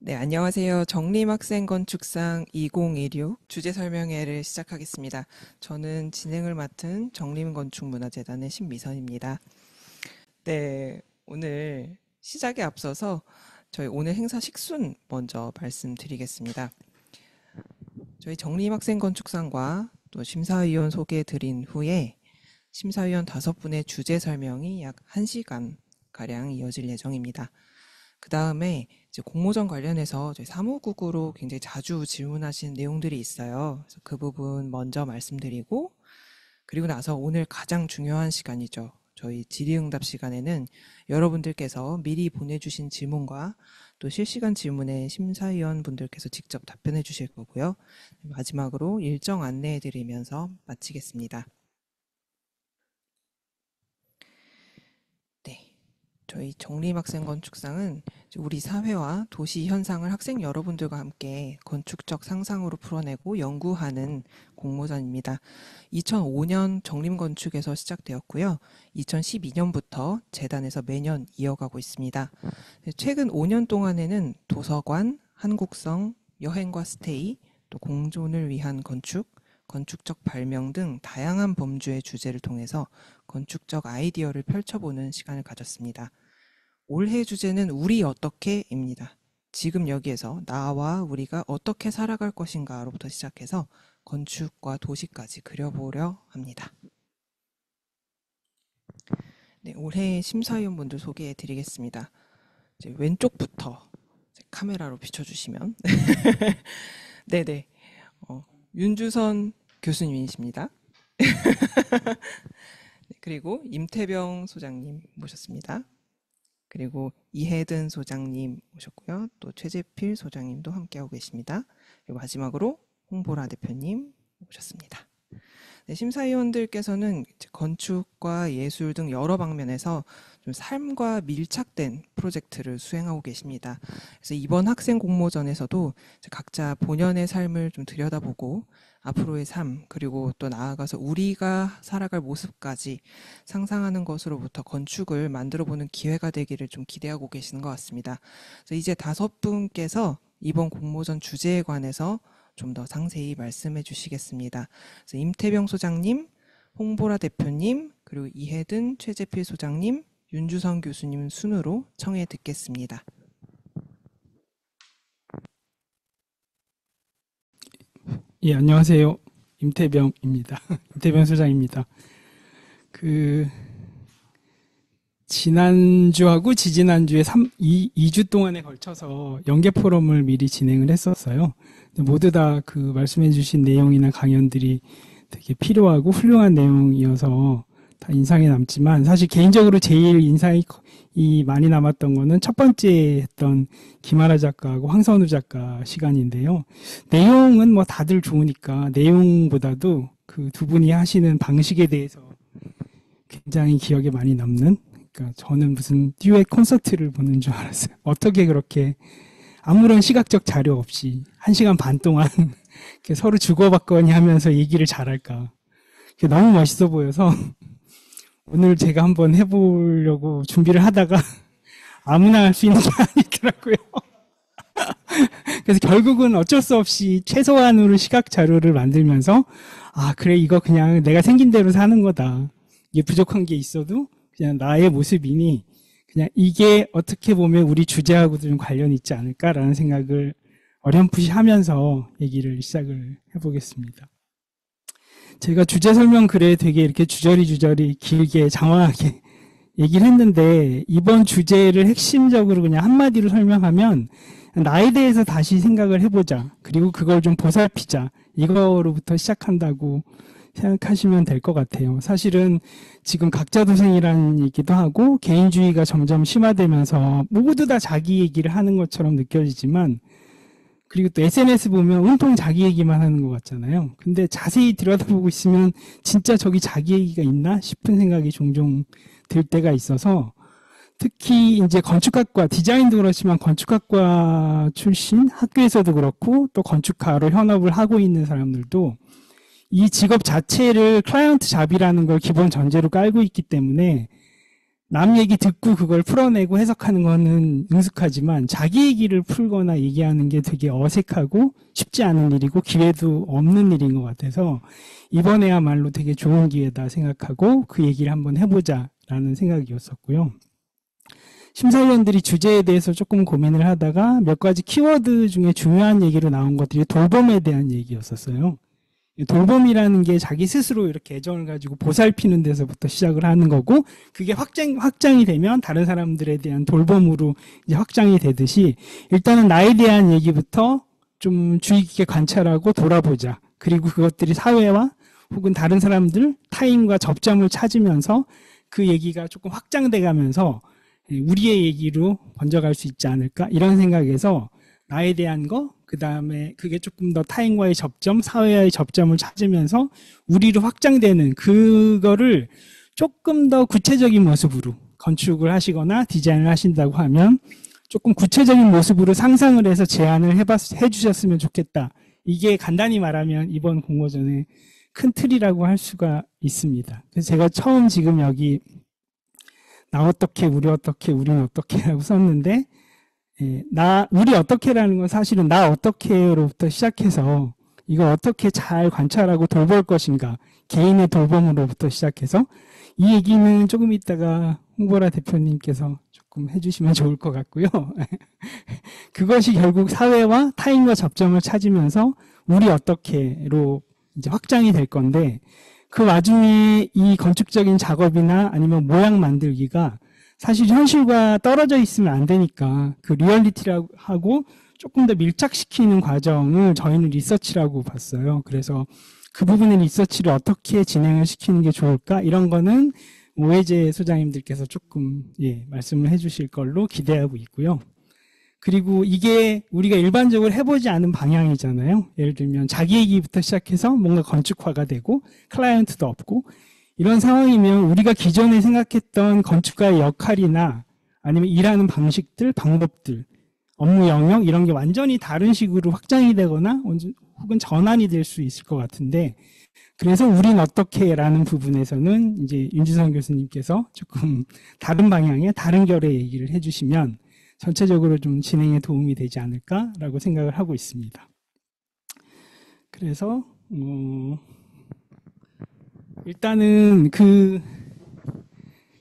네, 안녕하세요. 정림학생건축상 2016 주제 설명회를 시작하겠습니다. 저는 진행을 맡은 정림건축문화재단의 신미선입니다. 네, 오늘 시작에 앞서서 저희 오늘 행사 식순 먼저 말씀드리겠습니다. 저희 정림학생건축상과 또 심사위원 소개해 드린 후에 심사위원 5분의 주제 설명이 약 1시간 가량 이어질 예정입니다. 그 다음에 이제 공모전 관련해서 저희 사무국으로 굉장히 자주 질문하신 내용들이 있어요. 그래서 그 부분 먼저 말씀드리고, 그리고 나서 오늘 가장 중요한 시간이죠. 저희 질의응답 시간에는 여러분들께서 미리 보내주신 질문과 또 실시간 질문에 심사위원분들께서 직접 답변해 주실 거고요. 마지막으로 일정 안내해 드리면서 마치겠습니다. 네. 저희 정림학생건축상은 우리 사회와 도시 현상을 학생 여러분들과 함께 건축적 상상으로 풀어내고 연구하는 공모전입니다. 2005년 정림건축에서 시작되었고요. 2012년부터 재단에서 매년 이어가고 있습니다. 최근 5년 동안에는 도서관, 한국성, 여행과 스테이, 또 공존을 위한 건축, 건축적 발명 등 다양한 범주의 주제를 통해서 건축적 아이디어를 펼쳐보는 시간을 가졌습니다. 올해 주제는 우리 어떻게입니다. 지금 여기에서 나와 우리가 어떻게 살아갈 것인가로부터 시작해서 건축과 도시까지 그려보려 합니다. 네, 올해 심사위원분들 소개해 드리겠습니다. 이제 왼쪽부터 카메라로 비춰주시면 네네, 윤주선 교수님이십니다. 그리고 임태병 소장님 모셨습니다. 그리고 이혜든 소장님 오셨고요. 또 최재필 소장님도 함께하고 계십니다. 그리고 마지막으로 홍보라 대표님 오셨습니다. 네, 심사위원들께서는 건축과 예술 등 여러 방면에서 좀 삶과 밀착된 프로젝트를 수행하고 계십니다. 그래서 이번 학생 공모전에서도 각자 본연의 삶을 좀 들여다보고 앞으로의 삶, 그리고 또 나아가서 우리가 살아갈 모습까지 상상하는 것으로부터 건축을 만들어보는 기회가 되기를 좀 기대하고 계시는 것 같습니다. 그래서 이제 5분께서 이번 공모전 주제에 관해서 좀 더 상세히 말씀해 주시겠습니다. 그래서 임태병 소장님, 홍보라 대표님, 그리고 이혜든, 최재필 소장님, 윤주성 교수님 순으로 청해 듣겠습니다. 예, 안녕하세요. 임태병입니다. 임태병 소장입니다. 지난주하고 지지난주에 2주 동안에 걸쳐서 연계 포럼을 미리 진행을 했었어요. 모두 다 그 말씀해 주신 내용이나 강연들이 되게 필요하고 훌륭한 내용이어서 다 인상에 남지만, 사실 개인적으로 제일 인상이 많이 남았던 거는 첫 번째 했던 김아라 작가하고 황선우 작가 시간인데요. 내용은 뭐 다들 좋으니까 내용보다도 그 두 분이 하시는 방식에 대해서 굉장히 기억에 많이 남는, 그러니까 저는 무슨 듀엣 콘서트를 보는 줄 알았어요. 어떻게 그렇게 아무런 시각적 자료 없이 1시간 반 동안 서로 주고받거니 하면서 얘기를 잘할까. 너무 멋있어 보여서 오늘 제가 한번 해보려고 준비를 하다가 아무나 할 수 있는 게 아니더라고요. 그래서 결국은 어쩔 수 없이 최소한으로 시각 자료를 만들면서, 아, 그래, 이거 그냥 내가 생긴 대로 사는 거다. 이게 부족한 게 있어도 그냥 나의 모습이니 그냥 이게 어떻게 보면 우리 주제하고도 좀 관련이 있지 않을까라는 생각을 어렴풋이 하면서 얘기를 시작을 해보겠습니다. 제가 주제 설명 글에 되게 이렇게 주저리 길게 장황하게 얘기를 했는데, 이번 주제를 핵심적으로 그냥 한마디로 설명하면 나에 대해서 다시 생각을 해보자, 그리고 그걸 좀 보살피자, 이거로부터 시작한다고 생각하시면 될 것 같아요. 사실은 지금 각자 도생이라는 얘기도 하고 개인주의가 점점 심화되면서 모두 다 자기 얘기를 하는 것처럼 느껴지지만, 그리고 또 SNS 보면 온통 자기 얘기만 하는 것 같잖아요. 근데 자세히 들여다보고 있으면 진짜 저기 자기 얘기가 있나 싶은 생각이 종종 들 때가 있어서, 특히 이제 건축학과, 디자인도 그렇지만 건축학과 출신 학교에서도 그렇고 또 건축가로 현업을 하고 있는 사람들도 이 직업 자체를 클라이언트 잡이라는 걸 기본 전제로 깔고 있기 때문에 남 얘기 듣고 그걸 풀어내고 해석하는 거는 능숙하지만 자기 얘기를 풀거나 얘기하는 게 되게 어색하고 쉽지 않은 일이고 기회도 없는 일인 것 같아서 이번에야말로 되게 좋은 기회다 생각하고 그 얘기를 한번 해보자라는 생각이었었고요. 심사위원들이 주제에 대해서 조금 고민을 하다가 몇 가지 키워드 중에 중요한 얘기로 나온 것들이 돌봄에 대한 얘기였었어요. 돌봄이라는 게 자기 스스로 이렇게 애정을 가지고 보살피는 데서부터 시작을 하는 거고, 그게 확장이 되면 다른 사람들에 대한 돌봄으로 이제 확장이 되듯이, 일단은 나에 대한 얘기부터 좀 주의 깊게 관찰하고 돌아보자. 그리고 그것들이 사회와 혹은 다른 사람들, 타인과 접점을 찾으면서 그 얘기가 조금 확장돼 가면서 우리의 얘기로 번져갈 수 있지 않을까? 이런 생각에서 나에 대한 거, 그 다음에 그게 조금 더 타인과의 접점, 사회와의 접점을 찾으면서 우리로 확장되는 그거를 조금 더 구체적인 모습으로 건축을 하시거나 디자인을 하신다고 하면 조금 구체적인 모습으로 상상을 해서 제안을 해주셨으면 좋겠다. 이게 간단히 말하면 이번 공모전의 큰 틀이라고 할 수가 있습니다. 그래서 제가 처음 지금 여기 나 어떻게, 우리 어떻게, 우리는 어떻게 라고 썼는데, 우리 어떻게라는 건 사실은 나 어떻게로부터 시작해서 이걸 어떻게 잘 관찰하고 돌볼 것인가, 개인의 돌봄으로부터 시작해서 이 얘기는 조금 이따가 홍보라 대표님께서 조금 해주시면 좋을 것 같고요. 그것이 결국 사회와 타인과 접점을 찾으면서 우리 어떻게로 이제 확장이 될 건데, 그 와중에 이 건축적인 작업이나 아니면 모양 만들기가 사실 현실과 떨어져 있으면 안 되니까 그 리얼리티라고 하고 조금 더 밀착시키는 과정을 저희는 리서치라고 봤어요. 그래서 그 부분의 리서치를 어떻게 진행을 시키는 게 좋을까? 이런 거는 오해재 소장님들께서 조금 말씀을 해주실 걸로 기대하고 있고요. 그리고 이게 우리가 일반적으로 해보지 않은 방향이잖아요. 예를 들면 자기 얘기부터 시작해서 뭔가 건축화가 되고 클라이언트도 없고 이런 상황이면 우리가 기존에 생각했던 건축가의 역할이나 아니면 일하는 방식들, 방법들, 업무 영역 이런 게 완전히 다른 식으로 확장이 되거나 혹은 전환이 될 수 있을 것 같은데, 그래서 우린 어떻게 라는 부분에서는 이제 윤지성 교수님께서 조금 다른 방향의 다른 결의 얘기를 해주시면 전체적으로 좀 진행에 도움이 되지 않을까라고 생각을 하고 있습니다. 그래서 일단은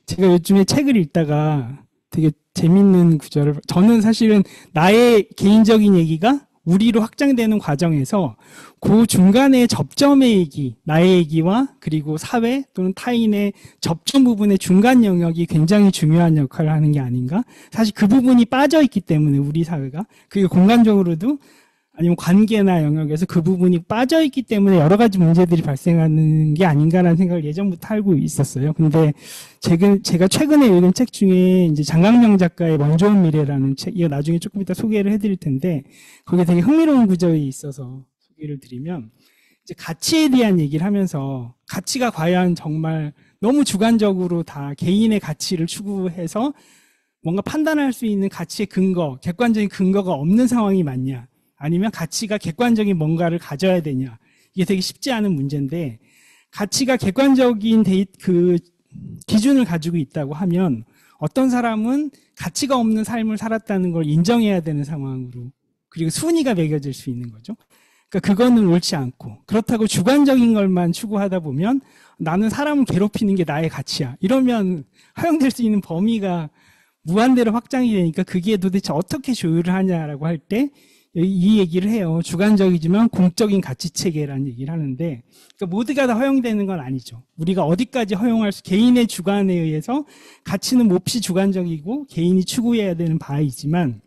제가 요즘에 책을 읽다가 되게 재밌는 구절을, 저는 사실은 나의 개인적인 얘기가 우리로 확장되는 과정에서 그 중간에 접점의 얘기, 나의 얘기와 그리고 사회 또는 타인의 접점 부분의 중간 영역이 굉장히 중요한 역할을 하는 게 아닌가? 사실 그 부분이 빠져 있기 때문에 우리 사회가, 그게 공간적으로도 아니면 관계나 영역에서 그 부분이 빠져 있기 때문에 여러 가지 문제들이 발생하는 게 아닌가라는 생각을 예전부터 알고 있었어요. 근데 제가 최근에 읽은 책 중에 이제 장강명 작가의 먼 좋은 미래라는 책, 이거 나중에 조금 이따 소개를 해드릴 텐데, 거기에 되게 흥미로운 구절이 있어서 소개를 드리면, 이제 가치에 대한 얘기를 하면서 가치가 과연 정말 너무 주관적으로 다 개인의 가치를 추구해서 뭔가 판단할 수 있는 가치의 근거, 객관적인 근거가 없는 상황이 맞냐? 아니면 가치가 객관적인 뭔가를 가져야 되냐. 이게 되게 쉽지 않은 문제인데, 가치가 객관적인 그 기준을 가지고 있다고 하면 어떤 사람은 가치가 없는 삶을 살았다는 걸 인정해야 되는 상황으로, 그리고 순위가 매겨질 수 있는 거죠. 그러니까 그거는 옳지 않고, 그렇다고 주관적인 것만 추구하다 보면 나는 사람을 괴롭히는 게 나의 가치야, 이러면 허용될 수 있는 범위가 무한대로 확장이 되니까 그게 도대체 어떻게 조율을 하냐라고 할 때 이 얘기를 해요. 주관적이지만 공적인 가치체계라는 얘기를 하는데, 그러니까 모두가 다 허용되는 건 아니죠. 우리가 어디까지 허용할 개인의 주관에 의해서 가치는 몹시 주관적이고 개인이 추구해야 되는 바이지만,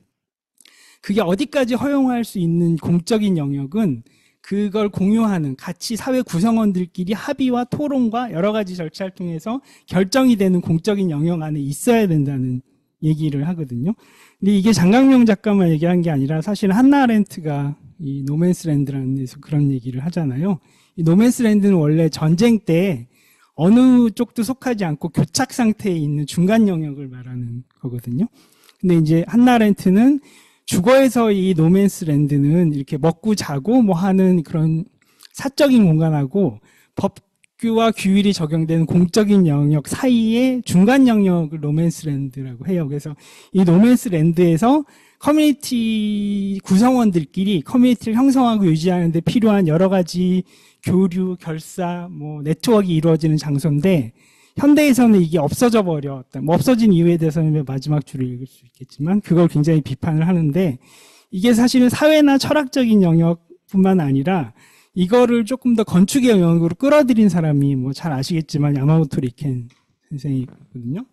그게 어디까지 허용할 수 있는 공적인 영역은 그걸 공유하는 같이 사회 구성원들끼리 합의와 토론과 여러 가지 절차를 통해서 결정이 되는 공적인 영역 안에 있어야 된다는 얘기를 하거든요. 근데 이게 장강명 작가만 얘기한 게 아니라 사실 한나 아렌트가 이 노맨스랜드라는 데서 그런 얘기를 하잖아요. 이 노맨스랜드는 원래 전쟁 때 어느 쪽도 속하지 않고 교착 상태에 있는 중간 영역을 말하는 거거든요. 근데 이제 한나 아렌트는 주거에서 이 노맨스랜드는 이렇게 먹고 자고 뭐 하는 그런 사적인 공간하고 법규와 규율이 적용되는 공적인 영역 사이의 중간 영역을 노맨스랜드라고 해요. 그래서 이 노맨스랜드에서 커뮤니티 구성원들끼리 커뮤니티를 형성하고 유지하는 데 필요한 여러 가지 교류, 결사, 네트워크가 이루어지는 장소인데 현대에서는 이게 없어져 버렸다. 없어진 이유에 대해서는 마지막 줄을 읽을 수 있겠지만 그걸 굉장히 비판을 하는데 이게 사실은 사회나 철학적인 영역뿐만 아니라 이거를 조금 더 건축의 영역으로 끌어들인 사람이 잘 아시겠지만 야마모토 리켄 선생이거든요.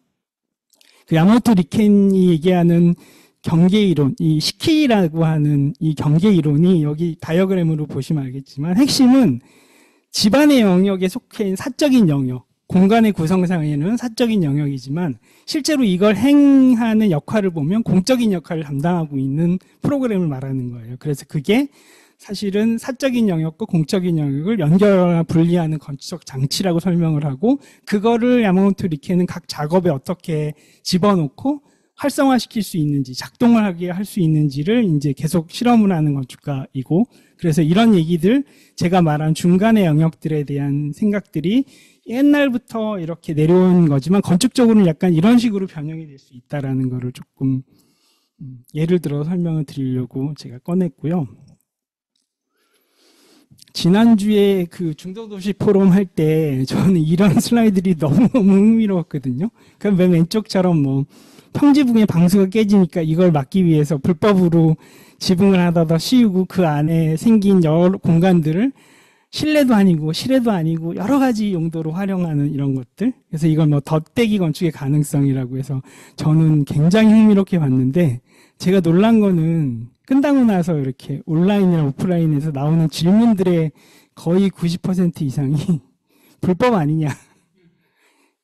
그 야마모토 리켄이 얘기하는 경계 이론, 이 시키라고 하는 이 경계 이론이 여기 다이어그램으로 보시면 알겠지만 핵심은 집안의 영역에 속해 있는 사적인 영역, 공간의 구성상에는 사적인 영역이지만 실제로 이걸 행하는 역할을 보면 공적인 역할을 담당하고 있는 프로그램을 말하는 거예요. 그래서 그게 사실은 사적인 영역과 공적인 영역을 연결하거나 분리하는 건축적 장치라고 설명을 하고 그거를 야마모토 리케는 각 작업에 어떻게 집어넣고 활성화시킬 수 있는지 작동을 하게 할 수 있는지를 이제 계속 실험을 하는 건축가이고 그래서 이런 얘기들 제가 말한 중간의 영역들에 대한 생각들이 옛날부터 이렇게 내려온 거지만 건축적으로는 약간 이런 식으로 변형이 될 수 있다라는 거를 조금 예를 들어 설명을 드리려고 제가 꺼냈고요. 지난주에 그 중도도시 포럼 할 때 저는 이런 슬라이드들이 너무너무 흥미로웠거든요. 그럼 맨 왼쪽처럼 평지붕에 방수가 깨지니까 이걸 막기 위해서 불법으로 지붕을 하나 더 씌우고 그 안에 생긴 여러 공간들을 실내도 아니고 실외도 아니고 여러 가지 용도로 활용하는 이런 것들. 그래서 이걸 덧대기 건축의 가능성이라고 해서 저는 굉장히 흥미롭게 봤는데 제가 놀란 거는 끝나고 나서 이렇게 온라인이나 오프라인에서 나오는 질문들의 거의 90% 이상이 불법 아니냐.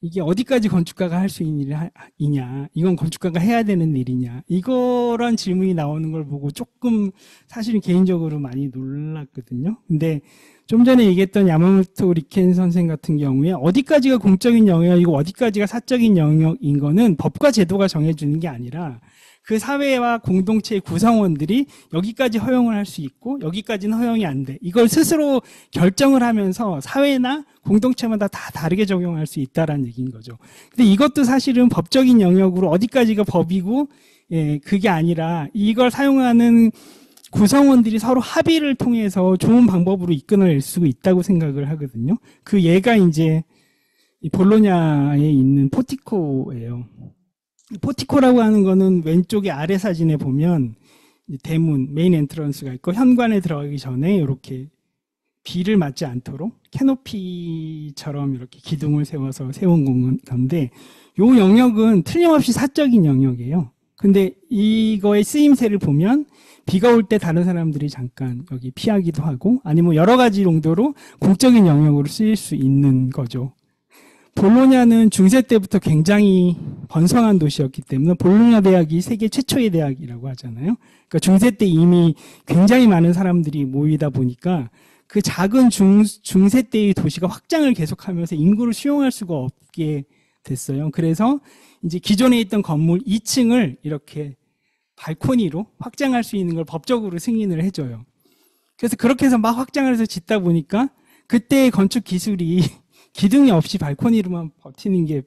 이게 어디까지 건축가가 할 수 있는 일이냐. 이건 건축가가 해야 되는 일이냐. 이거란 질문이 나오는 걸 보고 조금 사실은 개인적으로 많이 놀랐거든요. 근데 좀 전에 얘기했던 야마모토 리켄 선생 같은 경우에 어디까지가 공적인 영역이고 어디까지가 사적인 영역인 거는 법과 제도가 정해주는 게 아니라 그 사회와 공동체의 구성원들이 여기까지 허용을 할 수 있고 여기까지는 허용이 안 돼. 이걸 스스로 결정을 하면서 사회나 공동체마다 다 다르게 적용할 수 있다라는 얘기인 거죠. 근데 이것도 사실은 법적인 영역으로 어디까지가 법이고 그게 아니라 이걸 사용하는 구성원들이 서로 합의를 통해서 좋은 방법으로 이끌어낼 수 있다고 생각을 하거든요. 그 예가 이제 볼로냐에 있는 포티코예요. 포티코라고 하는 거는 왼쪽에 아래 사진에 보면 대문, 메인 엔트런스가 있고 현관에 들어가기 전에 이렇게 비를 맞지 않도록 캐노피처럼 이렇게 기둥을 세워서 세운 건데 이 영역은 틀림없이 사적인 영역이에요. 근데 이거의 쓰임새를 보면 비가 올 때 다른 사람들이 잠깐 여기 피하기도 하고 아니면 여러 가지 용도로 공적인 영역으로 쓰일 수 있는 거죠. 볼로냐는 중세 때부터 굉장히 번성한 도시였기 때문에 볼로냐 대학이 세계 최초의 대학이라고 하잖아요. 그러니까 중세 때 이미 굉장히 많은 사람들이 모이다 보니까 그 작은 중세 때의 도시가 확장을 계속하면서 인구를 수용할 수가 없게 됐어요. 그래서 이제 기존에 있던 건물 2층을 이렇게 발코니로 확장할 수 있는 걸 법적으로 승인을 해줘요. 그래서 그렇게 해서 막 확장을 해서 짓다 보니까 그때의 건축 기술이 기둥이 없이 발코니로만 버티는 게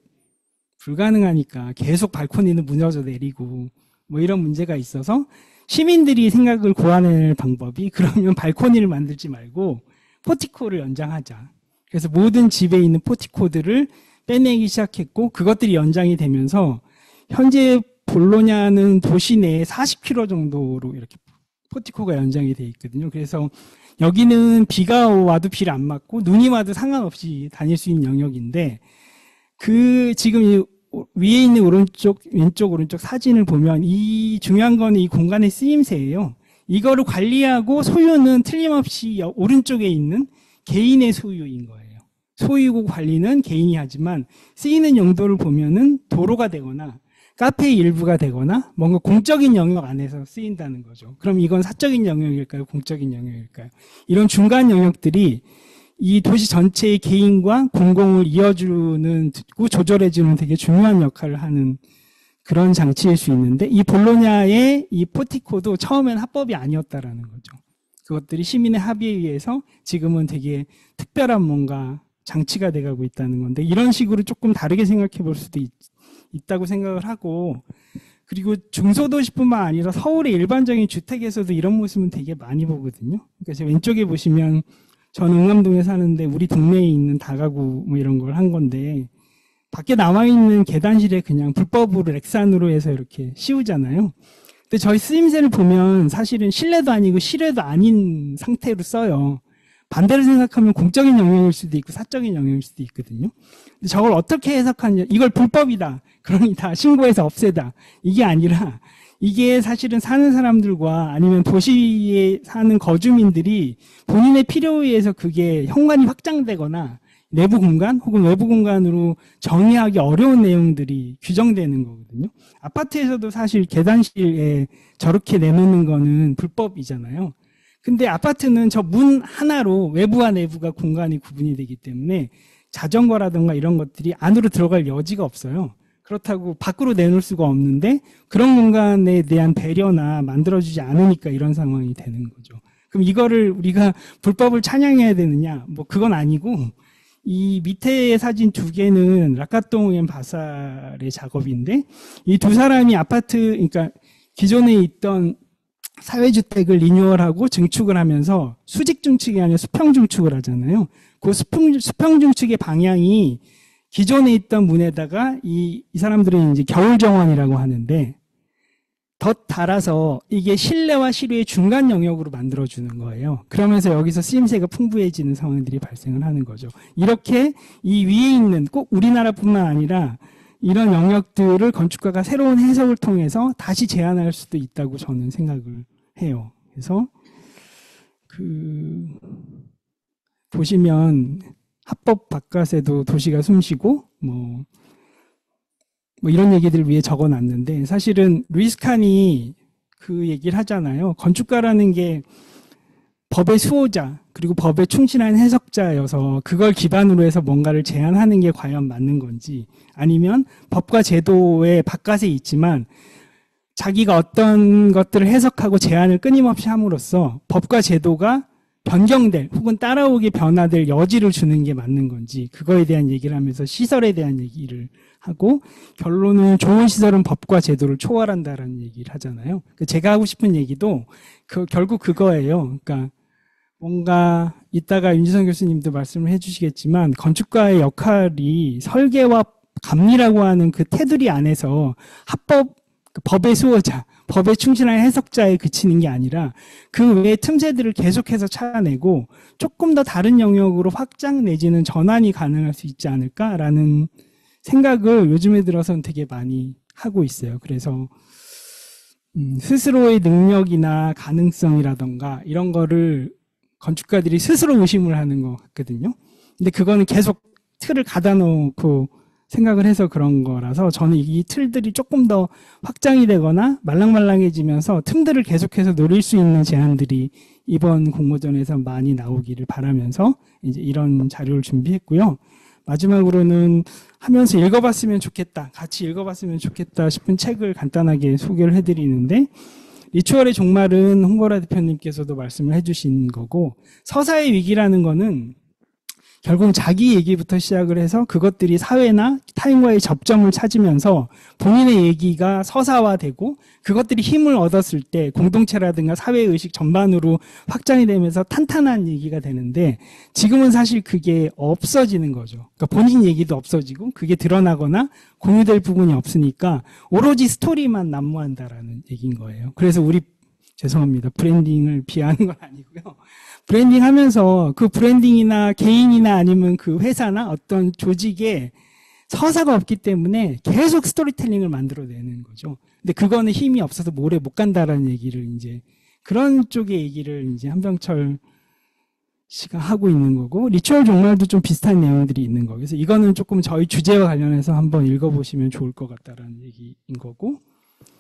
불가능하니까 계속 발코니는 무너져 내리고 이런 문제가 있어서 시민들이 생각을 고안해낼 방법이 그러면 발코니를 만들지 말고 포티코를 연장하자. 그래서 모든 집에 있는 포티코들을 빼내기 시작했고 그것들이 연장이 되면서 현재 볼로냐는 도시 내에 40km 정도로 이렇게 포티코가 연장이 돼 있거든요. 그래서 여기는 비가 와도 비를 안 맞고 눈이 와도 상관없이 다닐 수 있는 영역인데 그 지금 이 위에 있는 왼쪽 오른쪽 사진을 보면 이 중요한 거는 이 공간의 쓰임새예요. 이거를 관리하고 소유는 틀림없이 오른쪽에 있는 개인의 소유인 거예요. 소유고 관리는 개인이 하지만 쓰이는 용도를 보면은 도로가 되거나 카페의 일부가 되거나 뭔가 공적인 영역 안에서 쓰인다는 거죠. 그럼 이건 사적인 영역일까요? 공적인 영역일까요? 이런 중간 영역들이 이 도시 전체의 개인과 공공을 이어주는, 조절해주는 되게 중요한 역할을 하는 그런 장치일 수 있는데 이 볼로냐의 이 포티코도 처음엔 합법이 아니었다라는 거죠. 그것들이 시민의 합의에 의해서 지금은 되게 특별한 뭔가 장치가 돼가고 있다는 건데 이런 식으로 조금 다르게 생각해 볼 수도 있다고 생각을 하고 그리고 중소도시뿐만 아니라 서울의 일반적인 주택에서도 이런 모습은 되게 많이 보거든요. 그러니까 제 왼쪽에 보시면 저는 응암동에 사는데 우리 동네에 있는 다가구 뭐 이런 걸 한 건데 밖에 나와 있는 계단실에 그냥 불법으로 렉산으로 해서 이렇게 씌우잖아요. 근데 저희 쓰임새를 보면 사실은 실내도 아니고 실외도 아닌 상태로 써요. 반대로 생각하면 공적인 영역일 수도 있고 사적인 영역일 수도 있거든요. 근데 저걸 어떻게 해석하냐, 이걸 불법이다, 그러니 다 신고해서 없애다, 이게 아니라 이게 사실은 사는 사람들과 아니면 도시에 사는 거주민들이 본인의 필요에 의해서 그게 현관이 확장되거나 내부 공간 혹은 외부 공간으로 정의하기 어려운 내용들이 규정되는 거거든요. 아파트에서도 사실 계단실에 저렇게 내놓는 거는 불법이잖아요. 근데 아파트는 저 문 하나로 외부와 내부가 공간이 구분이 되기 때문에 자전거라든가 이런 것들이 안으로 들어갈 여지가 없어요. 그렇다고 밖으로 내놓을 수가 없는데 그런 공간에 대한 배려나 만들어주지 않으니까 이런 상황이 되는 거죠. 그럼 이거를 우리가 불법을 찬양해야 되느냐? 뭐 그건 아니고 이 밑에 사진 두 개는 라카똥 앤 바살의 작업인데 이 두 사람이 아파트, 그러니까 기존에 있던 사회주택을 리뉴얼하고 증축을 하면서 수직 증축이 아니라 수평 증축을 하잖아요. 그 수평 증축의 방향이 기존에 있던 문에다가 이 사람들은 이제 겨울 정원이라고 하는데 덧 달아서 이게 실내와 실외의 중간 영역으로 만들어주는 거예요. 그러면서 여기서 쓰임새가 풍부해지는 상황들이 발생을 하는 거죠. 이렇게 이 위에 있는 꼭 우리나라뿐만 아니라 이런 영역들을 건축가가 새로운 해석을 통해서 다시 제안할 수도 있다고 저는 생각을 해요. 그래서 보시면 합법 바깥에도 도시가 숨쉬고 뭐 이런 얘기들을 위해 적어놨는데 사실은 루이스 칸이 그 얘기를 하잖아요. 건축가라는 게 법의 수호자 그리고 법에 충실한 해석자여서 그걸 기반으로 해서 뭔가를 제안하는 게 과연 맞는 건지 아니면 법과 제도의 바깥에 있지만 자기가 어떤 것들을 해석하고 제안을 끊임없이 함으로써 법과 제도가 변경될 혹은 따라오게 변화될 여지를 주는 게 맞는 건지 그거에 대한 얘기를 하면서 시설에 대한 얘기를 하고 결론은 좋은 시설은 법과 제도를 초월한다라는 얘기를 하잖아요. 제가 하고 싶은 얘기도 결국 그거예요. 그러니까 뭔가 이따가 윤지성 교수님도 말씀을 해주시겠지만 건축가의 역할이 설계와 감리라고 하는 그 테두리 안에서 법의 수호자, 법에 충실한 해석자에 그치는 게 아니라 그 외의 틈새들을 계속해서 찾아내고 조금 더 다른 영역으로 확장 내지는 전환이 가능할 수 있지 않을까라는 생각을 요즘에 들어서는 되게 많이 하고 있어요. 그래서 스스로의 능력이나 가능성이라던가 이런 거를 건축가들이 스스로 의심을 하는 것 같거든요. 근데 그거는 계속 틀을 가다 놓고 생각을 해서 그런 거라서 저는 이 틀들이 조금 더 확장이 되거나 말랑말랑해지면서 틈들을 계속해서 노릴 수 있는 제안들이 이번 공모전에서 많이 나오기를 바라면서 이제 이런 자료를 준비했고요. 마지막으로는 하면서 읽어봤으면 좋겠다, 같이 읽어봤으면 좋겠다 싶은 책을 간단하게 소개를 해드리는데 리추얼의 종말은 홍보라 대표님께서도 말씀을 해주신 거고 서사의 위기라는 거는 결국 자기 얘기부터 시작을 해서 그것들이 사회나 타인과의 접점을 찾으면서 본인의 얘기가 서사화되고 그것들이 힘을 얻었을 때 공동체라든가 사회의식 전반으로 확장이 되면서 탄탄한 얘기가 되는데 지금은 사실 그게 없어지는 거죠. 그러니까 본인 얘기도 없어지고 그게 드러나거나 공유될 부분이 없으니까 오로지 스토리만 난무한다라는 얘기인 거예요. 그래서 죄송합니다. 브랜딩을 비하하는 건 아니고요. 브랜딩 하면서 그 브랜딩이나 개인이나 아니면 그 회사나 어떤 조직에 서사가 없기 때문에 계속 스토리텔링을 만들어내는 거죠. 근데 그거는 힘이 없어서 오래 못 간다라는 얘기를 이제 그런 쪽의 얘기를 이제 한병철 씨가 하고 있는 거고 리추얼 종말도 좀 비슷한 내용들이 있는 거. 그래서 이거는 조금 저희 주제와 관련해서 한번 읽어보시면 좋을 것 같다라는 얘기인 거고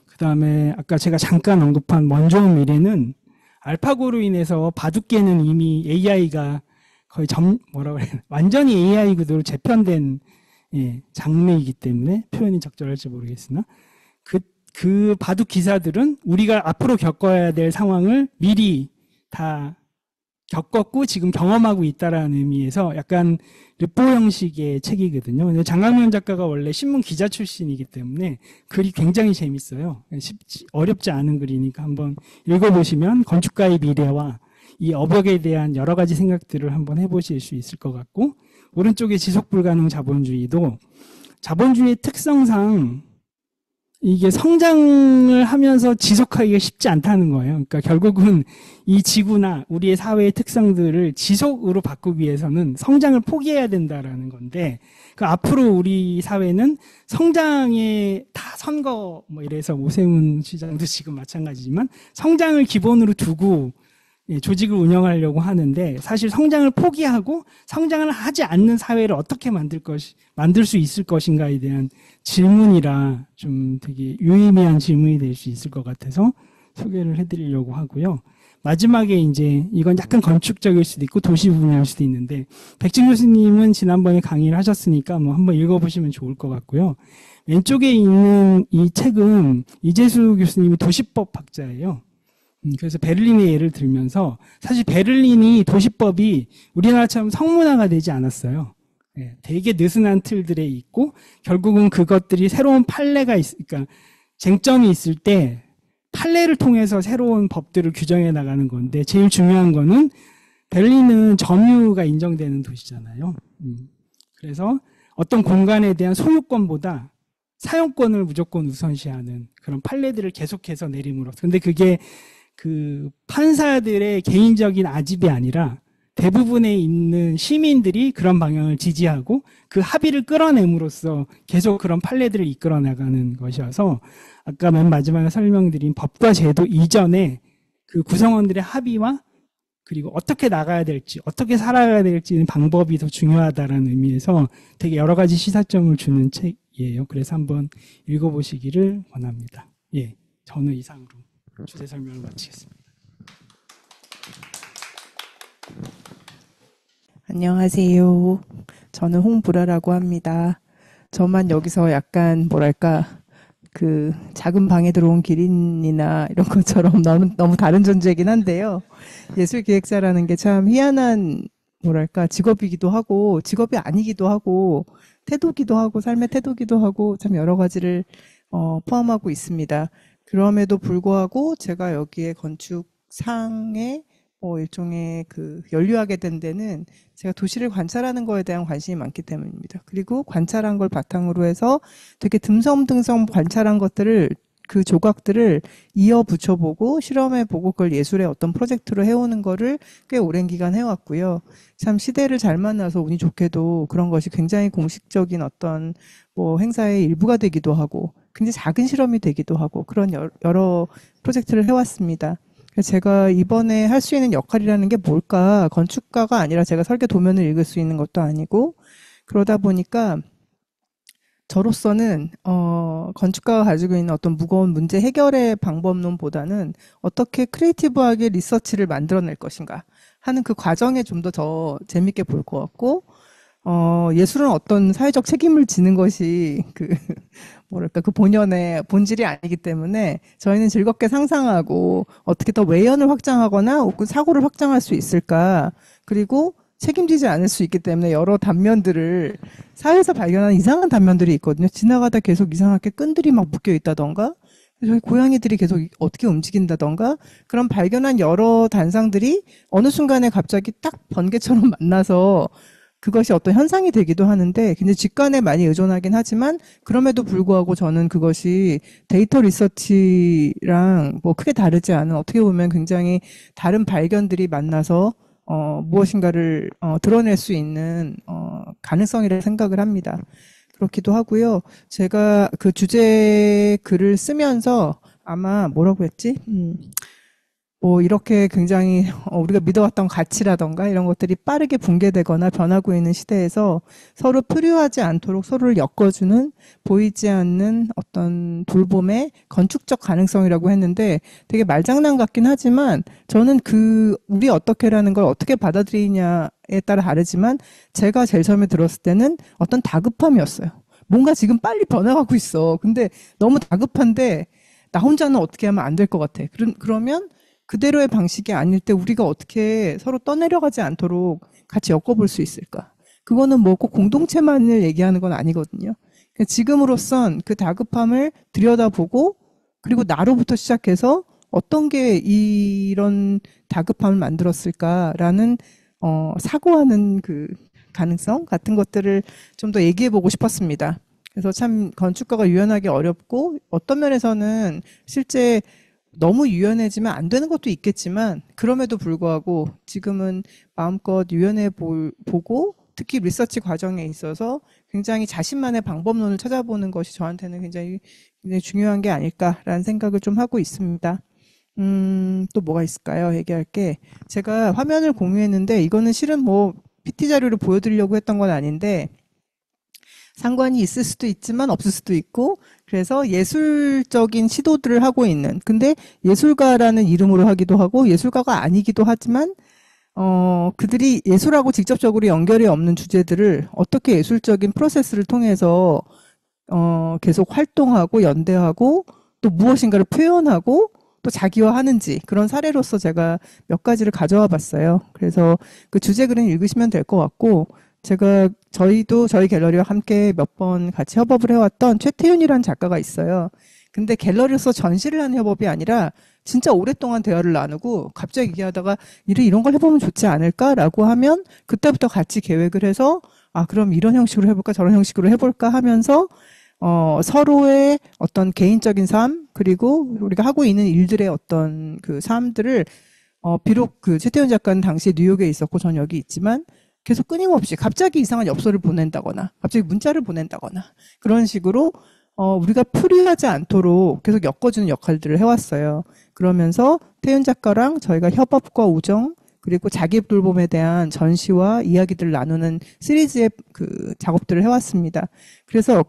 그 다음에 아까 제가 잠깐 언급한 먼 좋은 미래는 알파고로 인해서 바둑계는 이미 AI가 거의 완전히 AI 구도로 재편된 장르이기 때문에 표현이 적절할지 모르겠으나 그 바둑 기사들은 우리가 앞으로 겪어야 될 상황을 미리 다 겪었고 지금 경험하고 있다라는 의미에서 약간 르포 형식의 책이거든요. 근데 장강명 작가가 원래 신문 기자 출신이기 때문에 글이 굉장히 재밌어요. 어렵지 않은 글이니까 한번 읽어보시면 건축가의 미래와 이 업역에 대한 여러 가지 생각들을 한번 해보실 수 있을 것 같고, 오른쪽에 지속불가능 자본주의도 자본주의의 특성상 이게 성장을 하면서 지속하기가 쉽지 않다는 거예요. 그러니까 결국은 이 지구나 우리의 사회의 특성들을 지속으로 바꾸기 위해서는 성장을 포기해야 된다라는 건데, 그 앞으로 우리 사회는 성장에 다 선거 뭐 이래서 오세훈 시장도 지금 마찬가지지만 성장을 기본으로 두고 조직을 운영하려고 하는데, 사실 성장을 포기하고 성장을 하지 않는 사회를 어떻게 만들 수 있을 것인가에 대한 질문이라 좀 되게 유의미한 질문이 될 수 있을 것 같아서 소개를 해드리려고 하고요. 마지막에 이제 이건 약간 건축적일 수도 있고 도시 분야일 수도 있는데, 백진 교수님은 지난번에 강의를 하셨으니까 뭐 한번 읽어보시면 좋을 것 같고요. 왼쪽에 있는 이 책은 이재수 교수님이 도시법 학자예요. 그래서 베를린의 예를 들면서, 사실 베를린이 도시법이 우리나라처럼 성문화가 되지 않았어요. 되게 느슨한 틀들에 있고, 결국은 그것들이 새로운 그러니까 쟁점이 있을 때 판례를 통해서 새로운 법들을 규정해 나가는 건데, 제일 중요한 거는 베를린은 점유가 인정되는 도시잖아요. 그래서 어떤 공간에 대한 소유권보다 사용권을 무조건 우선시하는 그런 판례들을 계속해서 내림으로써, 근데 그게 그 판사들의 개인적인 아집이 아니라 대부분에 있는 시민들이 그런 방향을 지지하고 그 합의를 끌어냄으로써 계속 그런 판례들을 이끌어 나가는 것이어서, 아까 맨 마지막에 설명드린 법과 제도 이전에 그 구성원들의 합의와 그리고 어떻게 나가야 될지, 어떻게 살아가야 될지 방법이 더 중요하다는 의미에서 되게 여러 가지 시사점을 주는 책이에요. 그래서 한번 읽어보시기를 권합니다. 예, 저는 이상으로 주제 설명을 마치겠습니다. 안녕하세요. 저는 홍보라라고 합니다. 저만 여기서 약간 뭐랄까 그 작은 방에 들어온 기린이나 이런 것처럼 너무 다른 존재이긴 한데요. 예술기획자라는 게 참 희한한 뭐랄까 직업이기도 하고 직업이 아니기도 하고 태도기도 하고 삶의 태도기도 하고 참 여러 가지를 포함하고 있습니다. 그럼에도 불구하고 제가 여기에 건축상에 일종의 연루하게 된 데는 제가 도시를 관찰하는 거에 대한 관심이 많기 때문입니다. 그리고 관찰한 걸 바탕으로 해서 되게 듬성듬성 관찰한 것들을, 그 조각들을 이어 붙여보고 실험해보고 그걸 예술의 어떤 프로젝트로 해오는 거를 꽤 오랜 기간 해왔고요. 참 시대를 잘 만나서 운이 좋게도 그런 것이 굉장히 공식적인 어떤 행사의 일부가 되기도 하고 굉장히 작은 실험이 되기도 하고 그런 여러 프로젝트를 해왔습니다. 제가 이번에 할 수 있는 역할이라는 게 뭘까? 건축가가 아니라 제가 설계 도면을 읽을 수 있는 것도 아니고, 그러다 보니까 저로서는 건축가가 가지고 있는 어떤 무거운 문제 해결의 방법론보다는 어떻게 크리에이티브하게 리서치를 만들어낼 것인가 하는 그 과정에 좀 더 재밌게 볼 것 같고, 예술은 어떤 사회적 책임을 지는 것이 그 본연의 본질이 아니기 때문에 저희는 즐겁게 상상하고 어떻게 더 외연을 확장하거나 혹은 사고를 확장할 수 있을까, 그리고 책임지지 않을 수 있기 때문에 여러 단면들을 사회에서 발견하는 이상한 단면들이 있거든요. 지나가다 계속 이상하게 끈들이 막 묶여 있다던가, 저희 고양이들이 계속 어떻게 움직인다던가, 그런 발견한 여러 단상들이 어느 순간에 갑자기 딱 번개처럼 만나서 그것이 어떤 현상이 되기도 하는데, 근데 직관에 많이 의존하긴 하지만 그럼에도 불구하고 저는 그것이 데이터 리서치랑 크게 다르지 않은, 어떻게 보면 굉장히 다른 발견들이 만나서 무엇인가를 드러낼 수 있는 가능성이라고 생각을 합니다. 그렇기도 하고요. 제가 그 주제 글을 쓰면서 아마 뭐라고 했지? 이렇게 굉장히 우리가 믿어왔던 가치라던가 이런 것들이 빠르게 붕괴되거나 변하고 있는 시대에서 서로 표류하지 않도록 서로를 엮어주는 보이지 않는 어떤 돌봄의 건축적 가능성이라고 했는데, 되게 말장난 같긴 하지만 저는 우리 어떻게라는 걸 어떻게 받아들이냐에 따라 다르지만 제가 제일 처음에 들었을 때는 어떤 다급함이었어요. 뭔가 지금 빨리 변화가고 있어. 근데 너무 다급한데 나 혼자는 어떻게 하면 안 될 것 같아. 그러면 그대로의 방식이 아닐 때 우리가 어떻게 서로 떠내려가지 않도록 같이 엮어볼 수 있을까? 그거는 뭐 꼭 공동체만을 얘기하는 건 아니거든요. 그러니까 지금으로선 그 다급함을 들여다보고 그리고 나로부터 시작해서 어떤 게 이런 다급함을 만들었을까라는 사고하는 그 가능성 같은 것들을 좀 더 얘기해 보고 싶었습니다. 그래서 참 건축가가 유연하기 어렵고 어떤 면에서는 실제 너무 유연해지면 안 되는 것도 있겠지만 그럼에도 불구하고 지금은 마음껏 유연해 보고 특히 리서치 과정에 있어서 굉장히 자신만의 방법론을 찾아보는 것이 저한테는 굉장히 중요한 게 아닐까라는 생각을 좀 하고 있습니다. 또 뭐가 있을까요? 얘기할 게 제가 화면을 공유했는데 이거는 실은 뭐 PT 자료를 보여드리려고 했던 건 아닌데 상관이 있을 수도 있지만 없을 수도 있고 그래서 예술적인 시도들을 하고 있는 근데 예술가라는 이름으로 하기도 하고 예술가가 아니기도 하지만 그들이 예술하고 직접적으로 연결이 없는 주제들을 어떻게 예술적인 프로세스를 통해서 계속 활동하고 연대하고 또 무엇인가를 표현하고 또 자기화하는지 그런 사례로서 제가 몇 가지를 가져와 봤어요. 그래서 그 주제 그림 읽으시면 될 것 같고 저희도 저희 갤러리와 함께 몇 번 같이 협업을 해왔던 최태윤이라는 작가가 있어요. 근데 갤러리로서 전시를 하는 협업이 아니라 진짜 오랫동안 대화를 나누고 갑자기 얘기하다가 이런 걸 해보면 좋지 않을까라고 하면 그때부터 같이 계획을 해서 그럼 이런 형식으로 해볼까 저런 형식으로 해볼까 하면서 서로의 어떤 개인적인 삶 그리고 우리가 하고 있는 일들의 어떤 그 삶들을 비록 그 최태윤 작가는 당시에 뉴욕에 있었고 전 여기 있지만 계속 끊임없이 갑자기 이상한 엽서를 보낸다거나 갑자기 문자를 보낸다거나 그런 식으로 우리가 풀이하지 않도록 계속 엮어주는 역할들을 해왔어요. 그러면서 태윤 작가랑 저희가 협업과 우정 그리고 자기 돌봄에 대한 전시와 이야기들을 나누는 시리즈의 그 작업들을 해왔습니다. 그래서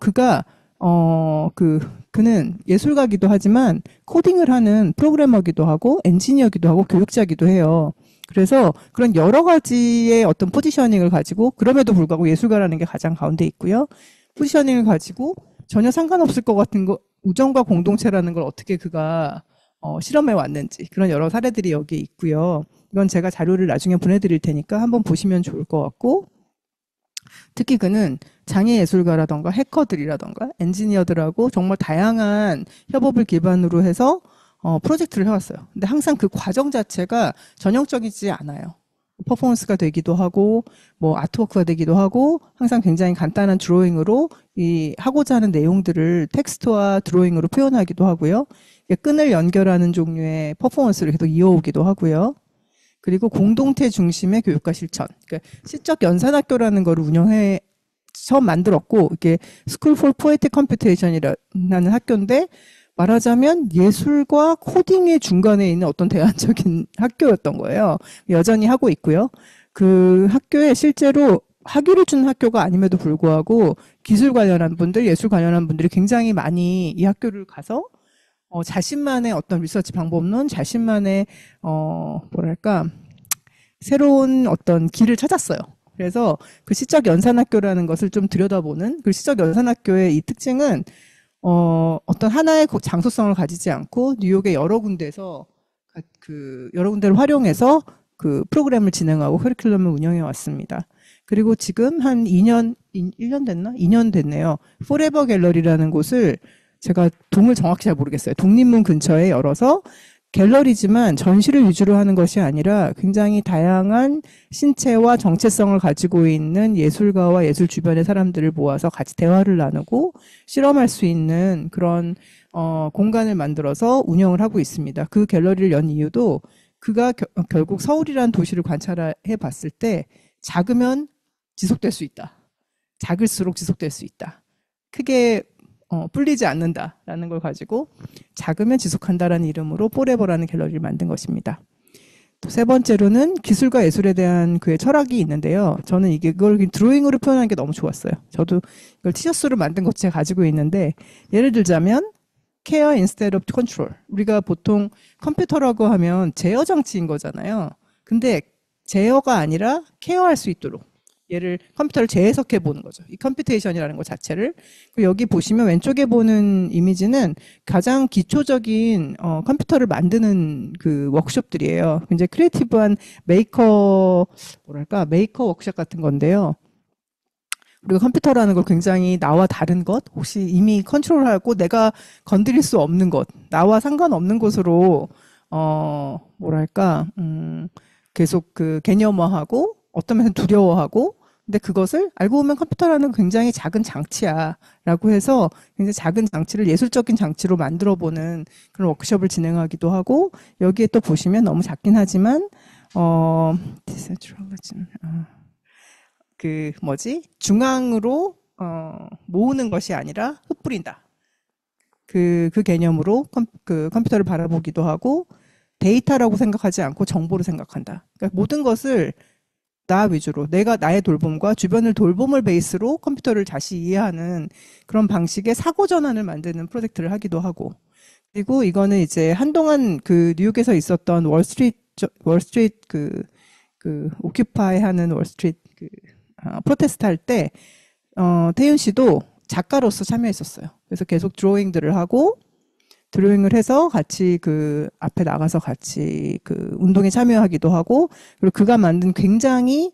그는 예술가기도 하지만 코딩을 하는 프로그래머기도 하고 엔지니어기도 하고 교육자기도 해요. 그래서 그런 여러 가지의 어떤 포지셔닝을 가지고 그럼에도 불구하고 예술가라는 게 가장 가운데 있고요. 포지셔닝을 가지고 전혀 상관없을 것 같은 거 우정과 공동체라는 걸 어떻게 그가 실험해 왔는지 그런 여러 사례들이 여기에 있고요. 이건 제가 자료를 나중에 보내드릴 테니까 한번 보시면 좋을 것 같고 특히 그는 장애예술가라던가 해커들이라던가 엔지니어들하고 정말 다양한 협업을 기반으로 해서 프로젝트를 해왔어요. 근데 항상 그 과정 자체가 전형적이지 않아요. 퍼포먼스가 되기도 하고 뭐 아트워크가 되기도 하고 항상 굉장히 간단한 드로잉으로 이 하고자 하는 내용들을 텍스트와 드로잉으로 표현하기도 하고요. 끈을 연결하는 종류의 퍼포먼스를 계속 이어오기도 하고요. 그리고 공동체 중심의 교육과 실천. 그러니까 시적 연산학교라는 거를 처음 만들었고 이게 School for Poetic Computation이라는 학교인데 말하자면 예술과 코딩의 중간에 있는 어떤 대안적인 학교였던 거예요. 여전히 하고 있고요. 그 학교에 실제로 학위를 주는 학교가 아님에도 불구하고 기술 관련한 분들, 예술 관련한 분들이 굉장히 많이 이 학교를 가서 자신만의 어떤 리서치 방법론, 자신만의 새로운 어떤 길을 찾았어요. 그래서 그 시적 연산학교라는 것을 좀 들여다보는 그 시적 연산학교의 이 특징은 어떤 하나의 장소성을 가지지 않고 뉴욕의 여러 군데에서 여러 군데를 활용해서 그 프로그램을 진행하고 커리큘럼을 운영해 왔습니다. 그리고 지금 한 1년 됐나? 2년 됐네요. 포레버 갤러리라는 곳을 제가 동을 정확히 잘 모르겠어요. 독립문 근처에 열어서 갤러리지만 전시를 위주로 하는 것이 아니라 굉장히 다양한 신체와 정체성을 가지고 있는 예술가와 예술 주변의 사람들을 모아서 같이 대화를 나누고 실험할 수 있는 그런 공간을 만들어서 운영을 하고 있습니다. 그 갤러리를 연 이유도 그가 결국 서울이라는 도시를 관찰해 봤을 때 작으면 지속될 수 있다. 작을수록 지속될 수 있다. 크게 불리지 않는다라는 걸 가지고 작으면 지속한다라는 이름으로 포레버라는 갤러리를 만든 것입니다. 또 세 번째로는 기술과 예술에 대한 그의 철학이 있는데요. 저는 이걸 드로잉으로 표현하는 게 너무 좋았어요. 저도 이걸 티셔츠로 만든 것 제가 가지고 있는데 예를 들자면 care instead of control. 우리가 보통 컴퓨터라고 하면 제어 장치인 거잖아요. 근데 제어가 아니라 케어할 수 있도록 얘를 컴퓨터를 재해석해 보는 거죠. 이 컴퓨테이션이라는 것 자체를. 여기 보시면 왼쪽에 보는 이미지는 가장 기초적인 컴퓨터를 만드는 그 워크숍들이에요. 굉장히 크리에이티브한 메이커 워크숍 같은 건데요. 우리가 컴퓨터라는 걸 굉장히 나와 다른 것, 혹시 이미 컨트롤하고 내가 건드릴 수 없는 것, 나와 상관없는 것으로 계속 그 개념화하고 어떤 면에서 두려워하고, 근데 그것을 알고 보면 컴퓨터라는 굉장히 작은 장치야라고 해서 굉장히 작은 장치를 예술적인 장치로 만들어보는 그런 워크숍을 진행하기도 하고, 여기에 또 보시면 너무 작긴 하지만 디센트럴리즘 중앙으로 모으는 것이 아니라 흩뿌린다. 그 개념으로 컴퓨터를 바라보기도 하고, 데이터라고 생각하지 않고 정보로 생각한다. 그러니까 모든 것을 나 위주로, 나의 돌봄과 주변을 돌봄을 베이스로 컴퓨터를 다시 이해하는 그런 방식의 사고 전환을 만드는 프로젝트를 하기도 하고, 그리고 이거는 이제 한동안 그 뉴욕에서 있었던 월스트리트 오큐파이 하는 월스트리트 프로테스트 할 때 태윤 씨도 작가로서 참여했었어요. 그래서 계속 드로잉들을 하고, 드로잉을 해서 같이 그 앞에 나가서 같이 그 운동에 참여하기도 하고, 그리고 그가 만든 굉장히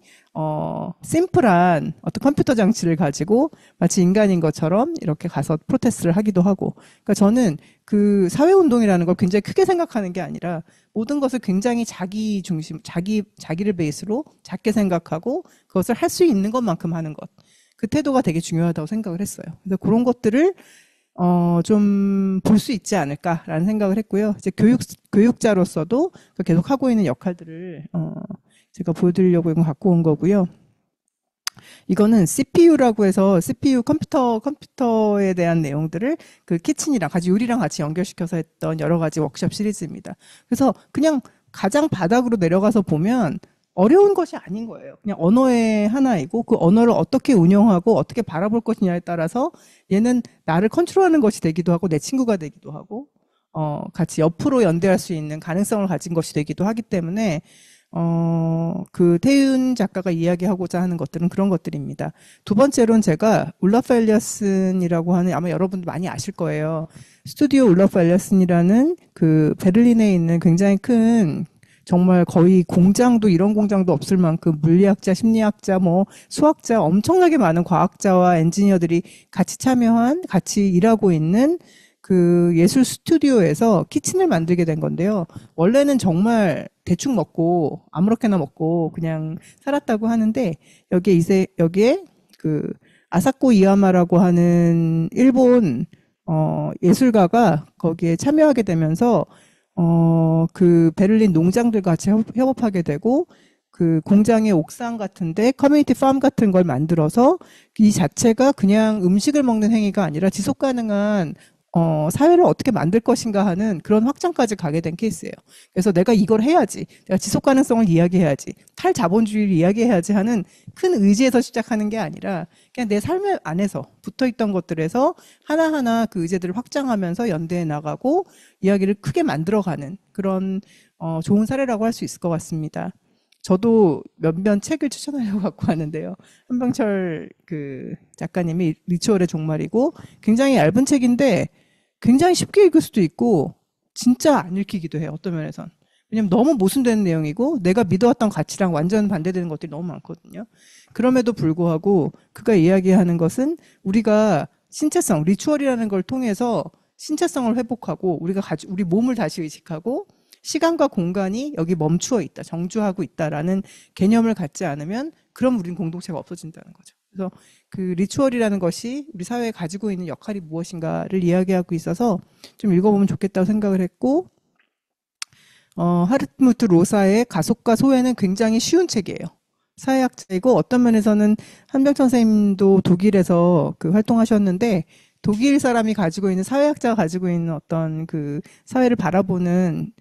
심플한 어떤 컴퓨터 장치를 가지고 마치 인간인 것처럼 이렇게 가서 프로테스트를 하기도 하고. 그러니까 저는 그 사회운동이라는 걸 굉장히 크게 생각하는 게 아니라 모든 것을 굉장히 자기를 베이스로 작게 생각하고 그것을 할 수 있는 것만큼 하는 것. 그 태도가 되게 중요하다고 생각을 했어요. 그래서 그런 것들을 좀 볼 수 있지 않을까라는 생각을 했고요. 이제 교육자로서도 계속 하고 있는 역할들을 제가 보여드리려고 이거 갖고 온 거고요. 이거는 CPU라고 해서 CPU 컴퓨터에 대한 내용들을 그 키친이랑 요리랑 같이 연결시켜서 했던 여러 가지 워크숍 시리즈입니다. 그래서 그냥 가장 바닥으로 내려가서 보면 어려운 것이 아닌 거예요. 그냥 언어의 하나이고, 그 언어를 어떻게 운영하고 어떻게 바라볼 것이냐에 따라서 얘는 나를 컨트롤하는 것이 되기도 하고 내 친구가 되기도 하고 같이 옆으로 연대할 수 있는 가능성을 가진 것이 되기도 하기 때문에 그 태윤 작가가 이야기하고자 하는 것들은 그런 것들입니다. 두 번째로는 제가 울라프 엘리아슨이라고 하는, 아마 여러분들 많이 아실 거예요. 스튜디오 울라프 엘리아슨이라는 그 베를린에 있는 굉장히 큰, 정말 거의 공장도, 이런 공장도 없을 만큼 물리학자, 심리학자, 수학자, 엄청나게 많은 과학자와 엔지니어들이 같이 참여한, 같이 일하고 있는 그 예술 스튜디오에서 키친을 만들게 된 건데요. 원래는 정말 대충 먹고 아무렇게나 먹고 그냥 살았다고 하는데, 여기에 그 아사코 이와마라고 하는 일본 예술가가 거기에 참여하게 되면서 그 베를린 농장들과 같이 협업하게 되고, 그 공장의 옥상 같은데 커뮤니티 팜 같은 걸 만들어서 이 자체가 그냥 음식을 먹는 행위가 아니라 지속 가능한 사회를 어떻게 만들 것인가 하는 그런 확장까지 가게 된 케이스예요. 그래서 내가 이걸 해야지, 내가 지속 가능성을 이야기해야지, 탈자본주의를 이야기해야지 하는 큰 의지에서 시작하는 게 아니라 그냥 내 삶 안에서 붙어있던 것들에서 하나하나 그 의제들을 확장하면서 연대해 나가고 이야기를 크게 만들어가는 그런 좋은 사례라고 할 수 있을 것 같습니다. 저도 몇몇 책을 추천하려고 갖고 왔는데요. 한병철 그 작가님이 리추얼의 종말이고, 굉장히 얇은 책인데 굉장히 쉽게 읽을 수도 있고 진짜 안 읽히기도 해요. 어떤 면에선. 왜냐면 너무 모순되는 내용이고 내가 믿어왔던 가치랑 완전 반대되는 것들이 너무 많거든요. 그럼에도 불구하고 그가 이야기하는 것은 우리가 신체성, 리추얼이라는 걸 통해서 신체성을 회복하고 우리 몸을 다시 의식하고 시간과 공간이 여기 멈추어 있다, 정주하고 있다라는 개념을 갖지 않으면 그럼 우린 공동체가 없어진다는 거죠. 그래서 그 리추얼이라는 것이 우리 사회에 가지고 있는 역할이 무엇인가를 이야기하고 있어서 좀 읽어보면 좋겠다고 생각을 했고, 하르트무트 로사의 가속과 소외는 굉장히 쉬운 책이에요. 사회학자이고 어떤 면에서는 한병철 선생님도 독일에서 그 활동하셨는데, 독일 사람이 가지고 있는, 사회학자가 가지고 있는 어떤 그 사회를 바라보는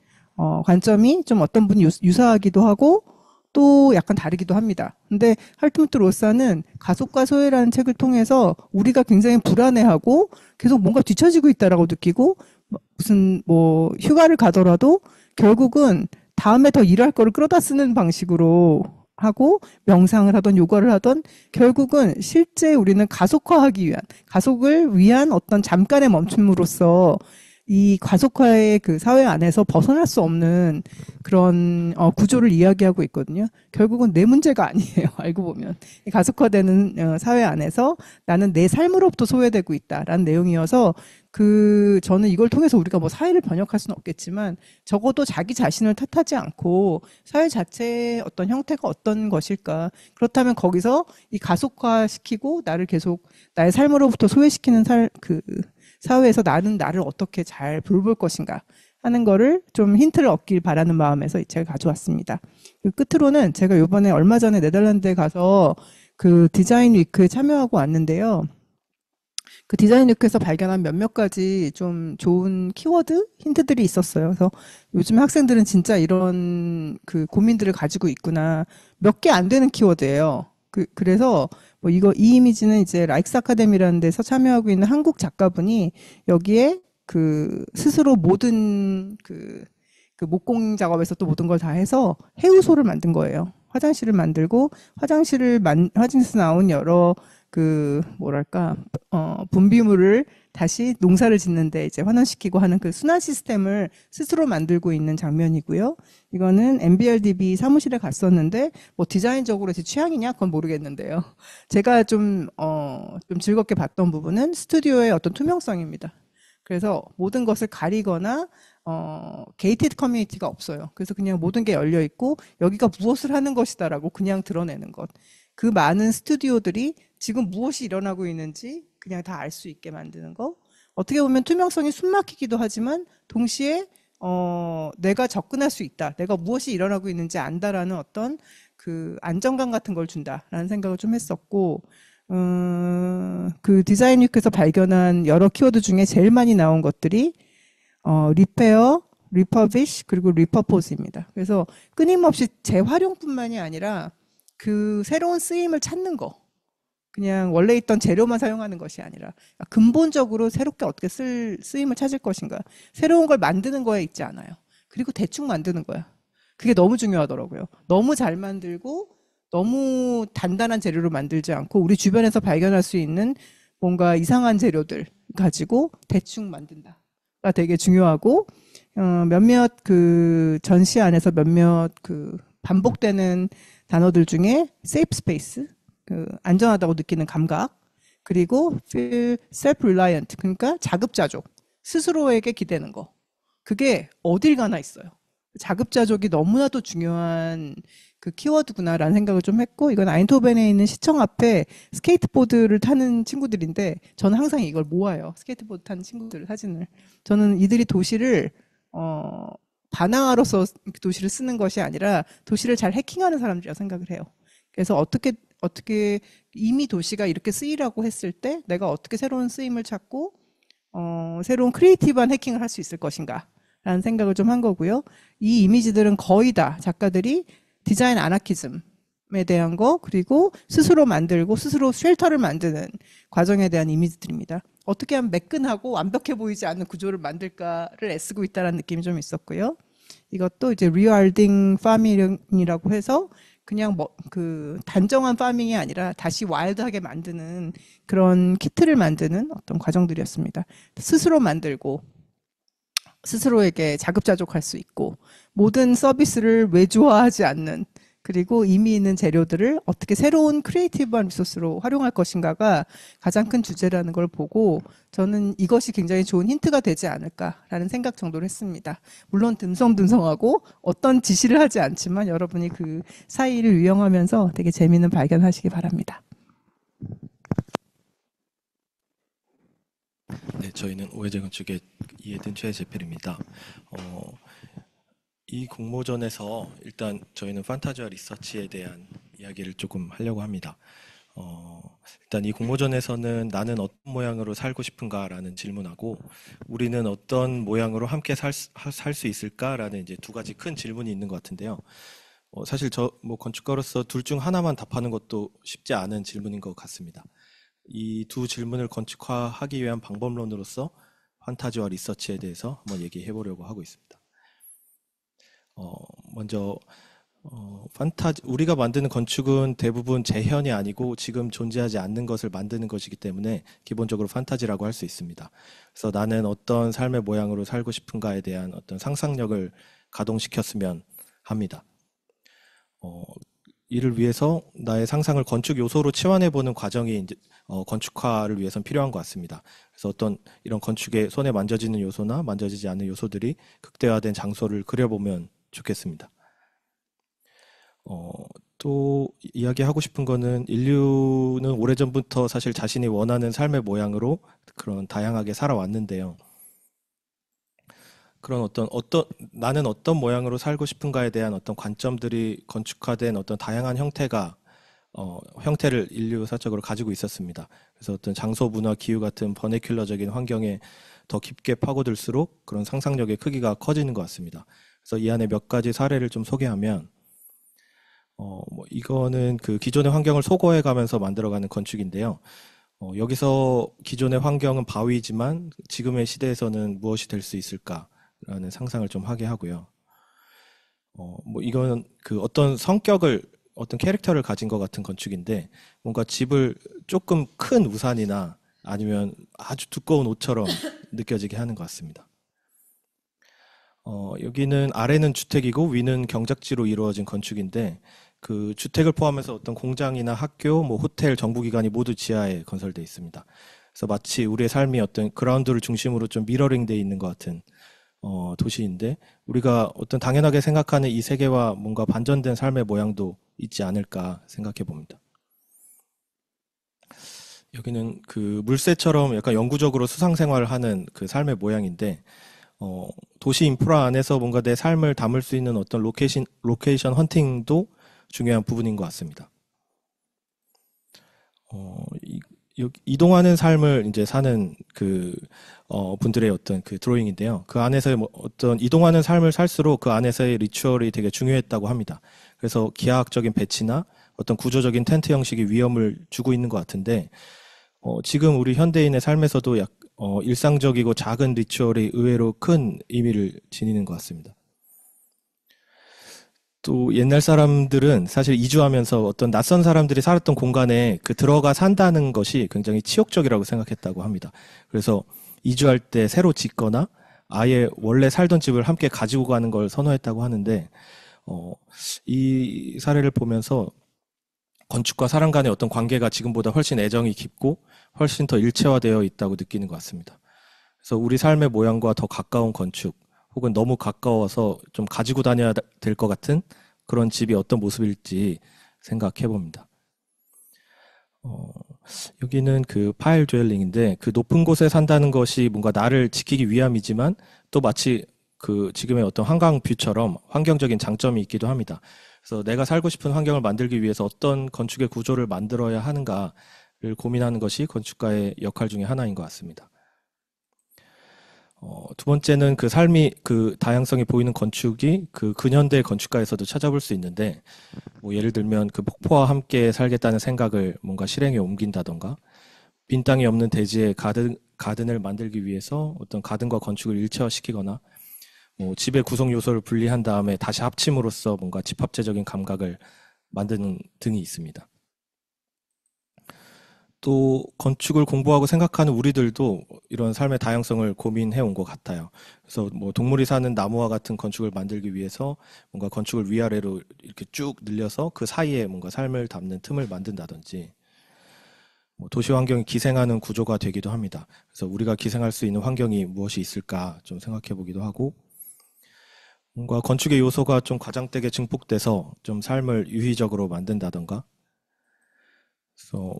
관점이 좀 어떤 분이 유사하기도 하고 또 약간 다르기도 합니다. 근데 할트무트 로사는 가속과 소외라는 책을 통해서 우리가 굉장히 불안해하고 계속 뭔가 뒤처지고 있다라고 느끼고, 무슨 휴가를 가더라도 결국은 다음에 더 일할 거를 끌어다 쓰는 방식으로 하고 명상을 하던 요가를 하던 결국은 실제 우리는 가속화하기 위한 가속을 위한 어떤 잠깐의 멈춤으로써 이 가속화의 그 사회 안에서 벗어날 수 없는 그런 구조를 이야기하고 있거든요. 결국은 내 문제가 아니에요. 알고 보면 이 가속화되는 사회 안에서 나는 내 삶으로부터 소외되고 있다라는 내용이어서 저는 이걸 통해서 우리가 뭐 사회를 번역할 수는 없겠지만 적어도 자기 자신을 탓하지 않고 사회 자체의 어떤 형태가 어떤 것일까. 그렇다면 거기서 이 가속화시키고 나를 계속 나의 삶으로부터 소외시키는 사회에서 나를 어떻게 잘 돌볼 것인가 하는 거를 좀 힌트를 얻길 바라는 마음에서 제가 가져왔습니다. 끝으로는 제가 이번에 얼마 전에 네덜란드에 가서 그 디자인 위크에 참여하고 왔는데요. 그 디자인 위크에서 발견한 몇몇 가지 좀 좋은 키워드 힌트들이 있었어요. 그래서 요즘 학생들은 진짜 이런 그 고민들을 가지고 있구나. 몇 개 안 되는 키워드예요. 그래서 뭐 이 이미지는 이제 라이크스 아카데미라는 데서 참여하고 있는 한국 작가분이 여기에 그 스스로 모든 그 목공 작업에서 또 모든 걸 다 해서 해우소를 만든 거예요. 화장실을 만들고 화장실에서 나온 여러 분비물을 다시 농사를 짓는데 이제 환원시키고 하는 그 순환 시스템을 스스로 만들고 있는 장면이고요. 이거는 MBRDB 사무실에 갔었는데 뭐 디자인적으로 제 취향이냐 그건 모르겠는데요. 제가 좀 즐겁게 봤던 부분은 스튜디오의 어떤 투명성입니다. 그래서 모든 것을 가리거나 게이티드 커뮤니티가 없어요. 그래서 그냥 모든 게 열려 있고 여기가 무엇을 하는 것이다라고 그냥 드러내는 것. 그 많은 스튜디오들이 지금 무엇이 일어나고 있는지 그냥 다 알 수 있게 만드는 거. 어떻게 보면 투명성이 숨막히기도 하지만 동시에 내가 접근할 수 있다. 내가 무엇이 일어나고 있는지 안다라는 어떤 그 안정감 같은 걸 준다라는 생각을 좀 했었고 그 디자인 위크에서 발견한 여러 키워드 중에 제일 많이 나온 것들이 리페어, 리퍼비쉬 그리고 리퍼포즈입니다. 그래서 끊임없이 재활용뿐만이 아니라 그 새로운 쓰임을 찾는 거. 그냥 원래 있던 재료만 사용하는 것이 아니라 근본적으로 새롭게 어떻게 쓰임을 찾을 것인가. 새로운 걸 만드는 거에 있지 않아요. 그리고 대충 만드는 거야. 그게 너무 중요하더라고요. 너무 잘 만들고 너무 단단한 재료로 만들지 않고 우리 주변에서 발견할 수 있는 뭔가 이상한 재료들 가지고 대충 만든다가 되게 중요하고 몇몇 그 전시 안에서 몇몇 그 반복되는 단어들 중에 safe space 안전하다고 느끼는 감각 그리고 feel self-reliant 그러니까 자급자족 스스로에게 기대는 거 그게 어딜 가나 있어요. 자급자족이 너무나도 중요한 그 키워드구나라는 생각을 좀 했고 이건 아인토벤에 있는 시청 앞에 스케이트보드를 타는 친구들인데 저는 항상 이걸 모아요. 스케이트보드 타는 친구들 사진을. 저는 이들이 도시를 반항아로서 도시를 쓰는 것이 아니라 도시를 잘 해킹하는 사람들이라고 생각을 해요. 그래서 어떻게 이미 도시가 이렇게 쓰이라고 했을 때 내가 어떻게 새로운 쓰임을 찾고 새로운 크리에이티브한 해킹을 할 수 있을 것인가 라는 생각을 좀 한 거고요. 이 이미지들은 거의 다 작가들이 디자인 아나키즘에 대한 거 그리고 스스로 만들고 스스로 쉘터를 만드는 과정에 대한 이미지들입니다. 어떻게 하면 매끈하고 완벽해 보이지 않는 구조를 만들까를 애쓰고 있다는 느낌이 좀 있었고요. 이것도 이제 리와일딩 파밍이라고 해서 그냥 단정한 파밍이 아니라 다시 와일드하게 만드는 그런 키트를 만드는 어떤 과정들이었습니다. 스스로 만들고 스스로에게 자급자족할 수 있고 모든 서비스를 외주화하지 않는 그리고 이미 있는 재료들을 어떻게 새로운 크리에이티브한 리소스로 활용할 것인가가 가장 큰 주제라는 걸 보고 저는 이것이 굉장히 좋은 힌트가 되지 않을까라는 생각 정도를 했습니다. 물론 듬성듬성하고 어떤 지시를 하지 않지만 여러분이 그 사이를 유영하면서 되게 재미있는 발견하시기 바랍니다. 네, 저희는 오해재 건축의 이해든 최재필입니다. 이 공모전에서 일단 저희는 판타지와 리서치에 대한 이야기를 조금 하려고 합니다. 일단 이 공모전에서는 나는 어떤 모양으로 살고 싶은가라는 질문하고 우리는 어떤 모양으로 함께 살 수 있을까라는 이제 두 가지 큰 질문이 있는 것 같은데요. 사실 건축가로서 둘 중 하나만 답하는 것도 쉽지 않은 질문인 것 같습니다. 이 두 질문을 건축화하기 위한 방법론으로서 판타지와 리서치에 대해서 한번 얘기해 보려고 하고 있습니다. 먼저 우리가 만드는 건축은 대부분 재현이 아니고 지금 존재하지 않는 것을 만드는 것이기 때문에 기본적으로 판타지라고 할 수 있습니다. 그래서 나는 어떤 삶의 모양으로 살고 싶은가에 대한 어떤 상상력을 가동시켰으면 합니다. 이를 위해서 나의 상상을 건축 요소로 치환해보는 과정이 이제 건축화를 위해선 필요한 것 같습니다. 그래서 어떤 이런 건축에 손에 만져지는 요소나 만져지지 않는 요소들이 극대화된 장소를 그려보면 좋겠습니다. 또 이야기하고 싶은 거는 인류는 오래전부터 사실 자신이 원하는 삶의 모양으로 그런 다양하게 살아왔는데요. 그런 나는 어떤 모양으로 살고 싶은가에 대한 어떤 관점들이 건축화된 어떤 다양한 형태를 인류사적으로 가지고 있었습니다. 그래서 어떤 장소, 문화, 기후 같은 버네큘러적인 환경에 더 깊게 파고들수록 그런 상상력의 크기가 커지는 것 같습니다. 그래서 이 안에 몇 가지 사례를 좀 소개하면, 이거는 그 기존의 환경을 소거해 가면서 만들어가는 건축인데요. 여기서 기존의 환경은 바위지만 지금의 시대에서는 무엇이 될 수 있을까라는 상상을 좀 하게 하고요. 이건 그 어떤 캐릭터를 가진 것 같은 건축인데, 뭔가 집을 조금 큰 우산이나 아니면 아주 두꺼운 옷처럼 느껴지게 하는 것 같습니다. 여기는 아래는 주택이고 위는 경작지로 이루어진 건축인데, 그 주택을 포함해서 어떤 공장이나 학교, 호텔, 정부기관이 모두 지하에 건설되어 있습니다. 그래서 마치 우리의 삶이 어떤 그라운드를 중심으로 좀 미러링되어 있는 것 같은 도시인데, 우리가 어떤 당연하게 생각하는 이 세계와 뭔가 반전된 삶의 모양도 있지 않을까 생각해 봅니다. 여기는 그 물새처럼 약간 영구적으로 수상 생활하는 그 삶의 모양인데, 도시 인프라 안에서 뭔가 내 삶을 담을 수 있는 어떤 로케이션 헌팅도 중요한 부분인 것 같습니다. 이동하는 삶을 이제 사는 그 분들의 어떤 그 드로잉인데요. 그 안에서의 어떤 이동하는 삶을 살수록 그 안에서의 리추얼이 되게 중요했다고 합니다. 그래서 기하학적인 배치나 어떤 구조적인 텐트 형식이 위험을 주고 있는 것 같은데, 지금 우리 현대인의 삶에서도 일상적이고 작은 리추얼이 의외로 큰 의미를 지니는 것 같습니다. 또 옛날 사람들은 사실 이주하면서 어떤 낯선 사람들이 살았던 공간에 들어가 산다는 것이 굉장히 치욕적이라고 생각했다고 합니다. 그래서 이주할 때 새로 짓거나 아예 원래 살던 집을 함께 가지고 가는 걸 선호했다고 하는데, 이 사례를 보면서 건축과 사람 간의 어떤 관계가 지금보다 훨씬 애정이 깊고 훨씬 더 일체화되어 있다고 느끼는 것 같습니다. 그래서 우리 삶의 모양과 더 가까운 건축, 혹은 너무 가까워서 좀 가지고 다녀야 될 것 같은 그런 집이 어떤 모습일지 생각해 봅니다. 여기는 그 파일 드웰링인데, 그 높은 곳에 산다는 것이 뭔가 나를 지키기 위함이지만 또 마치 그 지금의 어떤 한강 뷰처럼 환경적인 장점이 있기도 합니다. 그래서 내가 살고 싶은 환경을 만들기 위해서 어떤 건축의 구조를 만들어야 하는가를 고민하는 것이 건축가의 역할 중에 하나인 것 같습니다. 두 번째는 그 삶이 그 다양성이 보이는 건축이 그 근현대 건축가에서도 찾아볼 수 있는데, 예를 들면 그 폭포와 함께 살겠다는 생각을 뭔가 실행에 옮긴다던가, 빈 땅이 없는 대지에 가든을 만들기 위해서 어떤 가든과 건축을 일체화시키거나, 집의 구성 요소를 분리한 다음에 다시 합침으로써 뭔가 집합체적인 감각을 만드는 등이 있습니다. 또 건축을 공부하고 생각하는 우리들도 이런 삶의 다양성을 고민해 온 것 같아요. 그래서 동물이 사는 나무와 같은 건축을 만들기 위해서 뭔가 건축을 위아래로 이렇게 쭉 늘려서 그 사이에 뭔가 삶을 담는 틈을 만든다든지, 도시 환경이 기생하는 구조가 되기도 합니다. 그래서 우리가 기생할 수 있는 환경이 무엇이 있을까 좀 생각해 보기도 하고, 뭔가 건축의 요소가 좀 과장되게 증폭돼서 좀 삶을 유희적으로 만든다던가, 그래서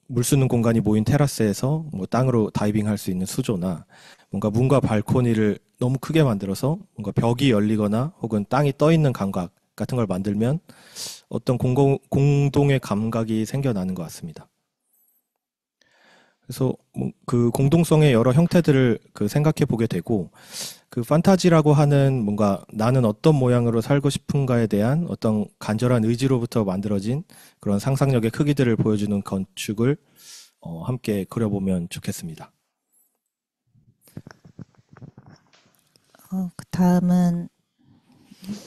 물 쓰는 공간이 모인 테라스에서 땅으로 다이빙할 수 있는 수조나, 뭔가 문과 발코니를 너무 크게 만들어서 뭔가 벽이 열리거나 혹은 땅이 떠 있는 감각 같은 걸 만들면 어떤 공동의 감각이 생겨나는 것 같습니다. 그래서 그 공동성의 여러 형태들을 생각해 보게 되고, 그 판타지라고 하는 뭔가 나는 어떤 모양으로 살고 싶은가에 대한 어떤 간절한 의지로부터 만들어진 그런 상상력의 크기들을 보여주는 건축을 함께 그려보면 좋겠습니다. 그 다음은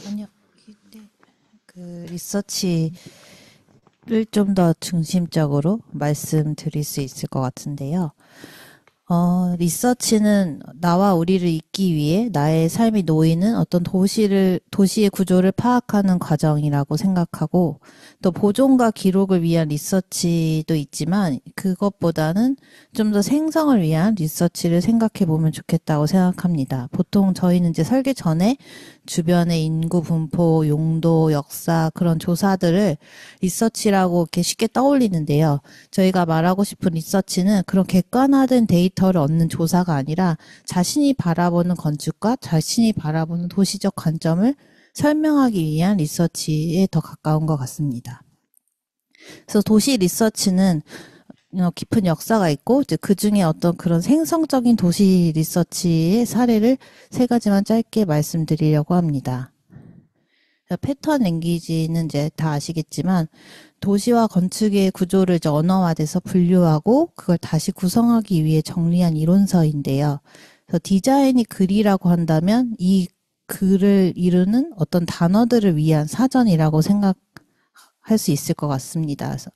아니요. 네. 그 리서치를 좀 더 중심적으로 말씀드릴 수 있을 것 같은데요. 리서치는 나와 우리를 잇기 위해 나의 삶이 놓이는 어떤 도시의 구조를 파악하는 과정이라고 생각하고, 또 보존과 기록을 위한 리서치도 있지만 그것보다는 좀 더 생성을 위한 리서치를 생각해 보면 좋겠다고 생각합니다. 보통 저희는 이제 설계 전에 주변의 인구 분포, 용도, 역사 그런 조사들을 리서치라고 이렇게 쉽게 떠올리는데요. 저희가 말하고 싶은 리서치는 그런 객관화된 데이터를 얻는 조사가 아니라 자신이 바라보는 건축과 자신이 바라보는 도시적 관점을 설명하기 위한 리서치에 더 가까운 것 같습니다. 그래서 도시 리서치는 깊은 역사가 있고, 이제 그 중에 어떤 그런 생성적인 도시 리서치의 사례를 3가지만 짧게 말씀드리려고 합니다. 패턴 랭귀지는 이제 다 아시겠지만, 도시와 건축의 구조를 이제 언어화돼서 분류하고, 그걸 다시 구성하기 위해 정리한 이론서인데요. 그래서 디자인이 글이라고 한다면, 이 글을 이루는 어떤 단어들을 위한 사전이라고 생각할 수 있을 것 같습니다. 그래서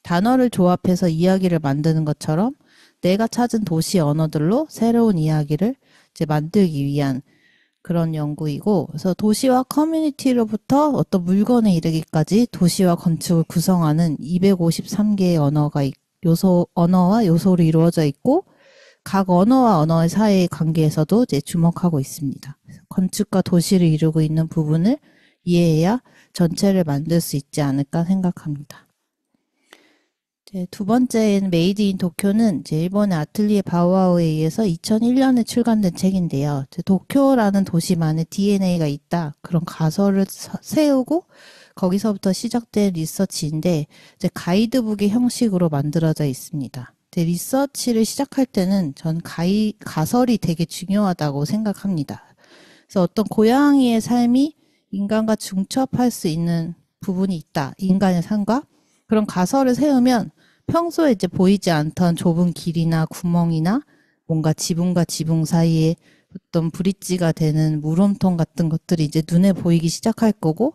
단어를 조합해서 이야기를 만드는 것처럼 내가 찾은 도시 언어들로 새로운 이야기를 이제 만들기 위한 그런 연구이고, 그래서 도시와 커뮤니티로부터 어떤 물건에 이르기까지 도시와 건축을 구성하는 253개의 언어와 요소로 이루어져 있고, 각 언어와 언어의 사이의 관계에서도 이제 주목하고 있습니다. 건축과 도시를 이루고 있는 부분을 이해해야 전체를 만들 수 있지 않을까 생각합니다. 이제 2번째인 메이드 인 도쿄는 이제 일본의 아틀리에 바우아우에 의해서 2001년에 출간된 책인데요. 이제 도쿄라는 도시만의 DNA가 있다, 그런 가설을 세우고 거기서부터 시작된 리서치인데, 이제 가이드북의 형식으로 만들어져 있습니다. 이제 리서치를 시작할 때는 전 가설이 되게 중요하다고 생각합니다. 그래서 어떤 고양이의 삶이 인간과 중첩할 수 있는 부분이 있다, 인간의 삶과, 그런 가설을 세우면 평소에 이제 보이지 않던 좁은 길이나 구멍이나 뭔가 지붕과 지붕 사이에 어떤 브릿지가 되는 물홈통 같은 것들이 이제 눈에 보이기 시작할 거고,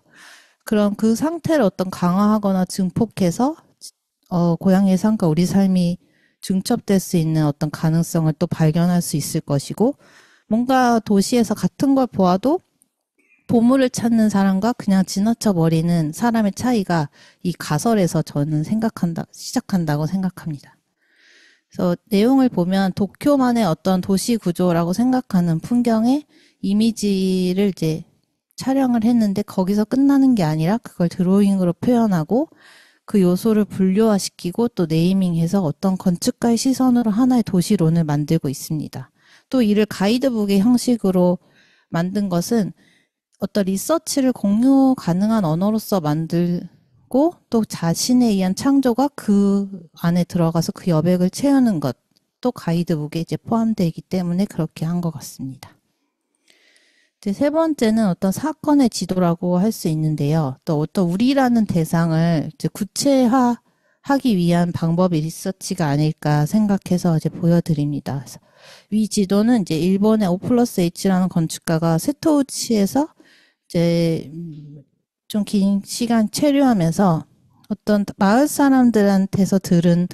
그런 그 상태를 어떤 강화하거나 증폭해서 고양이의 삶과 우리 삶이 중첩될 수 있는 어떤 가능성을 또 발견할 수 있을 것이고, 뭔가 도시에서 같은 걸 보아도 보물을 찾는 사람과 그냥 지나쳐 버리는 사람의 차이가 이 가설에서 저는 시작한다고 생각합니다. 그래서 내용을 보면 도쿄만의 어떤 도시 구조라고 생각하는 풍경의 이미지를 이제 촬영을 했는데, 거기서 끝나는 게 아니라 그걸 드로잉으로 표현하고 그 요소를 분류화시키고 또 네이밍해서 어떤 건축가의 시선으로 하나의 도시론을 만들고 있습니다. 또 이를 가이드북의 형식으로 만든 것은 어떤 리서치를 공유 가능한 언어로서 만들고, 또 자신에 의한 창조가 그 안에 들어가서 그 여백을 채우는 것도 가이드북에 이제 포함되기 때문에 그렇게 한 것 같습니다. 이제 3번째는 어떤 사건의 지도라고 할 수 있는데요. 또 어떤 우리라는 대상을 이제 구체화하기 위한 방법이 리서치가 아닐까 생각해서 이제 보여드립니다. 그래서 이 지도는 이제 일본의 O+H라는 건축가가 세토우치에서 이제 좀 긴 시간 체류하면서 어떤 마을 사람들한테서 들은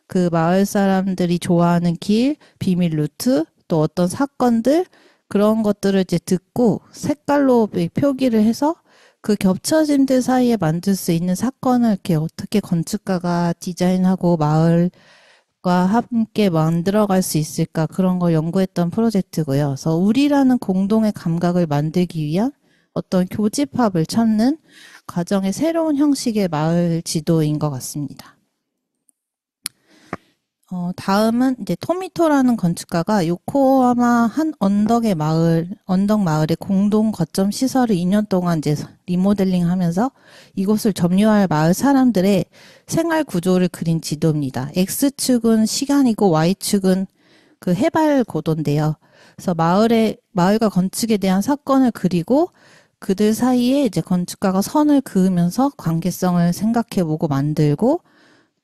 그 마을 사람들이 좋아하는 길, 비밀 루트, 또 어떤 사건들, 그런 것들을 이제 듣고 색깔로 표기를 해서 그 겹쳐짐들 사이에 만들 수 있는 사건을 이렇게 어떻게 건축가가 디자인하고 마을과 함께 만들어갈 수 있을까, 그런 걸 연구했던 프로젝트고요. 그래서 우리라는 공동의 감각을 만들기 위한 어떤 교집합을 찾는 과정의 새로운 형식의 마을 지도인 것 같습니다. 다음은 이제 토미토라는 건축가가 요코하마 한 언덕 마을의 공동 거점 시설을 2년 동안 이제 리모델링 하면서 이곳을 점유할 마을 사람들의 생활 구조를 그린 지도입니다. X축은 시간이고 Y축은 그 해발 고도인데요. 그래서 마을과 건축에 대한 사건을 그리고 그들 사이에 이제 건축가가 선을 그으면서 관계성을 생각해보고 만들고,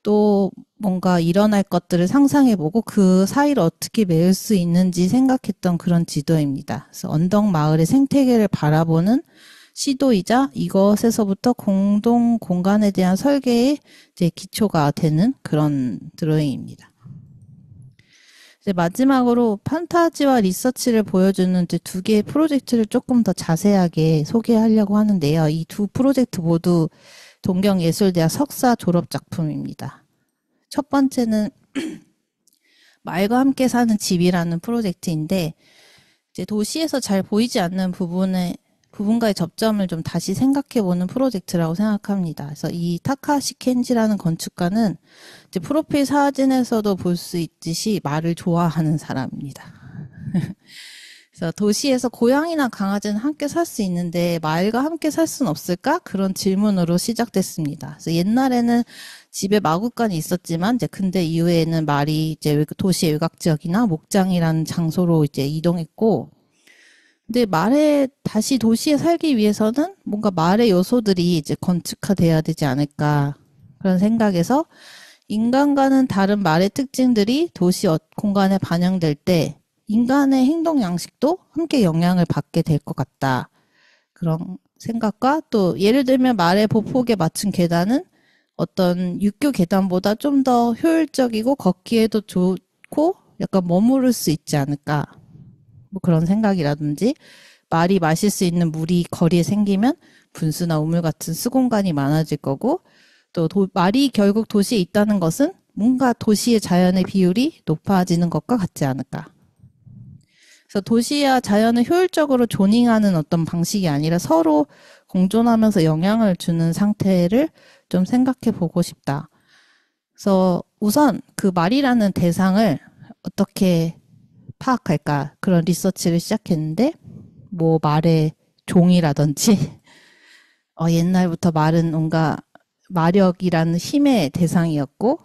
또 뭔가 일어날 것들을 상상해보고 그 사이를 어떻게 메울 수 있는지 생각했던 그런 지도입니다. 그래서 언덕 마을의 생태계를 바라보는 시도이자 이것에서부터 공동 공간에 대한 설계의 이제 기초가 되는 그런 드로잉입니다. 이제 마지막으로 판타지와 리서치를 보여주는 이제 두 개의 프로젝트를 조금 더 자세하게 소개하려고 하는데요. 이 두 프로젝트 모두 동경예술대학 석사 졸업 작품입니다. 첫 번째는 말과 함께 사는 집이라는 프로젝트인데, 이제 도시에서 잘 보이지 않는 부분과의 접점을 좀 다시 생각해보는 프로젝트라고 생각합니다. 그래서 이 타카시 켄지라는 건축가는 이제 프로필 사진에서도 볼 수 있듯이 말을 좋아하는 사람입니다. 그래서 도시에서 고양이나 강아지는 함께 살 수 있는데 말과 함께 살 수는 없을까? 그런 질문으로 시작됐습니다. 그래서 옛날에는 집에 마구간이 있었지만 이제 근대 이후에는 말이 이제 도시의 외곽 지역이나 목장이라는 장소로 이제 이동했고, 근데 말에 다시 도시에 살기 위해서는 뭔가 말의 요소들이 이제 건축화돼야 되지 않을까 그런 생각에서 인간과는 다른 말의 특징들이 도시 공간에 반영될 때 인간의 행동 양식도 함께 영향을 받게 될 것 같다. 그런 생각과 또 예를 들면 말의 보폭에 맞춘 계단은 어떤 육교 계단보다 좀 더 효율적이고 걷기에도 좋고 약간 머무를 수 있지 않을까. 뭐 그런 생각이라든지 말이 마실 수 있는 물이 거리에 생기면 분수나 우물 같은 수공간이 많아질 거고 또 말이 결국 도시에 있다는 것은 뭔가 도시의 자연의 비율이 높아지는 것과 같지 않을까. 그래서 도시와 자연을 효율적으로 조닝하는 어떤 방식이 아니라 서로 공존하면서 영향을 주는 상태를 좀 생각해 보고 싶다. 그래서 우선 그 말이라는 대상을 어떻게 파악할까 그런 리서치를 시작했는데 뭐 말의 종이라든지 옛날부터 말은 뭔가 마력이라는 힘의 대상이었고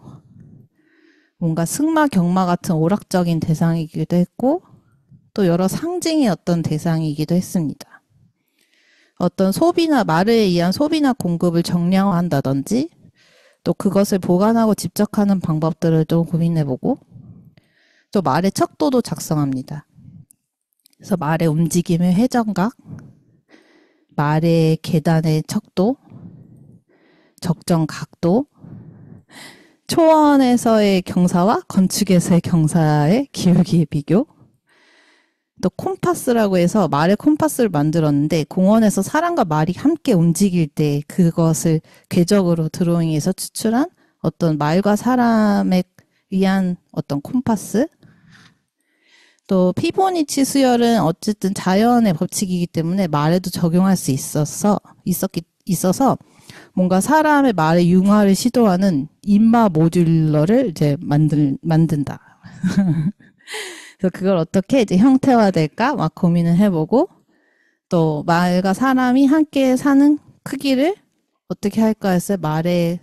뭔가 승마 경마 같은 오락적인 대상이기도 했고 또 여러 상징의 어떤 대상이기도 했습니다. 어떤 소비나 말에 의한 소비나 공급을 정량화한다든지 또 그것을 보관하고 집적하는 방법들을 좀 고민해보고 또 말의 척도도 작성합니다. 그래서 말의 움직임의 회전각, 말의 계단의 척도, 적정 각도, 초원에서의 경사와 건축에서의 경사의 기울기의 비교, 또 콤파스라고 해서 말의 콤파스를 만들었는데 공원에서 사람과 말이 함께 움직일 때 그것을 궤적으로 드로잉해서 추출한 어떤 말과 사람에 의한 어떤 콤파스. 또 피보니치 수열은 어쨌든 자연의 법칙이기 때문에 말에도 적용할 수 있어서 뭔가 사람의 말의 융화를 시도하는 인마 모듈러를 이제 만든다. 그래서 그걸 어떻게 이제 형태화될까 막 고민을 해보고 또 말과 사람이 함께 사는 크기를 어떻게 할까 했어요. 말의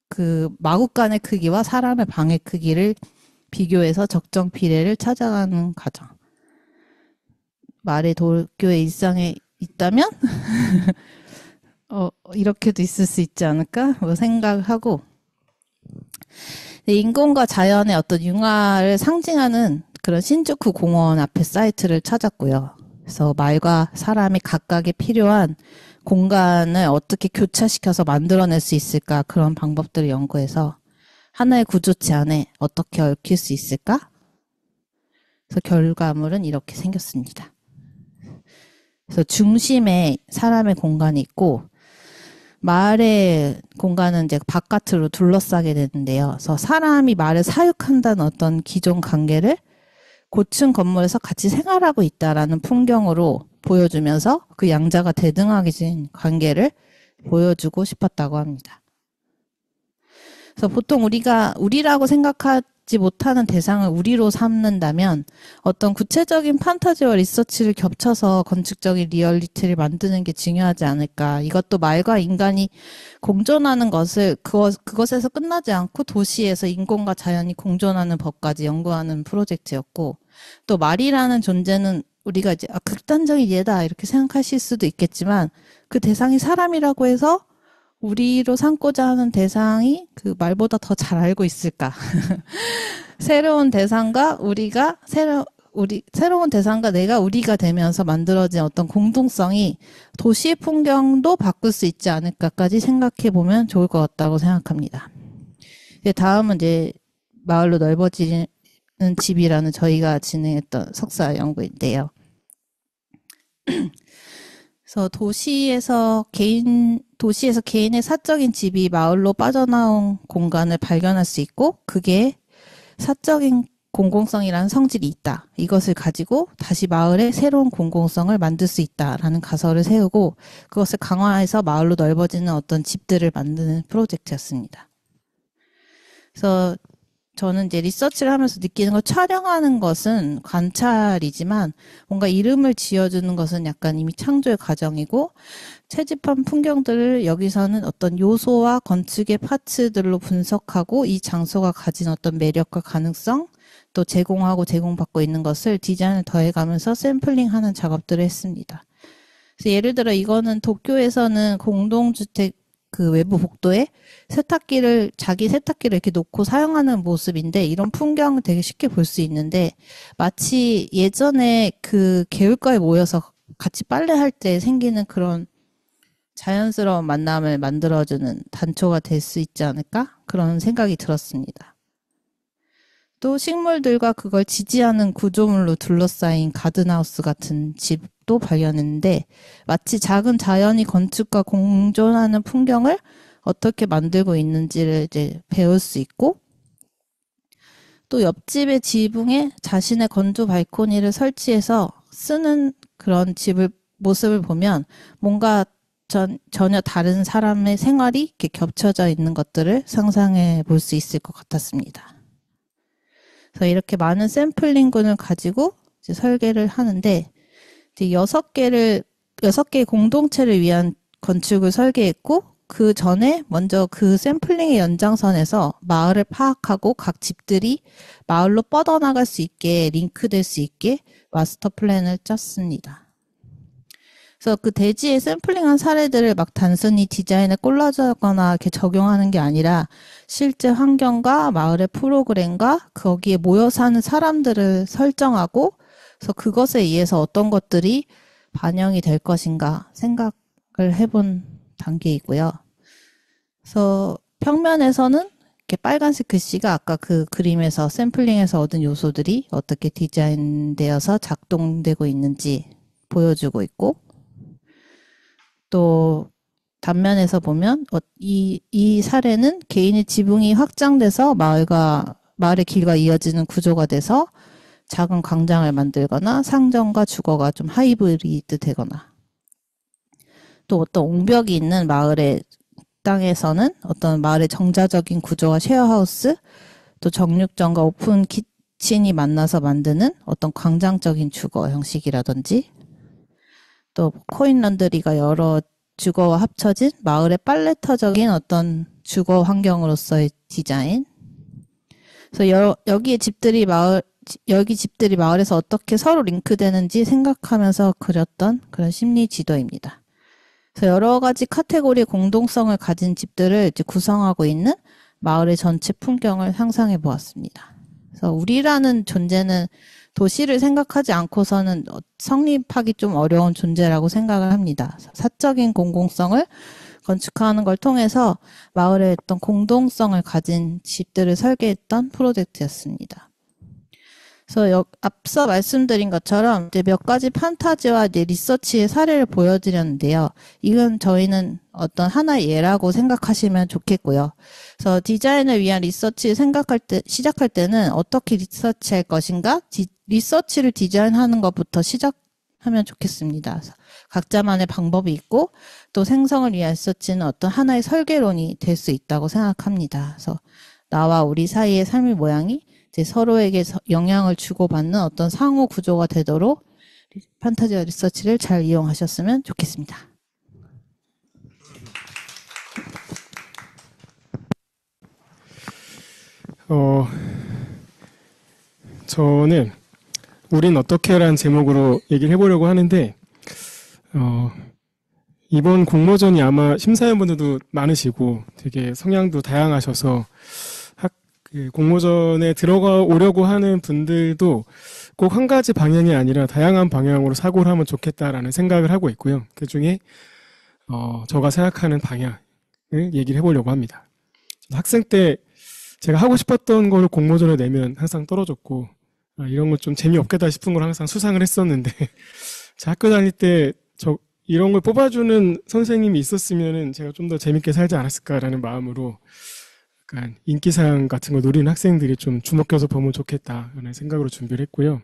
그 마구간의 크기와 사람의 방의 크기를 비교해서 적정 비례를 찾아가는 과정. 말의 도쿄의 일상에 있다면 이렇게도 있을 수 있지 않을까 뭐 생각하고 인공과 자연의 어떤 융화를 상징하는 그런 신주쿠 공원 앞에 사이트를 찾았고요. 그래서 말과 사람이 각각에 필요한 공간을 어떻게 교차시켜서 만들어낼 수 있을까 그런 방법들을 연구해서 하나의 구조체 안에 어떻게 얽힐 수 있을까? 그래서 결과물은 이렇게 생겼습니다. 그래서 중심에 사람의 공간이 있고 말의 공간은 이제 바깥으로 둘러싸게 되는데요. 그래서 사람이 말을 사육한다는 어떤 기존 관계를 고층 건물에서 같이 생활하고 있다라는 풍경으로 보여주면서 그 양자가 대등하게 관계를 보여주고 싶었다고 합니다. 그래서 보통 우리라고 생각하지 못하는 대상을 우리로 삼는다면 어떤 구체적인 판타지와 리서치를 겹쳐서 건축적인 리얼리티를 만드는 게 중요하지 않을까. 이것도 말과 인간이 공존하는 것을 그것에서 끝나지 않고 도시에서 인공과 자연이 공존하는 법까지 연구하는 프로젝트였고 또 말이라는 존재는 우리가 이제 극단적인 예다 이렇게 생각하실 수도 있겠지만 그 대상이 사람이라고 해서 우리로 삼고자 하는 대상이 그 말보다 더 잘 알고 있을까? 새로운 대상과 우리가 우리 새로운 대상과 내가 우리가 되면서 만들어진 어떤 공동성이 도시의 풍경도 바꿀 수 있지 않을까까지 생각해 보면 좋을 것 같다고 생각합니다. 다음은 이제 마을로 넓어지는 집이라는 저희가 진행했던 석사 연구인데요. 그래서 도시에서 개인의 사적인 집이 마을로 빠져나온 공간을 발견할 수 있고, 그게 사적인 공공성이라는 성질이 있다. 이것을 가지고 다시 마을에 새로운 공공성을 만들 수 있다라는 가설을 세우고, 그것을 강화해서 마을로 넓어지는 어떤 집들을 만드는 프로젝트였습니다. 그래서 저는 이제 리서치를 하면서 느끼는 거, 촬영하는 것은 관찰이지만 뭔가 이름을 지어주는 것은 약간 이미 창조의 과정이고, 채집한 풍경들을 여기서는 어떤 요소와 건축의 파츠들로 분석하고 이 장소가 가진 어떤 매력과 가능성, 또 제공하고 제공받고 있는 것을 디자인을 더해가면서 샘플링하는 작업들을 했습니다. 그래서 예를 들어 이거는 도쿄에서는 공동주택 그 외부 복도에 자기 세탁기를 이렇게 놓고 사용하는 모습인데, 이런 풍경을 되게 쉽게 볼 수 있는데, 마치 예전에 그 개울가에 모여서 같이 빨래할 때 생기는 그런 자연스러운 만남을 만들어주는 단초가 될 수 있지 않을까? 그런 생각이 들었습니다. 또 식물들과 그걸 지지하는 구조물로 둘러싸인 가든하우스 같은 집도 발견했는데, 마치 작은 자연이 건축과 공존하는 풍경을 어떻게 만들고 있는지를 이제 배울 수 있고, 또 옆집의 지붕에 자신의 건조 발코니를 설치해서 쓰는 그런 모습을 보면 뭔가 전혀 다른 사람의 생활이 이렇게 겹쳐져 있는 것들을 상상해 볼 수 있을 것 같았습니다. 그래서 이렇게 많은 샘플링군을 가지고 이제 설계를 하는데, 이제 6개의 공동체를 위한 건축을 설계했고, 그 전에 먼저 그 샘플링의 연장선에서 마을을 파악하고 각 집들이 마을로 뻗어나갈 수 있게, 링크될 수 있게 마스터 플랜을 짰습니다. 그래서 그 대지에 샘플링한 사례들을 막 단순히 디자인에 콜라주하거나 이렇게 적용하는 게 아니라 실제 환경과 마을의 프로그램과 거기에 모여 사는 사람들을 설정하고, 그래서 그것에 의해서 어떤 것들이 반영이 될 것인가 생각을 해본 단계이고요. 그래서 평면에서는 이렇게 빨간색 글씨가 아까 그 그림에서 샘플링에서 얻은 요소들이 어떻게 디자인되어서 작동되고 있는지 보여주고 있고, 또 단면에서 보면 이 사례는 개인의 지붕이 확장돼서 마을의 길과 이어지는 구조가 돼서 작은 광장을 만들거나 상점과 주거가 좀 하이브리드 되거나, 또 어떤 옹벽이 있는 마을의 땅에서는 어떤 마을의 정자적인 구조와 쉐어하우스, 또 정육점과 오픈 키친이 만나서 만드는 어떤 광장적인 주거 형식이라든지, 또 코인 런드리가 여러 주거와 합쳐진 마을의 빨래터적인 어떤 주거 환경으로서의 디자인. 그래서 여기 집들이 마을에서 어떻게 서로 링크되는지 생각하면서 그렸던 그런 심리 지도입니다. 그래서 여러 가지 카테고리의 공동성을 가진 집들을 이제 구성하고 있는 마을의 전체 풍경을 상상해 보았습니다. 그래서 우리라는 존재는 도시를 생각하지 않고서는 성립하기 좀 어려운 존재라고 생각을 합니다. 사적인 공공성을 건축하는 걸 통해서 마을의 어떤 공동성을 가진 집들을 설계했던 프로젝트였습니다. 그래서 앞서 말씀드린 것처럼 이제 몇 가지 판타지와 이제 리서치의 사례를 보여드렸는데요. 이건 저희는 어떤 하나의 예라고 생각하시면 좋겠고요. 그래서 디자인을 위한 리서치를 시작할 때는 어떻게 리서치할 것인가? 리서치를 디자인하는 것부터 시작하면 좋겠습니다. 그래서 각자만의 방법이 있고, 또 생성을 위한 리서치는 어떤 하나의 설계론이 될 수 있다고 생각합니다. 그래서 나와 우리 사이의 삶의 모양이 이제 서로에게 영향을 주고받는 어떤 상호 구조가 되도록 판타지와 리서치를 잘 이용하셨으면 좋겠습니다. 저는 우린 어떻게라는 제목으로 얘기를 해보려고 하는데, 이번 공모전이 아마 심사위원분들도 많으시고 되게 성향도 다양하셔서 그 공모전에 들어가 오려고 하는 분들도 꼭 한 가지 방향이 아니라 다양한 방향으로 사고를 하면 좋겠다라는 생각을 하고 있고요. 그 중에 제가 생각하는 방향을 얘기를 해보려고 합니다. 학생 때 제가 하고 싶었던 걸 공모전에 내면 항상 떨어졌고 이런 거 좀 재미없겠다 싶은 걸 항상 수상을 했었는데 제 학교 다닐 때 이런 걸 뽑아주는 선생님이 있었으면은 제가 좀 더 재밌게 살지 않았을까라는 마음으로 약간 인기상 같은 거 노리는 학생들이 좀 주목해서 보면 좋겠다라는 생각으로 준비를 했고요.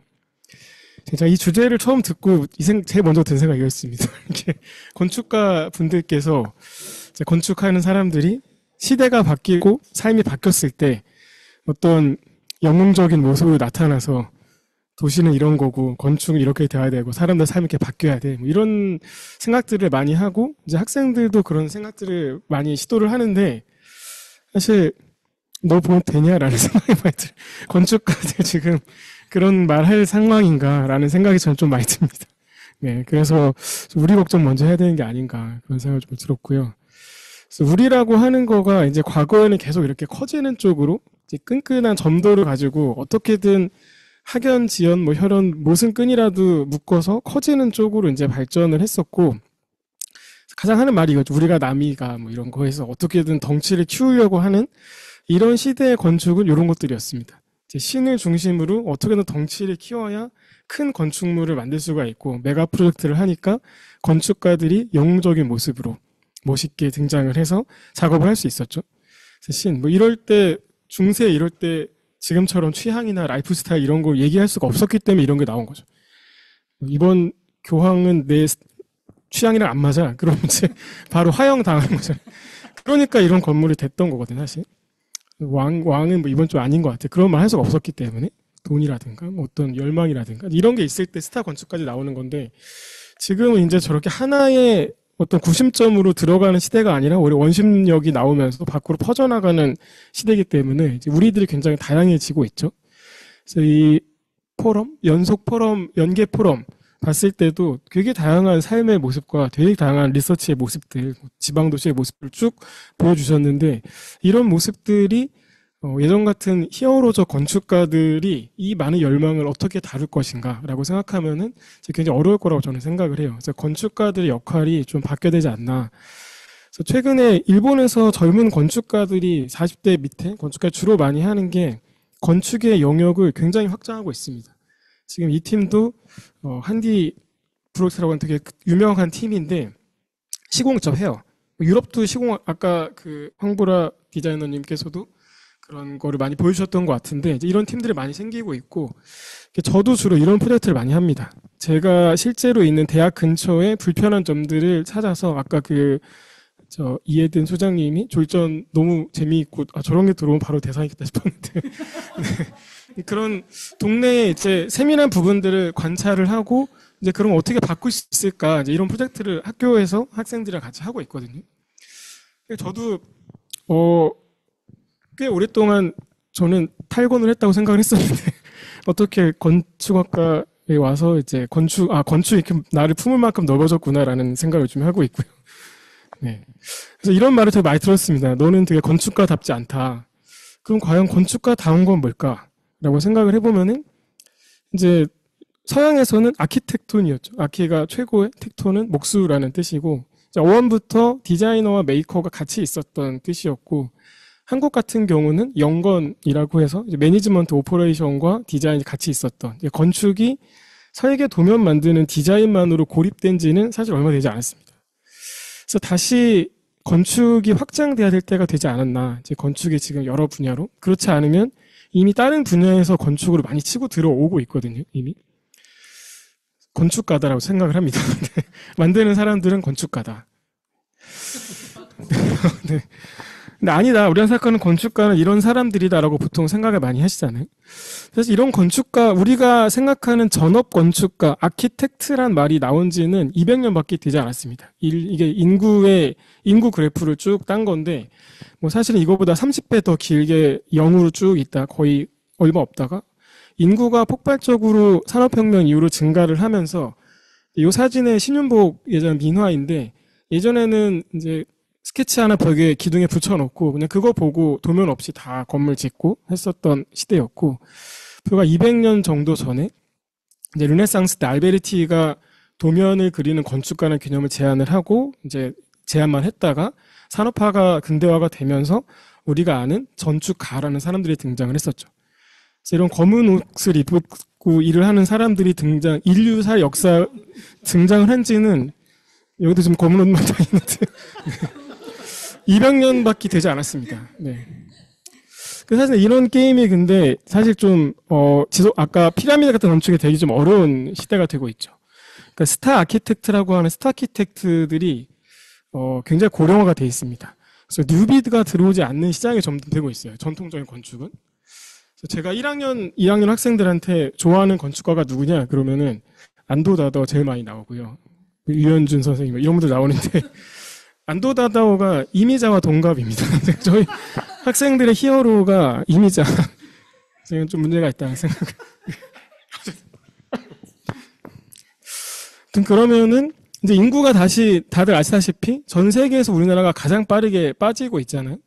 제가 이 주제를 처음 듣고 제일 먼저 든 생각이 이었습니다. 이렇게 건축가 분들께서 건축하는 사람들이 시대가 바뀌고 삶이 바뀌었을 때 어떤 영웅적인 모습으로 나타나서 도시는 이런 거고 건축은 이렇게 돼야 되고 사람들 삶이 이렇게 바뀌어야 돼. 뭐 이런 생각들을 많이 하고 이제 학생들도 그런 생각들을 많이 시도를 하는데 사실 너 보면 되냐라는 생각이 많이 들어요. 건축가들 지금 그런 말 할 상황인가라는 생각이 저는 좀 많이 듭니다. 네, 그래서 우리 걱정 먼저 해야 되는 게 아닌가 그런 생각이 좀 들었고요. 그래서 우리라고 하는 거가 이제 과거에는 계속 이렇게 커지는 쪽으로 이제 끈끈한 점도를 가지고 어떻게든 학연, 지연, 뭐 혈연, 무슨 끈이라도 묶어서 커지는 쪽으로 이제 발전을 했었고 가장 하는 말이 이거죠. 우리가 남이가 뭐 이런 거에서 어떻게든 덩치를 키우려고 하는 이런 시대의 건축은 이런 것들이었습니다. 이제 신을 중심으로 어떻게든 덩치를 키워야 큰 건축물을 만들 수가 있고 메가 프로젝트를 하니까 건축가들이 영웅적인 모습으로 멋있게 등장을 해서 작업을 할 수 있었죠. 그래서 뭐 이럴 때 중세 이럴 때 지금처럼 취향이나 라이프 스타일 이런 걸 얘기할 수가 없었기 때문에 이런 게 나온 거죠. 이번 교황은 내 취향이랑 안 맞아. 그럼 이제 바로 화형 당하는 거죠. 그러니까 이런 건물이 됐던 거거든 사실. 왕은 뭐 이번 좀 아닌 것 같아. 그런 말 할 수가 없었기 때문에 돈이라든가 뭐 어떤 열망이라든가 이런 게 있을 때 스타 건축까지 나오는 건데 지금은 이제 저렇게 하나의 어떤 구심점으로 들어가는 시대가 아니라 오히려 원심력이 나오면서 밖으로 퍼져나가는 시대이기 때문에 이제 우리들이 굉장히 다양해지고 있죠. 그래서 이 포럼, 연속 포럼, 연계 포럼 봤을 때도 되게 다양한 삶의 모습과 되게 다양한 리서치의 모습들, 지방도시의 모습을 쭉 보여주셨는데 이런 모습들이 예전 같은 히어로적 건축가들이 이 많은 열망을 어떻게 다룰 것인가라고 생각하면은 굉장히 어려울 거라고 저는 생각을 해요. 그래서 건축가들의 역할이 좀 바뀌어야 되지 않나. 그래서 최근에 일본에서 젊은 건축가들이 40대 밑에 건축가 주로 많이 하는 게 건축의 영역을 굉장히 확장하고 있습니다. 지금 이 팀도 한디 프로젝트라고 하는 되게 유명한 팀인데 시공직접 해요. 유럽도 아까 그 황보라 디자이너님께서도 그런 거를 많이 보여주셨던 것 같은데 이제 이런 팀들이 많이 생기고 있고 저도 주로 이런 프로젝트를 많이 합니다. 제가 실제로 있는 대학 근처에 불편한 점들을 찾아서 아까 이해든 소장님이 졸전 너무 재미있고 저런 게 들어오면 바로 대상이겠다 싶었는데 네. 그런 동네에 이제 세밀한 부분들을 관찰을 하고 이제 그런 걸 어떻게 바꿀 수 있을까 이제 이런 프로젝트를 학교에서 학생들이랑 같이 하고 있거든요. 저도 꽤 오랫동안 저는 탈건을 했다고 생각을 했었는데 어떻게 건축학과에 와서 이제 건축 이렇게 나를 품을 만큼 넓어졌구나라는 생각을 좀 하고 있고요. 네. 그래서 이런 말을 되게 많이 들었습니다. 너는 되게 건축가답지 않다. 그럼 과연 건축가다운 건 뭘까라고 생각을 해보면은 이제 서양에서는 아키텍톤이었죠. 아키가 최고의 텍톤은 목수라는 뜻이고 어원부터 디자이너와 메이커가 같이 있었던 뜻이었고 한국 같은 경우는 영건이라고 해서 이제 매니지먼트 오퍼레이션과 디자인이 같이 있었던 건축이 설계 도면 만드는 디자인만으로 고립된 지는 사실 얼마 되지 않았습니다. 그래서 다시 건축이 확장돼야 될 때가 되지 않았나. 이제 건축이 지금 여러 분야로. 그렇지 않으면 이미 다른 분야에서 건축으로 많이 치고 들어오고 있거든요. 이미. 건축가다라고 생각을 합니다. 만드는 사람들은 건축가다. 네. 근데 아니다. 우리가 생각하는 건축가는 이런 사람들이다라고 보통 생각을 많이 하시잖아요. 사실 이런 건축가, 우리가 생각하는 전업 건축가, 아키텍트란 말이 나온 지는 200년밖에 되지 않았습니다. 이게 인구 그래프를 쭉 딴 건데, 뭐 사실은 이거보다 30배 더 길게 0으로 쭉 있다 거의 얼마 없다가, 인구가 폭발적으로 산업혁명 이후로 증가를 하면서, 이 사진의 신윤복 예전 민화인데, 예전에는 이제 스케치 하나 벽에 기둥에 붙여놓고 그냥 그거 보고 도면 없이 다 건물 짓고 했었던 시대였고, 불과 200년 정도 전에 이제 르네상스 때 알베르티가 도면을 그리는 건축가라는 개념을 제안을 하고 이제 제안만 했다가 산업화가 근대화가 되면서 우리가 아는 건축가라는 사람들이 등장을 했었죠. 그래서 이런 검은 옷을 입고 일을 하는 사람들이 인류사 역사 등장을 한 지는 여기도 지금 검은 옷만 다 있는데 200년밖에 되지 않았습니다. 네. 사실 이런 게임이 근데 사실 좀 아까 피라미드 같은 건축이 되게 좀 어려운 시대가 되고 있죠. 그러니까 스타 아키텍트라고 하는 스타 아키텍트들이 굉장히 고령화가 돼 있습니다. 그래서 뉴비드가 들어오지 않는 시장이 점점 되고 있어요. 전통적인 건축은. 그래서 제가 1학년, 2학년 학생들한테 좋아하는 건축가가 누구냐 그러면은 안도다다오 제일 많이 나오고요. 유현준 선생님 이런 분들 나오는데 안도다다오가 이미자와 동갑입니다. 저희 학생들의 히어로가 이미자. 제가 좀 문제가 있다는 생각. 그러면은 이제 인구가 다시 다들 아시다시피 전 세계에서 우리나라가 가장 빠르게 빠지고 있잖아요.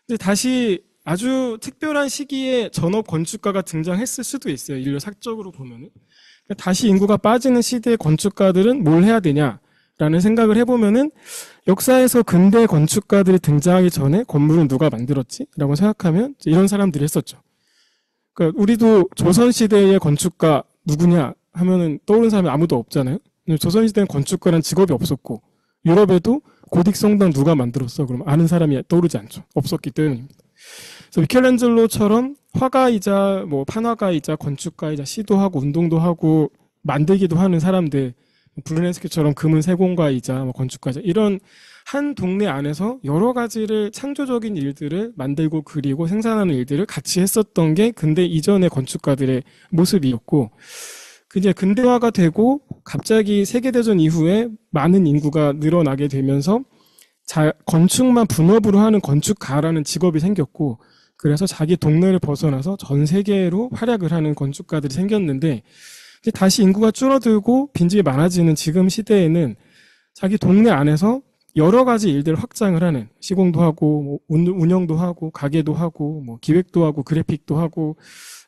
근데 다시 아주 특별한 시기에 전업 건축가가 등장했을 수도 있어요. 인류 사적으로 보면은. 다시 인구가 빠지는 시대의 건축가들은 뭘 해야 되냐라는 생각을 해보면은 역사에서 근대 건축가들이 등장하기 전에 건물은 누가 만들었지? 라고 생각하면 이런 사람들이 했었죠. 그러니까 우리도 조선시대의 건축가 누구냐 하면은 떠오르는 사람이 아무도 없잖아요. 조선시대는 건축가란 직업이 없었고 유럽에도 고딕 성당 누가 만들었어? 그럼 아는 사람이 떠오르지 않죠. 없었기 때문입니다. 그래서 미켈란젤로처럼 화가이자 뭐 판화가이자 건축가이자 시도하고 운동도 하고 만들기도 하는 사람들, 브루네스키처럼 금은 세공가이자 뭐 건축가이자 이런 한 동네 안에서 여러 가지를 창조적인 일들을 만들고 그리고 생산하는 일들을 같이 했었던 게 근대 이전의 건축가들의 모습이었고, 이제 근대화가 되고 갑자기 세계대전 이후에 많은 인구가 늘어나게 되면서 건축만 분업으로 하는 건축가라는 직업이 생겼고, 그래서 자기 동네를 벗어나서 전 세계로 활약을 하는 건축가들이 생겼는데, 이제 다시 인구가 줄어들고 빈집이 많아지는 지금 시대에는 자기 동네 안에서 여러 가지 일들을 확장을 하는, 시공도 하고 뭐 운영도 하고 가게도 하고 뭐 기획도 하고 그래픽도 하고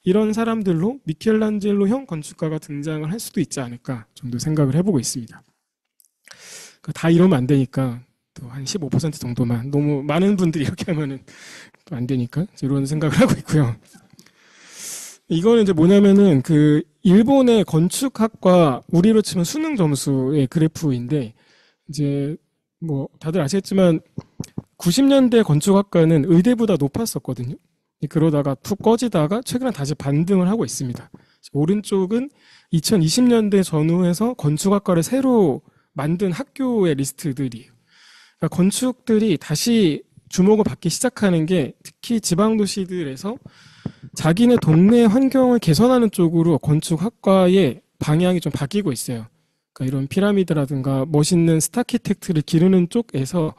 이런 사람들로 미켈란젤로형 건축가가 등장을 할 수도 있지 않을까 정도 생각을 해보고 있습니다. 다 이러면 안 되니까 또 한 15% 정도만, 너무 많은 분들이 이렇게 하면은 또 안 되니까 이런 생각을 하고 있고요. 이거는 이제 뭐냐면은 그 일본의 건축학과 우리로 치면 수능 점수의 그래프인데, 이제 뭐 다들 아시겠지만 90년대 건축학과는 의대보다 높았었거든요. 그러다가 푹 꺼지다가 최근에 다시 반등을 하고 있습니다. 오른쪽은 2020년대 전후에서 건축학과를 새로 만든 학교의 리스트들이에요. 그러니까 건축들이 다시 주목을 받기 시작하는 게 특히 지방도시들에서 자기네 동네 환경을 개선하는 쪽으로 건축학과의 방향이 좀 바뀌고 있어요. 그러니까 이런 피라미드라든가 멋있는 스타키텍트를 기르는 쪽에서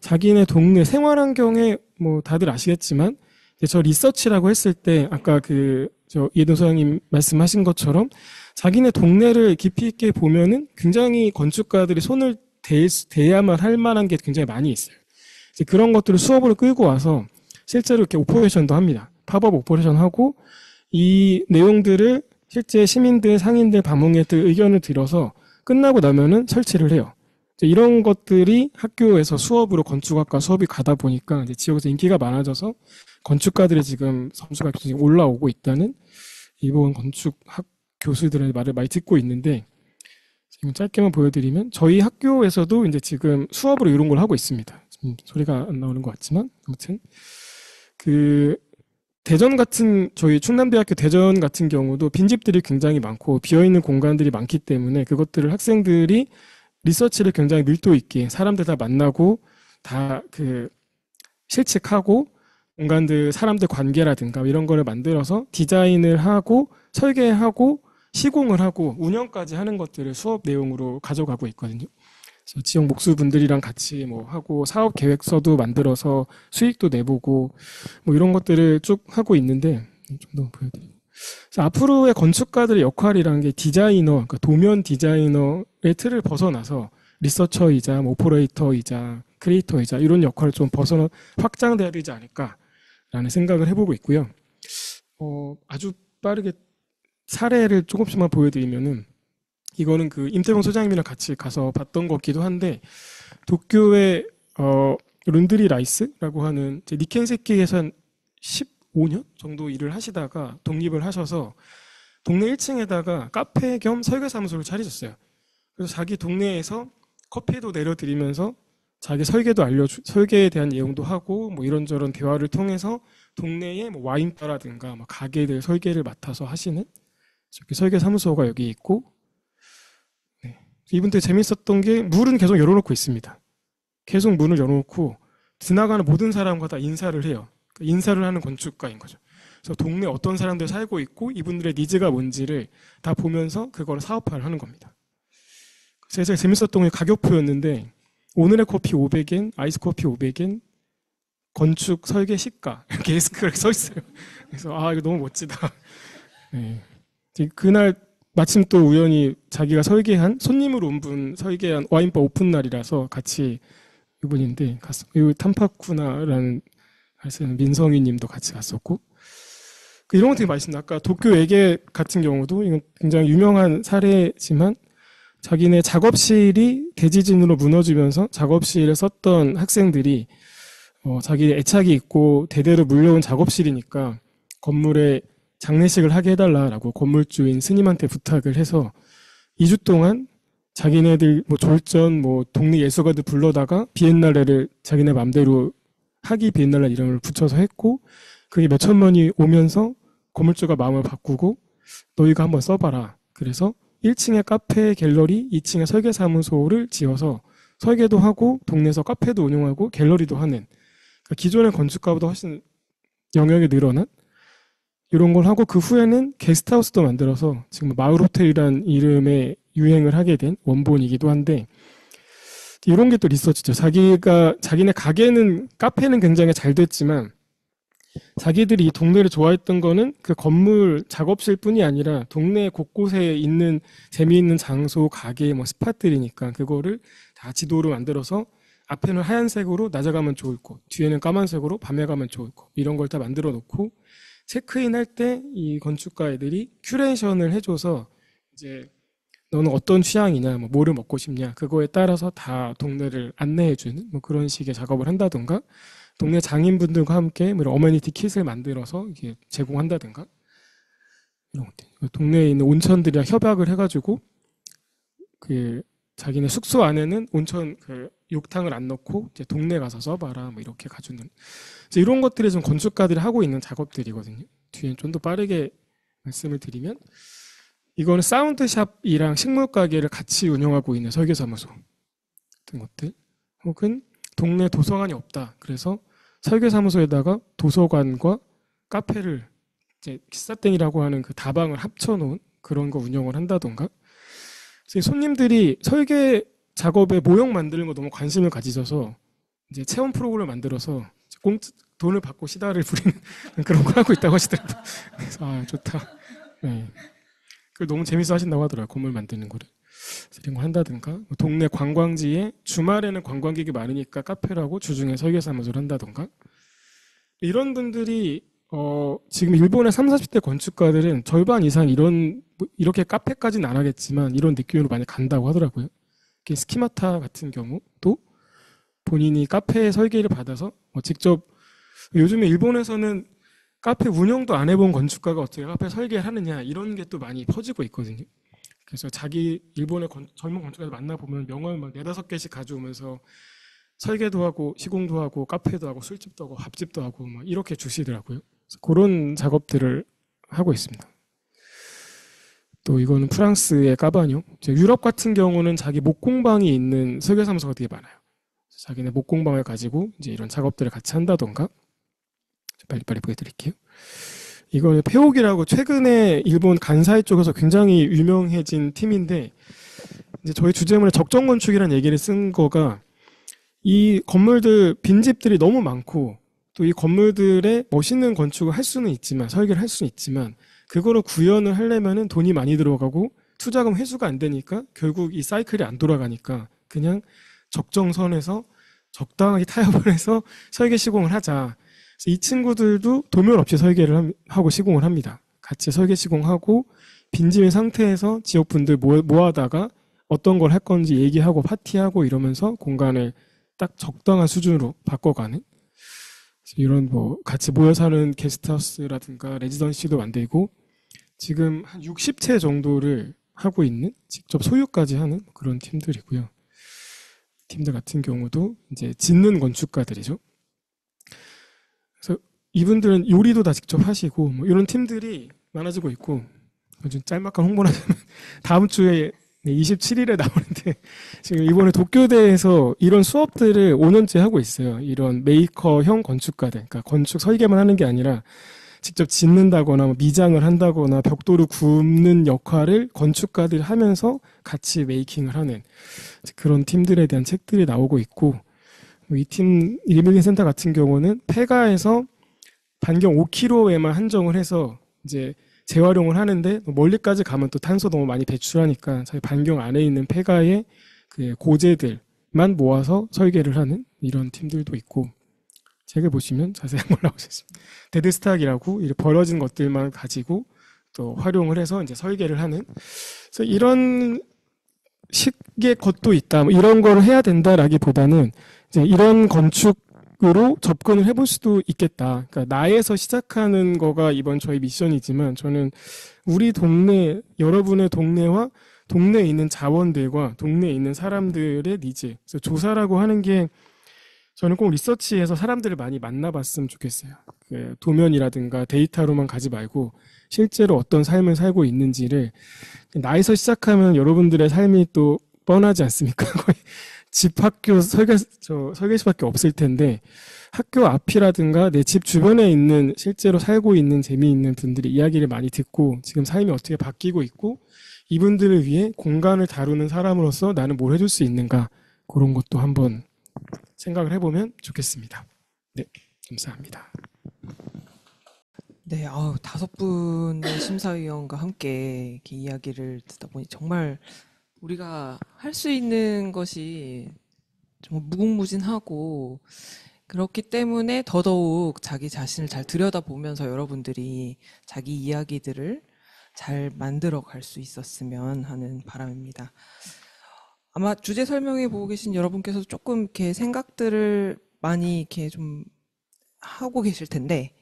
자기네 동네 생활환경에, 뭐 다들 아시겠지만 저 리서치라고 했을 때 아까 저 이해동 소장님 말씀하신 것처럼 자기네 동네를 깊이 있게 보면은 굉장히 건축가들이 손을 대야만 할 만한 게 굉장히 많이 있어요. 이제 그런 것들을 수업으로 끌고 와서 실제로 이렇게 오퍼레이션도 합니다. 팝업 오퍼레이션 하고 이 내용들을 실제 시민들, 상인들, 방문객들 의견을 들어서 끝나고 나면은 설치를 해요. 이런 것들이 학교에서 수업으로 건축학과 수업이 가다 보니까 이제 지역에서 인기가 많아져서 건축가들이 지금 점수가 굉장히 올라오고 있다는 일본 건축학 교수들의 말을 많이 듣고 있는데, 지금 짧게만 보여드리면 저희 학교에서도 이제 지금 수업으로 이런 걸 하고 있습니다. 지금 소리가 안 나오는 것 같지만 아무튼 대전 같은, 저희 충남대학교 대전 같은 경우도 빈집들이 굉장히 많고 비어있는 공간들이 많기 때문에 그것들을 학생들이 리서치를 굉장히 밀도 있게 사람들 다 만나고 다 실측하고 공간들, 사람들 관계라든가 이런 거를 만들어서 디자인을 하고 설계하고 시공을 하고 운영까지 하는 것들을 수업 내용으로 가져가고 있거든요. 그래서 지역 목수분들이랑 같이 뭐 하고 사업 계획서도 만들어서 수익도 내보고 뭐 이런 것들을 쭉 하고 있는데, 좀 더 보여드리고. 그래서 앞으로의 건축가들의 역할이라는 게 디자이너, 그러니까 도면 디자이너의 틀을 벗어나서 리서처이자 뭐 오퍼레이터이자 크리에이터이자 이런 역할을 좀 벗어나 확장돼야 되지 않을까라는 생각을 해보고 있고요. 아주 빠르게 사례를 조금씩만 보여드리면은 이거는 그 임태봉 소장님이랑 같이 가서 봤던 거기도 한데 도쿄의 룬드리 라이스라고 하는 니켄세키에서 한 15년 정도 일을 하시다가 독립을 하셔서 동네 1층에다가 카페 겸 설계사무소를 차리셨어요. 그래서 자기 동네에서 커피도 내려드리면서 자기 설계에 대한 내용도 하고 뭐 이런저런 대화를 통해서 동네에 뭐 와인바라든가 뭐 가게들 설계를 맡아서 하시는 저기 설계사무소가 여기 있고, 네. 이분들 재밌었던 게 문은 계속 열어놓고 있습니다. 계속 문을 열어놓고 지나가는 모든 사람과 다 인사를 해요. 인사를 하는 건축가인 거죠. 그래서 동네 어떤 사람들 살고 있고 이분들의 니즈가 뭔지를 다 보면서 그걸 사업화를 하는 겁니다. 제일 재밌었던 게 가격표였는데 오늘의 커피 500엔, 아이스 커피 500엔, 건축 설계 시가 이렇게 에스크가 써 있어요. 그래서 이거 너무 멋지다. 네. 그날 마침 또 우연히 자기가 설계한 손님으로 온 분 설계한 와인바 오픈 날이라서 같이 이분인데 이 탐파쿠나라는 민성희님도 같이 갔었고 이런 거 되게 맛있습니다. 아까 도쿄 외계 같은 경우도 이건 굉장히 유명한 사례지만 자기네 작업실이 대지진으로 무너지면서 작업실에 썼던 학생들이 자기 애착이 있고 대대로 물려온 작업실이니까 건물에 장례식을 하게 해달라라고 건물주인 스님한테 부탁을 해서 2주 동안 자기네들 뭐 졸전 뭐 동네 예술가들 불러다가 비엔날레를 자기네 맘대로 하기 비엔날레 이름을 붙여서 했고 그게 몇 천만이 오면서 건물주가 마음을 바꾸고 너희가 한번 써봐라. 그래서 1층에 카페 갤러리, 2층에 설계사무소를 지어서 설계도 하고 동네에서 카페도 운영하고 갤러리도 하는 그러니까 기존의 건축가보다 훨씬 영역이 늘어난 이런 걸 하고 그 후에는 게스트하우스도 만들어서 지금 마을호텔이란 이름의 유행을 하게 된 원본이기도 한데 이런 게 또 리서치죠. 자기네 가게는 카페는 굉장히 잘 됐지만 자기들이 이 동네를 좋아했던 거는 그 건물 작업실 뿐이 아니라 동네 곳곳에 있는 재미있는 장소, 가게, 뭐 스팟들이니까 그거를 다 지도로 만들어서 앞에는 하얀색으로 낮에 가면 좋을 곳, 뒤에는 까만색으로 밤에 가면 좋을 곳 이런 걸 다 만들어 놓고 체크인 할 때 이 건축가 애들이 큐레이션을 해줘서 이제 너는 어떤 취향이냐, 뭐 뭐를 먹고 싶냐 그거에 따라서 다 동네를 안내해주는 뭐 그런 식의 작업을 한다든가 동네 장인분들과 함께 뭐 어메니티 킷을 만들어서 이렇게 제공한다든가 이런 것들. 동네에 있는 온천들이랑 협약을 해가지고 그 자기네 숙소 안에는 온천 그 욕탕을 안 넣고 이제 동네 가서 써봐라 뭐 이렇게 가주는 이런 것들이 좀 건축가들이 하고 있는 작업들이거든요. 뒤에 좀 더 빠르게 말씀을 드리면 이거는 사운드샵이랑 식물 가게를 같이 운영하고 있는 설계사무소 같은 것들 혹은 동네 도서관이 없다. 그래서 설계사무소에다가 도서관과 카페를 이제喫사땡이라고 하는 그 다방을 합쳐놓은 그런 거 운영을 한다던가. 손님들이 설계 작업에 모형 만드는 거 너무 관심을 가지셔서 이제 체험 프로그램을 만들어서 돈을 받고 시다를 부리는 그런 걸 하고 있다고 하시더라고요. 그래서 좋다. 네. 그걸 너무 재밌어 하신다고 하더라고요. 건물 만드는 거를. 이런 거 한다든가 동네 관광지에 주말에는 관광객이 많으니까 카페라고 주중에 설계사무소를 한다든가 이런 분들이 지금 일본의 30, 40대 건축가들은 절반 이상 이렇게 카페까지는 안 하겠지만 이런 느낌으로 많이 간다고 하더라고요. 스키마타 같은 경우도 본인이 카페 설계를 받아서 직접 요즘에 일본에서는 카페 운영도 안 해본 건축가가 어떻게 카페 설계를 하느냐 이런 게 또 많이 퍼지고 있거든요. 그래서 자기 일본의 젊은 건축가들 만나보면 명언을 막 4-5개씩 가져오면서 설계도 하고 시공도 하고 카페도 하고 술집도 하고 밥집도 하고 막 이렇게 주시더라고요. 그래서 그런 작업들을 하고 있습니다. 또 이거는 프랑스의 까바뇽. 유럽 같은 경우는 자기 목공방이 있는 설계사무소가 되게 많아요. 자기네 목공방을 가지고 이제 이런 작업들을 같이 한다던가. 빨리빨리 보여드릴게요. 이거는 페옥이라고 최근에 일본 간사이 쪽에서 굉장히 유명해진 팀인데 이제 저희 주제문에 적정건축이라는 얘기를 쓴 거가 이 건물들 빈집들이 너무 많고 또 이 건물들의 멋있는 건축을 할 수는 있지만 설계를 할 수는 있지만 그거를 구현을 하려면은 돈이 많이 들어가고 투자금 회수가 안 되니까 결국 이 사이클이 안 돌아가니까 그냥 적정선에서 적당하게 타협을 해서 설계 시공을 하자. 그래서 이 친구들도 도면 없이 설계를 하고 시공을 합니다. 같이 설계 시공하고 빈집인 상태에서 지역분들 모아다가 어떤 걸 할 건지 얘기하고 파티하고 이러면서 공간을 딱 적당한 수준으로 바꿔가는 이런 뭐 같이 모여 사는 게스트하우스라든가 레지던시도 만들고 지금 한 60채 정도를 하고 있는 직접 소유까지 하는 그런 팀들이고요. 팀들 같은 경우도 이제 짓는 건축가들이죠. 그래서 이분들은 요리도 다 직접 하시고 뭐 이런 팀들이 많아지고 있고 좀 짤막한 홍보를 하자면 다음 주에 27일에 나오는데 지금 이번에 도쿄대에서 이런 수업들을 5년째 하고 있어요. 이런 메이커형 건축가들, 그러니까 건축 설계만 하는 게 아니라 직접 짓는다거나 미장을 한다거나 벽돌을 굽는 역할을 건축가들이 하면서 같이 메이킹을 하는 그런 팀들에 대한 책들이 나오고 있고 이 팀 리빌링 센터 같은 경우는 폐가에서 반경 5km에만 한정을 해서 이제 재활용을 하는데 멀리까지 가면 또 탄소 너무 많이 배출하니까 자기 반경 안에 있는 폐가의 그 고재들만 모아서 설계를 하는 이런 팀들도 있고 책을 보시면 자세히 한번 나오셨습니다. 데드스탁이라고 버려진 것들만 가지고 또 활용을 해서 이제 설계를 하는 그래서 이런 식의 것도 있다. 뭐 이런 걸 해야 된다라기보다는 이제 이런 건축으로 접근을 해볼 수도 있겠다. 그러니까 나에서 시작하는 거가 이번 저희 미션이지만 저는 우리 동네, 여러분의 동네와 동네에 있는 자원들과 동네에 있는 사람들의 니즈, 그래서 조사라고 하는 게 저는 꼭 리서치에서 사람들을 많이 만나봤으면 좋겠어요. 그 도면이라든가 데이터로만 가지 말고 실제로 어떤 삶을 살고 있는지를 나에서 시작하면 여러분들의 삶이 또 뻔하지 않습니까? 거의 집, 학교, 설계실밖에 없을 텐데 학교 앞이라든가 내 집 주변에 있는 실제로 살고 있는 재미있는 분들의 이야기를 많이 듣고 지금 삶이 어떻게 바뀌고 있고 이분들을 위해 공간을 다루는 사람으로서 나는 뭘 해줄 수 있는가 그런 것도 한번 생각을 해보면 좋겠습니다. 네, 감사합니다. 네, 5분의 심사위원과 함께 이렇게 이야기를 듣다 보니 정말 우리가 할 수 있는 것이 정말 무궁무진하고 그렇기 때문에 더더욱 자기 자신을 잘 들여다보면서 여러분들이 자기 이야기들을 잘 만들어 갈 수 있었으면 하는 바람입니다. 아마 주제 설명회 보고 계신 여러분께서 조금 이렇게 생각들을 많이 이렇게 좀 하고 계실 텐데,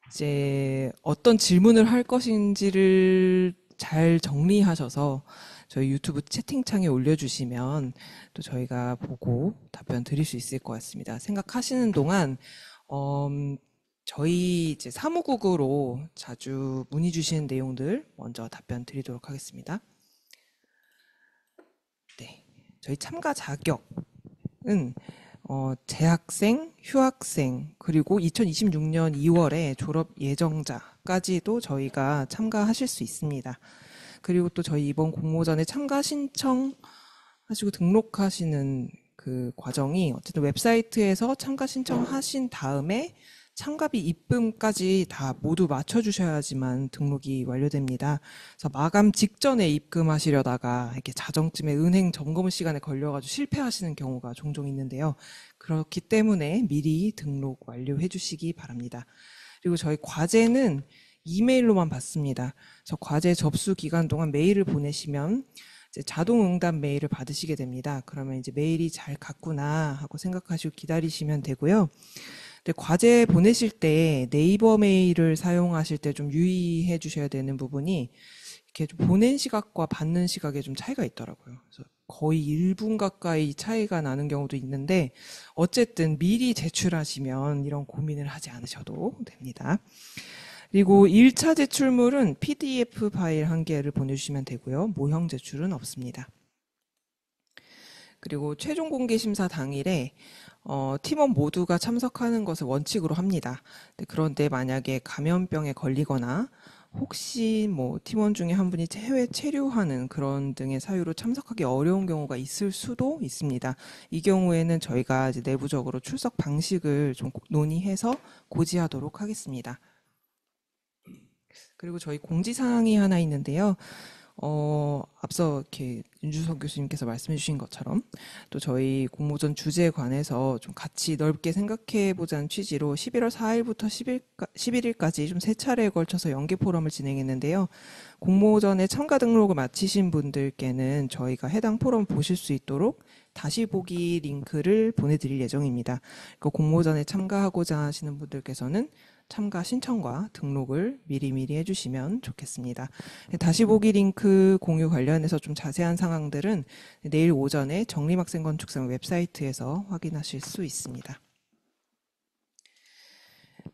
이제 어떤 질문을 할 것인지를 잘 정리하셔서 저희 유튜브 채팅창에 올려주시면 또 저희가 보고 답변 드릴 수 있을 것 같습니다. 생각하시는 동안, 저희 이제 사무국으로 자주 문의 주시는 내용들 먼저 답변 드리도록 하겠습니다. 네, 저희 참가 자격은 재학생, 휴학생, 그리고 2026년 2월에 졸업 예정자까지도 저희가 참가하실 수 있습니다. 그리고 또 저희 이번 공모전에 참가 신청하시고 등록하시는 그 과정이 어쨌든 웹사이트에서 참가 신청하신 다음에 참가비 입금까지 다 모두 맞춰주셔야지만 등록이 완료됩니다. 그래서 마감 직전에 입금하시려다가 이렇게 자정쯤에 은행 점검 시간에 걸려가지고 실패하시는 경우가 종종 있는데요. 그렇기 때문에 미리 등록 완료해 주시기 바랍니다. 그리고 저희 과제는 이메일로만 받습니다. 그래서 과제 접수 기간 동안 메일을 보내시면 이제 자동 응답 메일을 받으시게 됩니다. 그러면 이제 메일이 잘 갔구나 하고 생각하시고 기다리시면 되고요. 근데 과제 보내실 때 네이버 메일을 사용하실 때 좀 유의해 주셔야 되는 부분이 이렇게 좀 보낸 시각과 받는 시각에 좀 차이가 있더라고요. 그래서 거의 1분 가까이 차이가 나는 경우도 있는데 어쨌든 미리 제출하시면 이런 고민을 하지 않으셔도 됩니다. 그리고 1차 제출물은 PDF 파일 1개를 보내주시면 되고요. 모형 제출은 없습니다. 그리고 최종 공개 심사 당일에 팀원 모두가 참석하는 것을 원칙으로 합니다. 그런데 만약에 감염병에 걸리거나 혹시 뭐 팀원 중에 한 분이 해외 체류하는 그런 등의 사유로 참석하기 어려운 경우가 있을 수도 있습니다. 이 경우에는 저희가 이제 내부적으로 출석 방식을 좀 논의해서 고지하도록 하겠습니다. 그리고 저희 공지사항이 하나 있는데요. 앞서 이렇게 윤주석 교수님께서 말씀해 주신 것처럼 또 저희 공모전 주제에 관해서 좀 같이 넓게 생각해 보자는 취지로 11월 4일부터 11일까지 좀 세 차례에 걸쳐서 연계 포럼을 진행했는데요. 공모전에 참가 등록을 마치신 분들께는 저희가 해당 포럼 보실 수 있도록 다시 보기 링크를 보내드릴 예정입니다. 공모전에 참가하고자 하시는 분들께서는 참가 신청과 등록을 미리미리 해주시면 좋겠습니다. 다시 보기 링크 공유 관련해서 좀 자세한 상황들은 내일 오전에 정림학생건축상 웹사이트에서 확인하실 수 있습니다.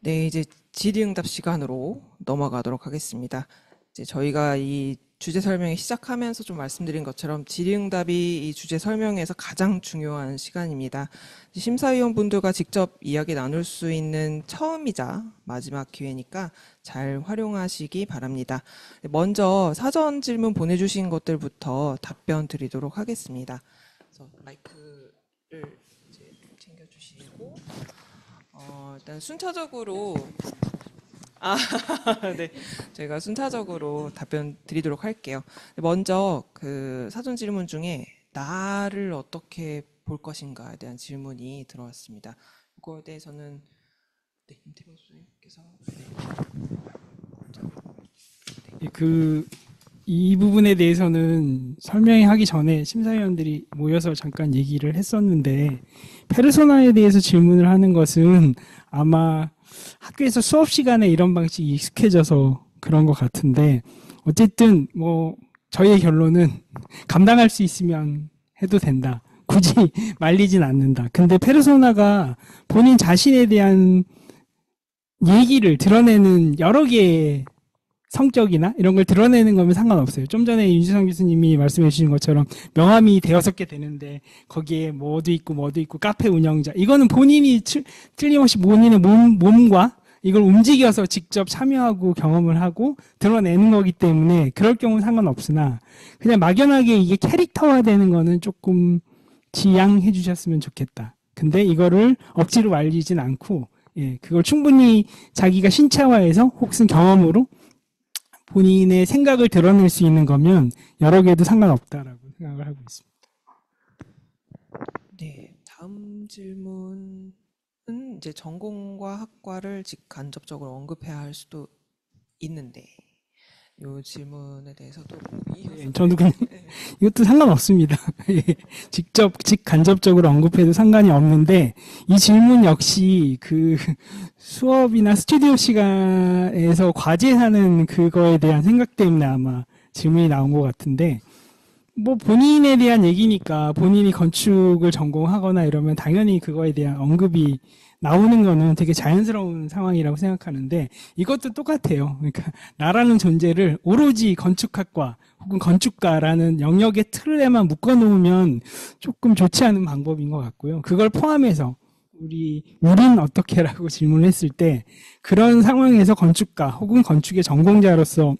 네, 이제 질의응답 시간으로 넘어가도록 하겠습니다. 이제 저희가 이 주제 설명회 시작하면서 좀 말씀드린 것처럼 질의응답이 이 주제 설명회에서 가장 중요한 시간입니다. 심사위원분들과 직접 이야기 나눌 수 있는 처음이자 마지막 기회니까 잘 활용하시기 바랍니다. 먼저 사전 질문 보내주신 것들부터 답변 드리도록 하겠습니다. 그래서 마이크를 이제 챙겨주시고 일단 순차적으로 네. 저희가 순차적으로 답변 드리도록 할게요. 먼저 그 사전 질문 중에 나를 어떻게 볼 것인가에 대한 질문이 들어왔습니다. 그거에 대해서는 네, 임태경 선생님께서 이 부분에 대해서는 설명하기 전에 심사위원들이 모여서 잠깐 얘기를 했었는데 페르소나에 대해서 질문을 하는 것은 아마 학교에서 수업 시간에 이런 방식이 익숙해져서 그런 것 같은데 어쨌든 뭐 저희의 결론은 감당할 수 있으면 해도 된다. 굳이 말리진 않는다. 근데 페르소나가 본인 자신에 대한 얘기를 드러내는 여러 개의 성격이나 이런 걸 드러내는 거면 상관없어요. 좀 전에 윤주성 교수님이 말씀해 주신 것처럼 명함이 대여섯 개 되는데 거기에 뭐도 있고 카페 운영자 이거는 본인이 틀림없이 본인의 몸과 이걸 움직여서 직접 참여하고 경험을 하고 드러내는 거기 때문에 그럴 경우는 상관없으나 그냥 막연하게 이게 캐릭터화되는 거는 조금 지양해 주셨으면 좋겠다. 근데 이거를 억지로 말리진 않고 그걸 충분히 자기가 신체화해서 혹은 경험으로 본인의 생각을 드러낼 수 있는 거면 여러 개도 상관없다라고 생각을 하고 있습니다. 네, 다음 질문은 이제 전공과 학과를 직간접적으로 언급해야 할 수도 있는데 이 질문에 대해서도 저도 그냥 이것도 상관없습니다. 직간접적으로 언급해도 상관이 없는데 이 질문 역시 그 수업이나 스튜디오 시간에서 과제하는 그거에 대한 생각 때문에 아마 질문이 나온 것 같은데 뭐 본인에 대한 얘기니까 본인이 건축을 전공하거나 이러면 당연히 그거에 대한 언급이 나오는 거는 되게 자연스러운 상황이라고 생각하는데 이것도 똑같아요. 그러니까 나라는 존재를 오로지 건축학과 혹은 건축가라는 영역의 틀에만 묶어놓으면 조금 좋지 않은 방법인 것 같고요. 그걸 포함해서 우린 어떻게라고 질문을 했을 때 그런 상황에서 건축가 혹은 건축의 전공자로서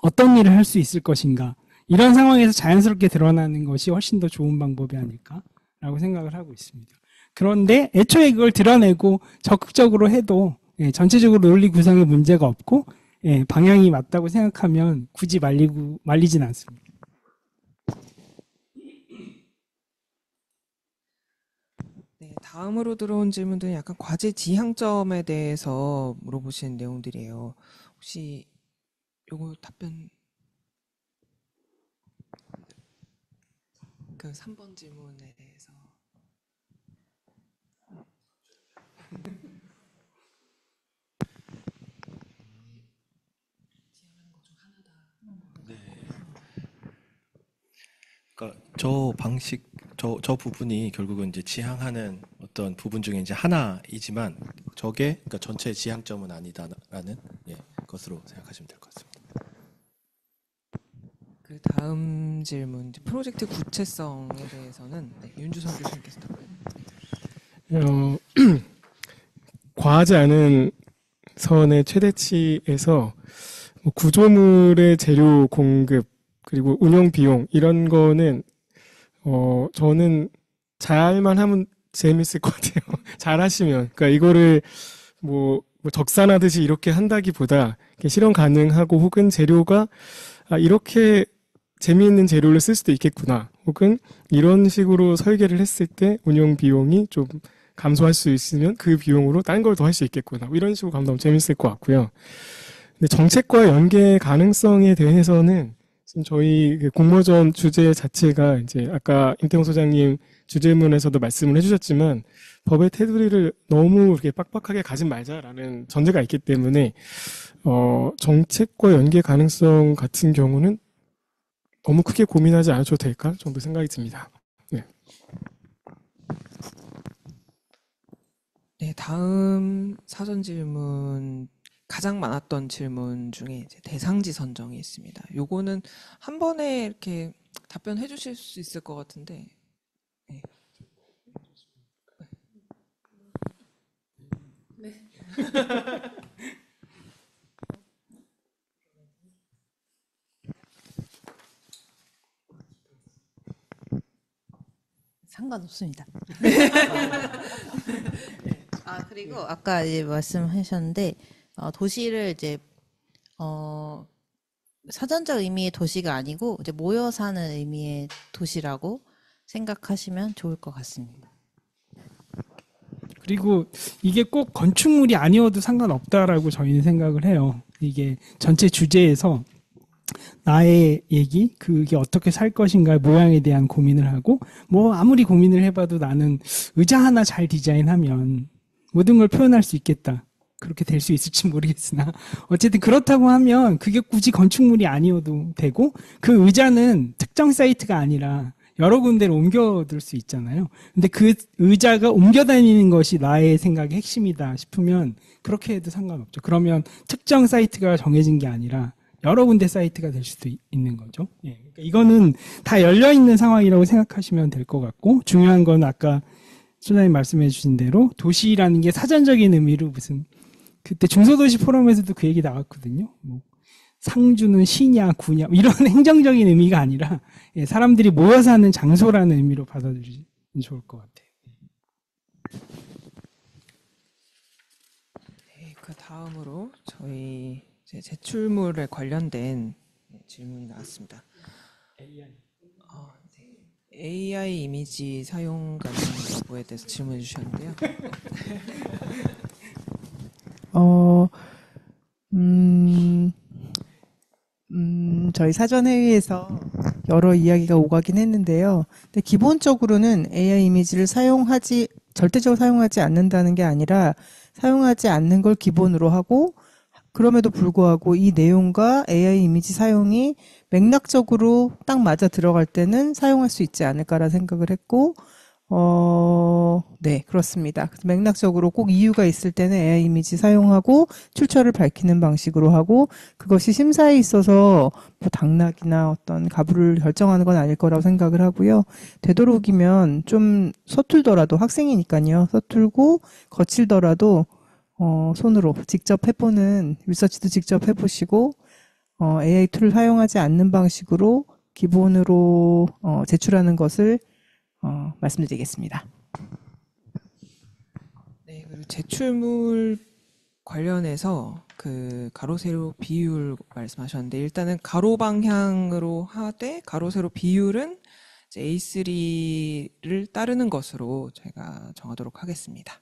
어떤 일을 할 수 있을 것인가 이런 상황에서 자연스럽게 드러나는 것이 훨씬 더 좋은 방법이 아닐까라고 생각을 하고 있습니다. 그런데 애초에 그걸 드러내고 적극적으로 해도 전체적으로 논리 구성에 문제가 없고 방향이 맞다고 생각하면 굳이 말리진 않습니다. 네, 다음으로 들어온 질문들은 약간 과제 지향점에 대해서 물어보시는 내용들이에요. 혹시 요거 답변 그 3번 질문에 대해서 그러니까 저 부분이 결국은 이제 지향하는 어떤 부분 중에 이제 하나이지만 저게 그러니까 전체 지향점은 아니다라는 것으로 생각하시면 될 것 같습니다. 그 다음 질문 프로젝트 구체성에 대해서는 윤주성 교수님께서 답변. 과하지 않은 선의 최대치에서 뭐 구조물의 재료 공급 그리고 운영 비용 이런 거는 저는 잘만 하면 재밌을 것 같아요. 잘 하시면 그러니까 이거를 뭐 뭐 적산하듯이 이렇게 한다기보다 이렇게 실현 가능하고 혹은 재료가 이렇게 재미있는 재료를 쓸 수도 있겠구나. 혹은 이런 식으로 설계를 했을 때 운영 비용이 좀 감소할 수 있으면 그 비용으로 다른 걸 더 할 수 있겠구나. 뭐 이런 식으로 가면 너무 재밌을 것 같고요. 근데 정책과 연계 가능성에 대해서는 지금 저희 그 공모전 주제 자체가 이제 아까 임태용 소장님 주제문에서도 말씀을 해주셨지만 법의 테두리를 너무 이렇게 빡빡하게 가지 말자라는 전제가 있기 때문에 정책과 연계 가능성 같은 경우는 너무 크게 고민하지 않아도 될까 정도 생각이 듭니다. 네. 네, 다음 사전 질문 가장 많았던 질문 중에 이제 대상지 선정이 있습니다. 요거는 한 번에 이렇게 답변해 주실 수 있을 것 같은데. 네. 상관없습니다. 그리고 아까 이제 말씀하셨는데, 도시를 이제, 사전적 의미의 도시가 아니고, 이제 모여 사는 의미의 도시라고 생각하시면 좋을 것 같습니다. 그리고 이게 꼭 건축물이 아니어도 상관없다라고 저희는 생각을 해요. 이게 전체 주제에서 나의 얘기, 그게 어떻게 살 것인가 모양에 대한 고민을 하고, 뭐 아무리 고민을 해봐도 나는 의자 하나 잘 디자인하면 모든 걸 표현할 수 있겠다. 그렇게 될 수 있을지 모르겠으나 어쨌든 그렇다고 하면 그게 굳이 건축물이 아니어도 되고, 그 의자는 특정 사이트가 아니라 여러 군데로 옮겨둘 수 있잖아요. 근데 그 의자가 옮겨 다니는 것이 나의 생각의 핵심이다 싶으면 그렇게 해도 상관없죠. 그러면 특정 사이트가 정해진 게 아니라 여러 군데 사이트가 될 수도 있는 거죠. 예, 그러니까 이거는 다 열려 있는 상황이라고 생각하시면 될 것 같고, 중요한 건 아까 소장님 말씀해 주신 대로 도시라는 게 사전적인 의미로 무슨 그때 중소도시 포럼에서도 그 얘기 나왔거든요. 뭐 상주는 시냐 구냐 이런 행정적인 의미가 아니라 사람들이 모여 사는 장소라는 의미로 받아들이면 좋을 것 같아요. 네, 그 다음으로 저희 이제 제출물에 관련된 질문이 나왔습니다. AI 이미지 사용 가능 여부에 대해서 질문해 주셨는데요. 저희 사전 회의에서 여러 이야기가 오가긴 했는데요. 근데 기본적으로는 AI 이미지를 절대적으로 사용하지 않는다는 게 아니라 사용하지 않는 걸 기본으로 하고, 그럼에도 불구하고 이 내용과 AI 이미지 사용이 맥락적으로 딱 맞아 들어갈 때는 사용할 수 있지 않을까라 생각을 했고, 네, 그렇습니다. 그래서 맥락적으로 꼭 이유가 있을 때는 AI 이미지 사용하고 출처를 밝히는 방식으로 하고, 그것이 심사에 있어서 뭐 당락이나 어떤 가부를 결정하는 건 아닐 거라고 생각을 하고요. 되도록이면 좀 서툴더라도, 학생이니까요. 서툴고 거칠더라도 손으로 직접 해보는 리서치도 직접 해보시고, AI 툴을 사용하지 않는 방식으로 기본으로 제출하는 것을 말씀드리겠습니다. 네, 그리고 제출물 관련해서 그 가로 세로 비율 말씀하셨는데, 일단은 가로 방향으로 하되 가로 세로 비율은 이제 A3를 따르는 것으로 제가 정하도록 하겠습니다.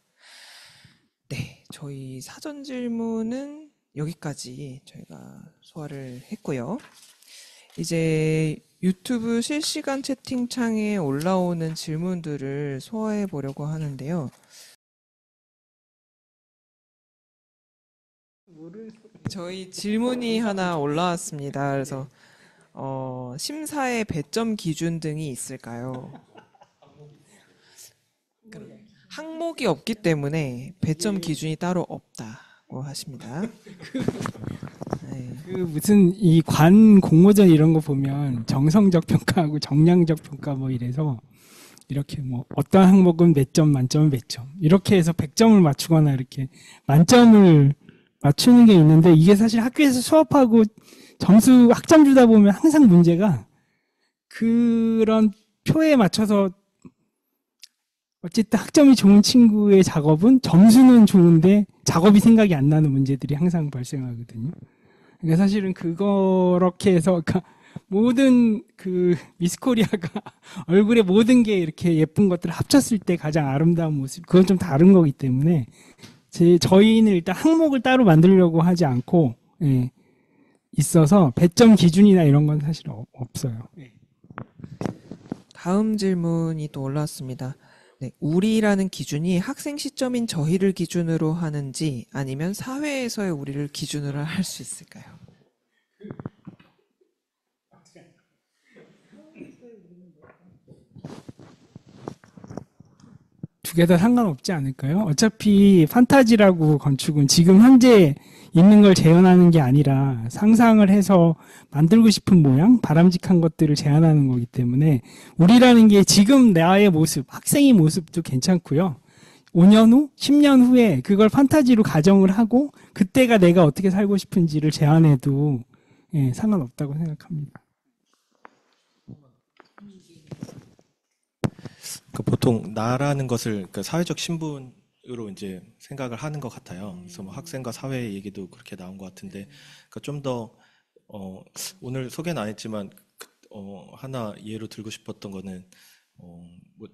네, 저희 사전 질문은 여기까지 저희가 소화를 했고요. 이제 유튜브 실시간 채팅창에 올라오는 질문들을 소화해 보려고 하는데요. 저희 질문이 하나 올라왔습니다. 그래서 심사의 배점 기준 등이 있을까요? 항목이 없기 때문에 배점 기준이 따로 없다고 하십니다. 네. 그 무슨 이 관 공모전 이런 거 보면 정성적 평가하고 정량적 평가 뭐 이래서 이렇게 뭐 어떤 항목은 몇 점, 만점은 몇 점 이렇게 해서 100점을 맞추거나 이렇게 만점을 맞추는 게 있는데, 이게 사실 학교에서 수업하고 점수 학점 주다 보면 항상 문제가 그런 표에 맞춰서 어쨌든 학점이 좋은 친구의 작업은 점수는 좋은데 작업이 생각이 안 나는 문제들이 항상 발생하거든요. 그러니까 사실은 그렇게 해서 그러니까 모든 그 미스 코리아가 얼굴에 모든 게 이렇게 예쁜 것들을 합쳤을 때 가장 아름다운 모습, 그건 좀 다른 거기 때문에 저희는 일단 항목을 따로 만들려고 하지 않고 예, 있어서 배점 기준이나 이런 건 사실 없어요. 예. 다음 질문이 또 올라왔습니다. 네, 우리라는 기준이 학생 시점인 저희를 기준으로 하는지 아니면 사회에서의 우리를 기준으로 할 수 있을까요? 두 개 다 상관없지 않을까요? 어차피 판타지라고 건축은 지금 현재 있는 걸 재현하는 게 아니라 상상을 해서 만들고 싶은 모양, 바람직한 것들을 제안하는 거기 때문에 우리라는 게 지금 나의 모습, 학생의 모습도 괜찮고요. 5년 후, 10년 후에 그걸 판타지로 가정을 하고 그때가 내가 어떻게 살고 싶은지를 제안해도 예, 상관없다고 생각합니다. 보통 나라는 것을 사회적 신분으로 이제 생각을 하는 것 같아요. 그래서 뭐 학생과 사회 얘기도 그렇게 나온 것 같은데, 좀 더 오늘 소개는 안 했지만 하나 예로 들고 싶었던 거는 뭐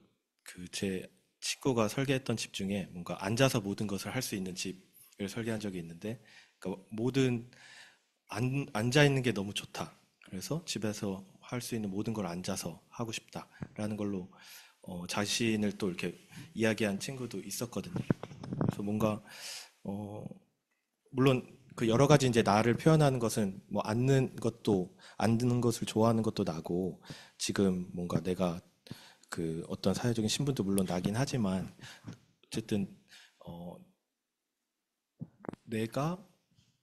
제 친구가 설계했던 집 중에 뭔가 앉아서 모든 것을 할 수 있는 집을 설계한 적이 있는데, 그러니까 앉아 있는 게 너무 좋다. 그래서 집에서 할 수 있는 모든 걸 앉아서 하고 싶다라는 걸로 자신을 또 이렇게 이야기한 친구도 있었거든요. 그래서 뭔가 물론 그 여러 가지 이제 나를 표현하는 것은 뭐 앉는 것을 좋아하는 것도 나고, 지금 뭔가 내가 그 어떤 사회적인 신분도 물론 나긴 하지만 어쨌든 내가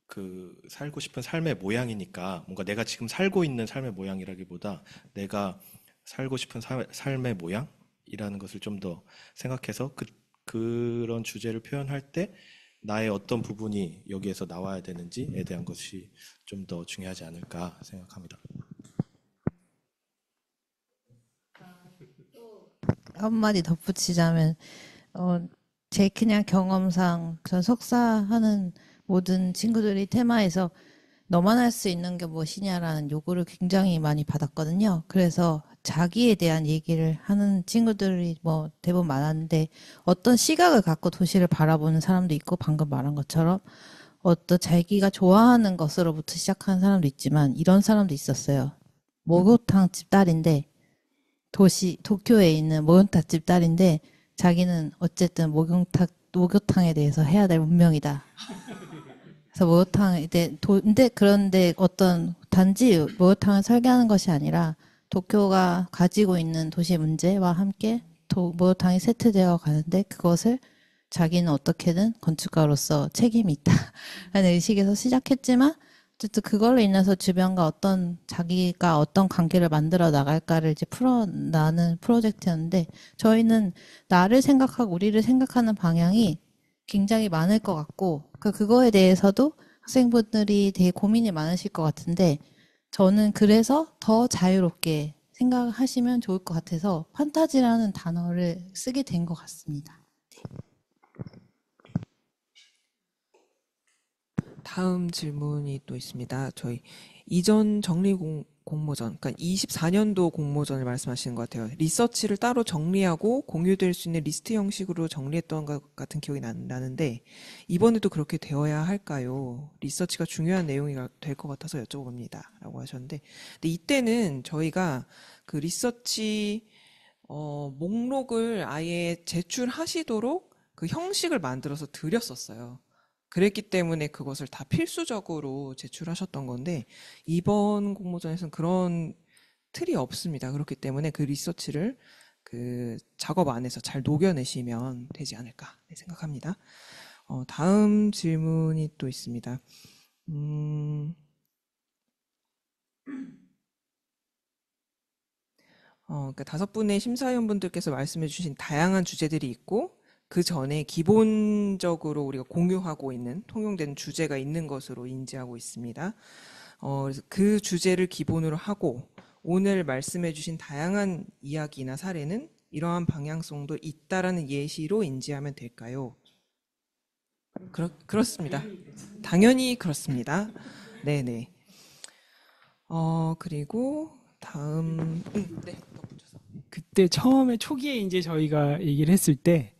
그 살고 싶은 삶의 모양이니까, 뭔가 내가 지금 살고 있는 삶의 모양이라기보다 내가 살고 싶은 삶의 모양이라는 것을 좀 더 생각해서 그런 주제를 표현할 때 나의 어떤 부분이 여기에서 나와야 되는지에 대한 것이 좀 더 중요하지 않을까 생각합니다. 한마디 덧붙이자면, 제 그냥 경험상 전 석사하는 모든 친구들이 테마에서 너만 할 수 있는 게 무엇이냐라는 요구를 굉장히 많이 받았거든요. 그래서 자기에 대한 얘기를 하는 친구들이 뭐 대부분 많았는데, 어떤 시각을 갖고 도시를 바라보는 사람도 있고, 방금 말한 것처럼 어떤 자기가 좋아하는 것으로부터 시작하는 사람도 있지만, 이런 사람도 있었어요. 목욕탕 집 딸인데, 도쿄에 있는 목욕탕집 딸인데, 자기는 어쨌든 목욕탕에 대해서 해야 될 운명이다. 그래서 그런데 어떤 단지 목욕탕을 설계하는 것이 아니라 도쿄가 가지고 있는 도시 문제와 함께 목욕탕이 세트되어 가는데, 그것을 자기는 어떻게든 건축가로서 책임이 있다라는 의식에서 시작했지만, 어쨌든 그걸로 인해서 주변과 자기가 어떤 관계를 만들어 나갈까를 이제 풀어나는 프로젝트였는데, 저희는 나를 생각하고 우리를 생각하는 방향이 굉장히 많을 것 같고, 그거에 대해서도 학생분들이 되게 고민이 많으실 것 같은데, 저는 그래서 더 자유롭게 생각하시면 좋을 것 같아서 판타지라는 단어를 쓰게 된 것 같습니다. 다음 질문이 또 있습니다. 저희 이전 정리 공모전, 그러니까 24년도 공모전을 말씀하시는 것 같아요. 리서치를 따로 정리하고 공유될 수 있는 리스트 형식으로 정리했던 것 같은 기억이 나는데, 이번에도 그렇게 되어야 할까요? 리서치가 중요한 내용이 될 것 같아서 여쭤봅니다. 라고 하셨는데, 근데 이때는 저희가 그 리서치 목록을 아예 제출하시도록 그 형식을 만들어서 드렸었어요. 그랬기 때문에 그것을 다 필수적으로 제출하셨던 건데, 이번 공모전에서는 그런 틀이 없습니다. 그렇기 때문에 그 리서치를 그 작업 안에서 잘 녹여내시면 되지 않을까 생각합니다. 다음 질문이 또 있습니다. 그러니까 5분의 심사위원분들께서 말씀해 주신 다양한 주제들이 있고, 그 전에 기본적으로 우리가 공유하고 있는 통용된 주제가 있는 것으로 인지하고 있습니다. 그래서 그 주제를 기본으로 하고 오늘 말씀해 주신 다양한 이야기나 사례는 이러한 방향성도 있다라는 예시로 인지하면 될까요? 그렇습니다. 당연히 그렇습니다. 네네. 그리고 다음, 네. 그때 처음에 초기에 이제 저희가 얘기를 했을 때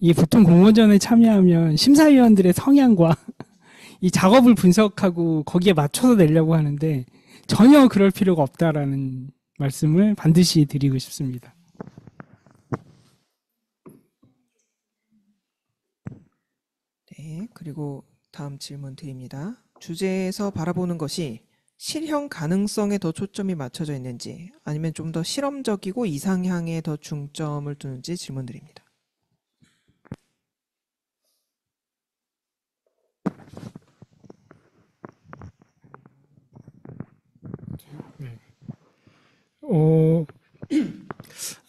이게 보통 공모전에 참여하면 심사위원들의 성향과 이 작업을 분석하고 거기에 맞춰서 내려고 하는데 전혀 그럴 필요가 없다라는 말씀을 반드시 드리고 싶습니다. 네, 그리고 다음 질문 드립니다. 주제에서 바라보는 것이 실현 가능성에 더 초점이 맞춰져 있는지 아니면 좀 더 실험적이고 이상향에 더 중점을 두는지 질문 드립니다.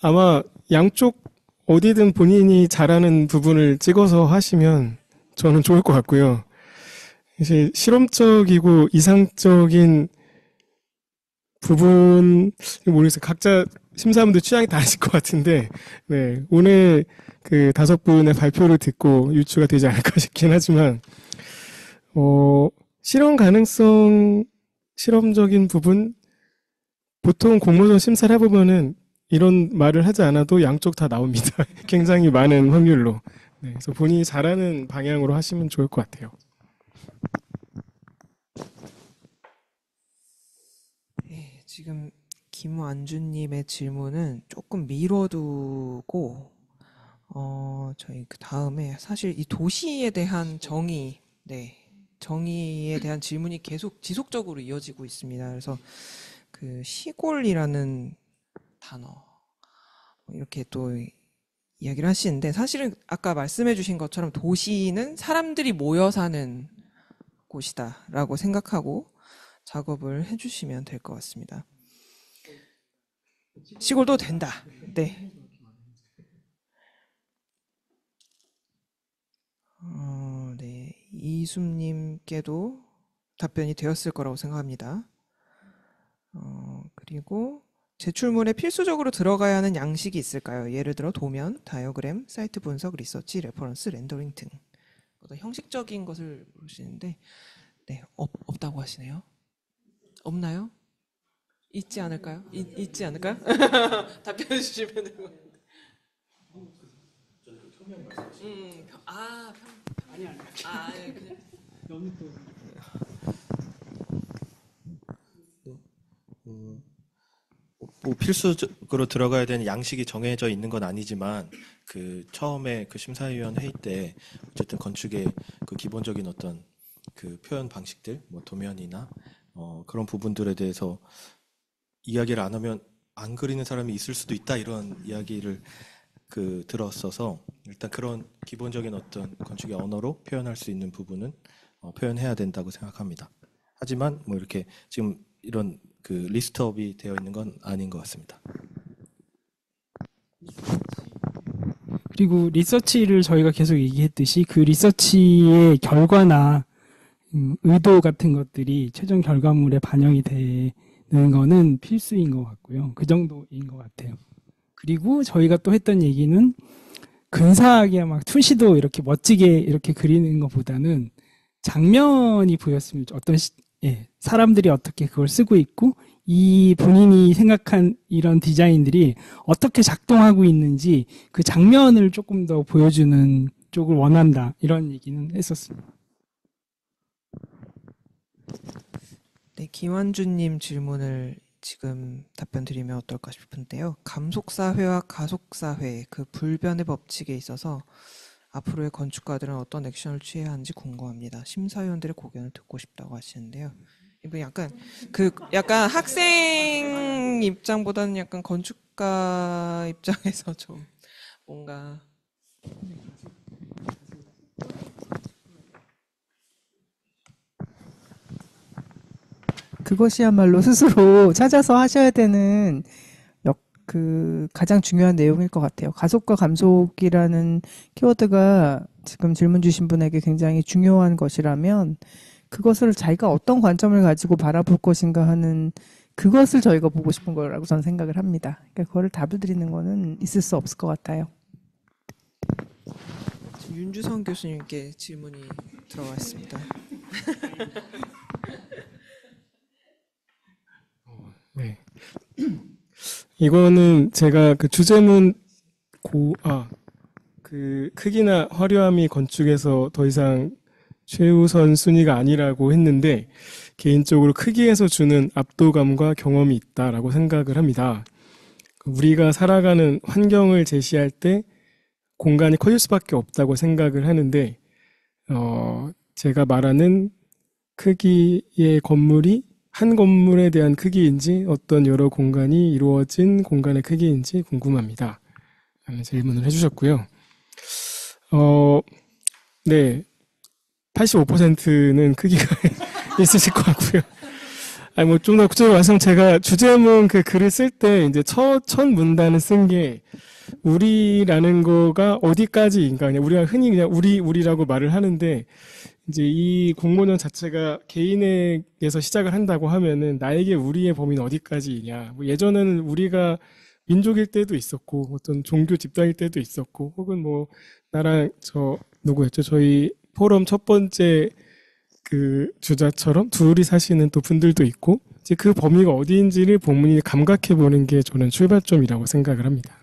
아마 양쪽 어디든 본인이 잘하는 부분을 찍어서 하시면 저는 좋을 것 같고요. 이제 실험적이고 이상적인 부분 모르겠어요. 각자 심사분들 취향이 다르실 것 같은데, 네, 오늘 그 5분의 발표를 듣고 유추가 되지 않을까 싶긴 하지만, 실험 가능성, 실험적인 부분, 보통 공모전 심사를 해보면은 이런 말을 하지 않아도 양쪽 다 나옵니다. 굉장히 많은 확률로. 네, 그래서 본인이 잘하는 방향으로 하시면 좋을 것 같아요. 네, 지금 김완주님의 질문은 조금 미뤄두고 저희 그 다음에 사실 이 도시에 대한 정의, 네, 정의에 대한 질문이 계속 지속적으로 이어지고 있습니다. 그래서 그 시골이라는 단어 이렇게 또 이야기를 하시는데 사실은 아까 말씀해 주신 것처럼 도시는 사람들이 모여 사는 곳이다라고 생각하고 작업을 해주시면 될 것 같습니다. 시골도 된다. 네. 네. 이숨님께도 답변이 되었을 거라고 생각합니다. 그리고 제출문에 필수적으로 들어가야 하는 양식이 있을까요? 예를 들어 도면, 다이어그램, 사이트 분석, 리서치, 레퍼런스, 렌더링 등. 어떤 형식적인 것을 물으시는데 네, 없다고 하시네요. 없나요? 있지 않을까요? 있지 않을까요? 답변해 주시면 되는 것 같은데. 그냥 뭐 필수적으로 들어가야 되는 양식이 정해져 있는 건 아니지만 그 처음에 그 심사위원 회의 때 어쨌든 건축의 그 기본적인 어떤 그 표현 방식들, 뭐 도면이나 그런 부분들에 대해서 이야기를 안 하면 안 그리는 사람이 있을 수도 있다 이런 이야기를 그 들었어서 일단 그런 기본적인 어떤 건축의 언어로 표현할 수 있는 부분은 표현해야 된다고 생각합니다. 하지만 뭐 이렇게 지금 이런 그 리스트업이 되어 있는 건 아닌 것 같습니다. 그리고 리서치를 저희가 계속 얘기했듯이 그 리서치의 결과나 의도 같은 것들이 최종 결과물에 반영이 되는 거는 필수인 것 같고요. 그 정도인 것 같아요. 그리고 저희가 또 했던 얘기는 근사하게 막 투시도 이렇게 멋지게 이렇게 그리는 것보다는 장면이 보였으면 어떤 사람들이 어떻게 그걸 쓰고 있고 이 본인이 생각한 이런 디자인들이 어떻게 작동하고 있는지 그 장면을 조금 더 보여주는 쪽을 원한다 이런 얘기는 했었습니다. 네, 김완주님 질문을 지금 답변 드리면 어떨까 싶은데요. 감속사회와 가속사회 그 불변의 법칙에 있어서 앞으로의 건축가들은 어떤 액션을 취해야 하는지 궁금합니다. 심사위원들의 고견을 듣고 싶다고 하시는데요. 이거 약간 학생 입장보다는 약간 건축가 입장에서 좀 뭔가 그것이야말로 스스로 찾아서 하셔야 되는 가장 중요한 내용일 것 같아요. 가속과 감속이라는 키워드가 지금 질문 주신 분에게 굉장히 중요한 것이라면 그것을 자기가 어떤 관점을 가지고 바라볼 것인가 하는 그것을 저희가 보고 싶은 거라고 저는 생각을 합니다. 그러니까 그거를 답을 드리는 거는 있을 수 없을 것 같아요. 지금 윤주성 교수님께 질문이 들어와 있습니다. 네. 이거는 제가 그 주제문 그 크기나 화려함이 건축에서 더 이상 최우선 순위가 아니라고 했는데 개인적으로 크기에서 주는 압도감과 경험이 있다라고 생각을 합니다. 우리가 살아가는 환경을 제시할 때 공간이 커질 수밖에 없다고 생각을 하는데 제가 말하는 크기의 건물이 한 건물에 대한 크기인지 어떤 여러 공간이 이루어진 공간의 크기인지 궁금합니다. 라는 질문을 해주셨고요. 네. 85%는 크기가 있으실 것 같고요. 아니, 뭐, 좀 더 구체적으로 말씀, 제가 주제문 그 글을 쓸 때, 이제 첫 문단을 쓴 게, 우리라는 거가 어디까지인가, 그냥 우리가 흔히 그냥 우리라고 말을 하는데, 이제 이 공모전 자체가 개인에게서 시작을 한다고 하면은, 나에게 우리의 범위는 어디까지이냐. 뭐 예전에는 우리가 민족일 때도 있었고, 어떤 종교 집단일 때도 있었고, 혹은 뭐, 나랑 누구였죠? 저희 포럼 첫 번째 그 주자처럼 둘이 사시는 또 분들도 있고, 이제 그 범위가 어디인지를 본문이 감각해 보는 게 저는 출발점이라고 생각을 합니다.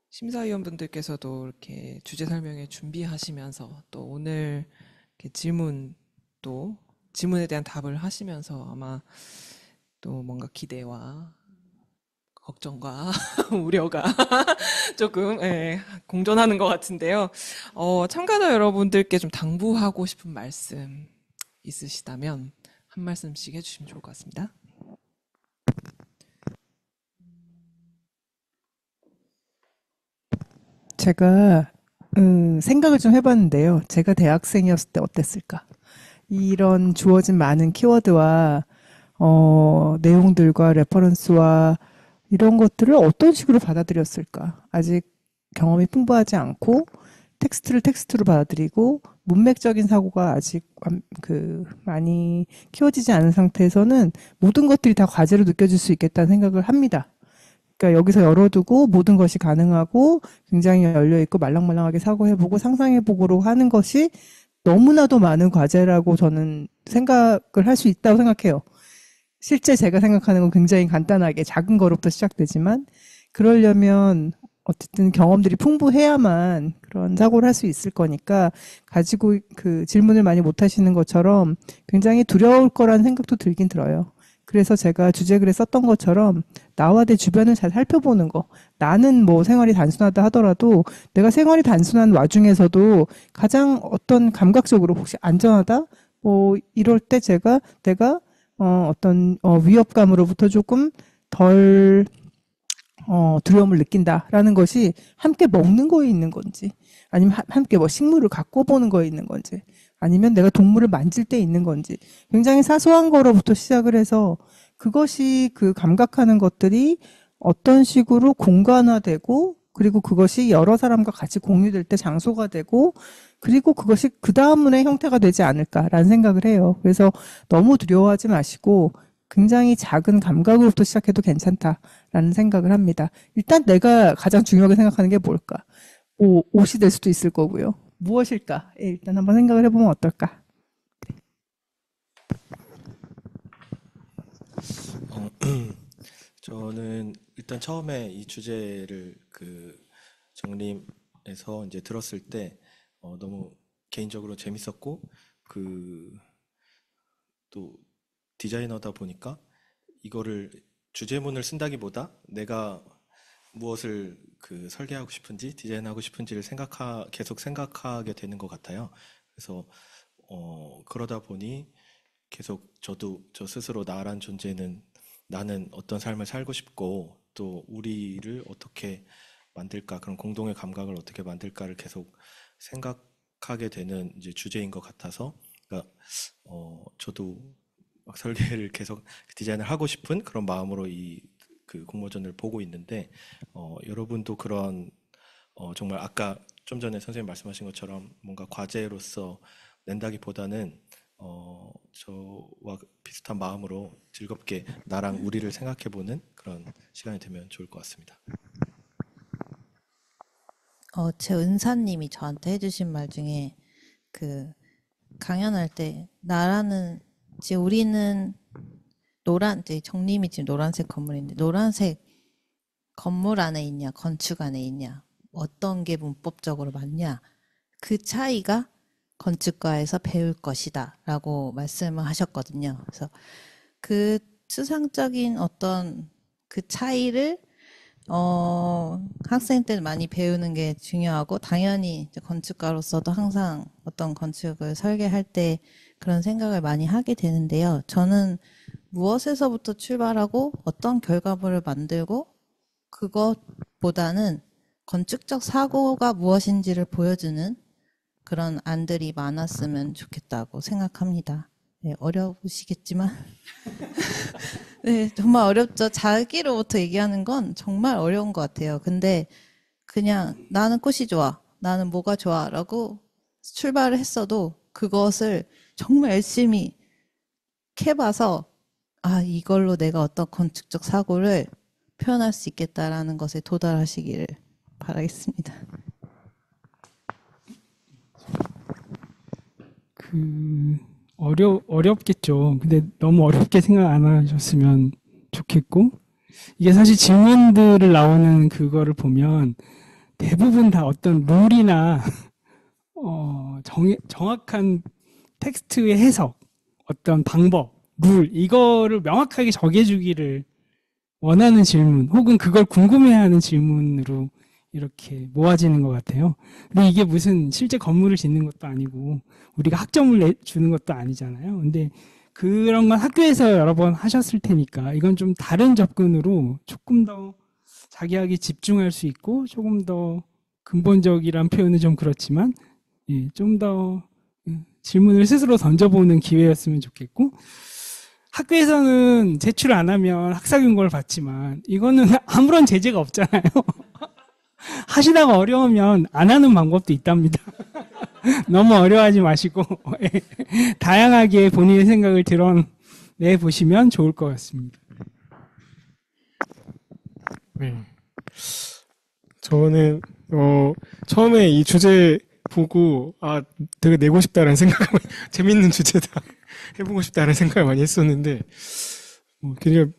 심사위원분들께서도 이렇게 주제 설명회 준비하시면서 또 오늘 이렇게 질문에 대한 답을 하시면서 아마 또 뭔가 기대와 걱정과 우려가 조금 공존하는 것 같은데요. 참가자 여러분들께 좀 당부하고 싶은 말씀 있으시다면 한 말씀씩 해주시면 좋을 것 같습니다. 제가 생각을 좀 해봤는데요. 제가 대학생이었을 때 어땠을까? 이런 주어진 많은 키워드와 내용들과 레퍼런스와 이런 것들을 어떤 식으로 받아들였을까? 아직 경험이 풍부하지 않고 텍스트를 텍스트로 받아들이고 문맥적인 사고가 아직 많이 키워지지 않은 상태에서는 모든 것들이 다 과제로 느껴질 수 있겠다는 생각을 합니다. 그러니까 여기서 열어두고 모든 것이 가능하고 굉장히 열려있고 말랑말랑하게 사고해보고 상상해보고로 하는 것이 너무나도 많은 과제라고 저는 생각을 할 수 있다고 생각해요. 실제 제가 생각하는 건 굉장히 간단하게 작은 거로부터 시작되지만 그러려면 어쨌든 경험들이 풍부해야만 그런 사고를 할 수 있을 거니까 가지고 그 질문을 많이 못 하시는 것처럼 굉장히 두려울 거라는 생각도 들긴 들어요. 그래서 제가 주제글에 썼던 것처럼 나와 내 주변을 잘 살펴보는 거. 나는 뭐 생활이 단순하다 하더라도 내가 생활이 단순한 와중에서도 가장 어떤 감각적으로 혹시 안전하다? 뭐 이럴 때 내가 어떤 위협감으로부터 조금 덜 두려움을 느낀다라는 것이 함께 먹는 거에 있는 건지 아니면 함께 뭐 식물을 갖고 보는 거에 있는 건지 아니면 내가 동물을 만질 때 있는 건지 굉장히 사소한 거로부터 시작을 해서 그것이 그 감각하는 것들이 어떤 식으로 공간화되고 그리고 그것이 여러 사람과 같이 공유될 때 장소가 되고 그리고 그것이 그 다음의 형태가 되지 않을까라는 생각을 해요. 그래서 너무 두려워하지 마시고 굉장히 작은 감각으로부터 시작해도 괜찮다라는 생각을 합니다. 일단 내가 가장 중요하게 생각하는 게 뭘까? 옷이 될 수도 있을 거고요. 무엇일까? 일단 한번 생각을 해보면 어떨까? 저는 일단 처음에 이 주제를 정림에서 이제 들었을 때 너무 개인적으로 재밌었고 또 디자이너다 보니까 이거를 주제문을 쓴다기보다 내가 무엇을 설계하고 싶은지 디자인하고 싶은지를 계속 생각하게 되는 것 같아요. 그래서 그러다 보니 계속 저 스스로 나란 존재는 나는 어떤 삶을 살고 싶고 또 우리를 어떻게 만들까 그런 공동의 감각을 어떻게 만들까를 계속 생각하게 되는 이제 주제인 것 같아서 그러니까 저도 막 설계를 계속 디자인을 하고 싶은 그런 마음으로 그 공모전을 보고 있는데 여러분도 그런 정말 아까 좀 전에 선생님 말씀하신 것처럼 뭔가 과제로서 낸다기보다는 저와 비슷한 마음으로 즐겁게 나랑 우리를 생각해보는 그런 시간이 되면 좋을 것 같습니다. 제 은사님이 저한테 해주신 말 중에 그 강연할 때 나라는 이제 우리는 이제 정림이 지금 노란색 건물인데 노란색 건물 안에 있냐 건축 안에 있냐 어떤 게 문법적으로 맞냐 그 차이가 건축과에서 배울 것이다 라고 말씀을 하셨거든요. 그래서 그 추상적인 어떤 그 차이를 학생 때 많이 배우는 게 중요하고 당연히 이제 건축가로서도 항상 어떤 건축을 설계할 때 그런 생각을 많이 하게 되는데요. 저는 무엇에서부터 출발하고 어떤 결과물을 만들고 그것보다는 건축적 사고가 무엇인지를 보여주는 그런 안들이 많았으면 좋겠다고 생각합니다. 네, 어려우시겠지만 네, 정말 어렵죠. 자기로부터 얘기하는 건 정말 어려운 것 같아요. 근데 그냥 나는 꽃이 좋아, 나는 뭐가 좋아 라고 출발을 했어도 그것을 정말 열심히 캐봐서 이걸로 내가 어떤 건축적 사고를 표현할 수 있겠다라는 것에 도달하시기를 바라겠습니다. 어렵겠죠. 근데 너무 어렵게 생각 안 하셨으면 좋겠고, 이게 사실 질문들을 나오는 그거를 보면 대부분 다 어떤 룰이나, 정확한 텍스트의 해석, 어떤 방법, 룰, 이거를 명확하게 정해주기를 원하는 질문, 혹은 그걸 궁금해하는 질문으로 이렇게 모아지는 것 같아요. 근데 이게 무슨 실제 건물을 짓는 것도 아니고 우리가 학점을 주는 것도 아니잖아요. 근데 그런 건 학교에서 여러 번 하셨을 테니까 이건 좀 다른 접근으로 조금 더 자기에게 집중할 수 있고 조금 더 근본적이란 표현은 좀 그렇지만 좀 더 질문을 스스로 던져보는 기회였으면 좋겠고, 학교에서는 제출 안 하면 학사경고를 받지만 이거는 아무런 제재가 없잖아요. 하시다가 어려우면 안 하는 방법도 있답니다. 너무 어려워하지 마시고 다양하게 본인의 생각을 드러내 보시면 좋을 것 같습니다. 네. 저는 처음에 이 주제 보고 되게 내고 싶다라는 생각을 재밌는 주제다 해보고 싶다라는 생각을 많이 했었는데 그냥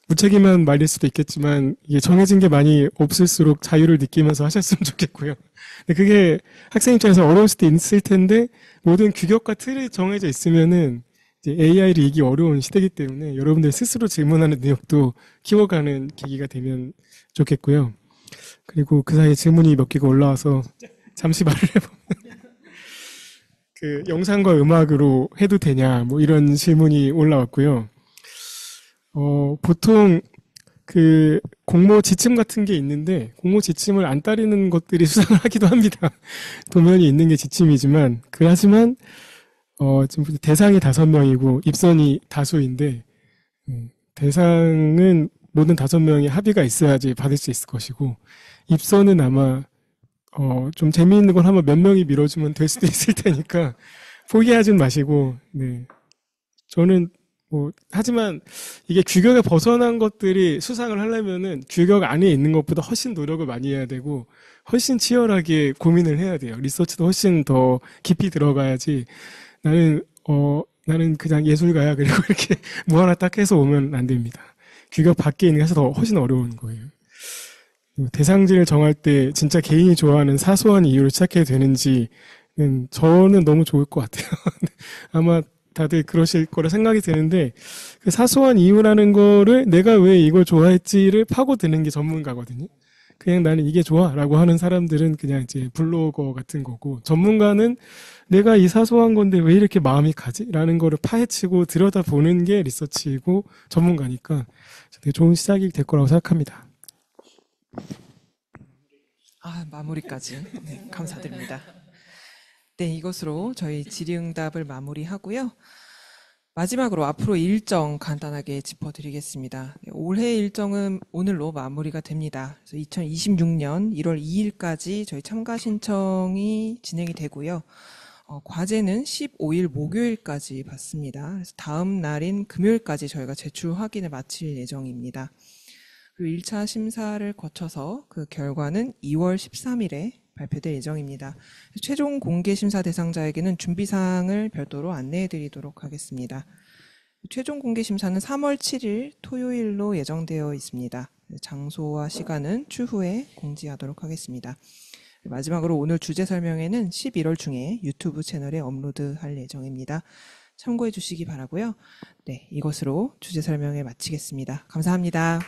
무책임한 말일 수도 있겠지만 이게 정해진 게 많이 없을수록 자유를 느끼면서 하셨으면 좋겠고요. 근데 그게 학생 입장에서 어려울 수도 있을 텐데 모든 규격과 틀이 정해져 있으면은 이제 AI를 이기 어려운 시대이기 때문에 여러분들 스스로 질문하는 능력도 키워가는 계기가 되면 좋겠고요. 그리고 그 사이에 질문이 몇 개가 올라와서 잠시 말을 해보면 그 영상과 음악으로 해도 되냐 뭐 이런 질문이 올라왔고요. 보통 그 공모 지침 같은 게 있는데 공모 지침을 안 따르는 것들이 수상을 하기도 합니다. 도면이 있는 게 지침이지만 하지만 지금 대상이 5명이고 입선이 다수인데 대상은 모든 5명의 합의가 있어야지 받을 수 있을 것이고 입선은 아마 좀 재미있는 걸 하면 몇 명이 밀어주면 될 수도 있을 테니까 포기하진 마시고 저는 하지만 이게 규격에 벗어난 것들이 수상을 하려면은 규격 안에 있는 것보다 훨씬 노력을 많이 해야 되고 훨씬 치열하게 고민을 해야 돼요. 리서치도 훨씬 더 깊이 들어가야지 나는 그냥 예술가야 그리고 이렇게 뭐 하나 딱 해서 오면 안 됩니다. 규격 밖에 있는 게 더 훨씬 어려운 거예요. 대상지를 정할 때 진짜 개인이 좋아하는 사소한 이유를 시작해야 되는지는 저는 너무 좋을 것 같아요. 아마 다들 그러실 거라 생각이 드는데 그 사소한 이유라는 거를 내가 왜 이걸 좋아했지를 파고드는 게 전문가거든요. 그냥 나는 이게 좋아라고 하는 사람들은 그냥 이제 블로거 같은 거고 전문가는 내가 이 사소한 건데 왜 이렇게 마음이 가지라는 거를 파헤치고 들여다보는 게 리서치이고 전문가니까 되게 좋은 시작이 될 거라고 생각합니다. 마무리까지. 네, 감사드립니다. 네, 이것으로 저희 질의응답을 마무리하고요. 마지막으로 앞으로 일정 간단하게 짚어드리겠습니다. 네, 올해 일정은 오늘로 마무리가 됩니다. 그래서 2026년 1월 2일까지 저희 참가 신청이 진행이 되고요. 과제는 15일 목요일까지 받습니다. 그래서 다음 날인 금요일까지 저희가 제출 확인을 마칠 예정입니다. 그리고 1차 심사를 거쳐서 그 결과는 2월 13일에 발표될 예정입니다. 최종 공개 심사 대상자에게는 준비사항을 별도로 안내해 드리도록 하겠습니다. 최종 공개 심사는 3월 7일 토요일로 예정되어 있습니다. 장소와 시간은 추후에 공지하도록 하겠습니다. 마지막으로 오늘 주제 설명회는 11월 중에 유튜브 채널에 업로드할 예정입니다. 참고해 주시기 바라고요. 네, 이것으로 주제 설명회 마치겠습니다. 감사합니다.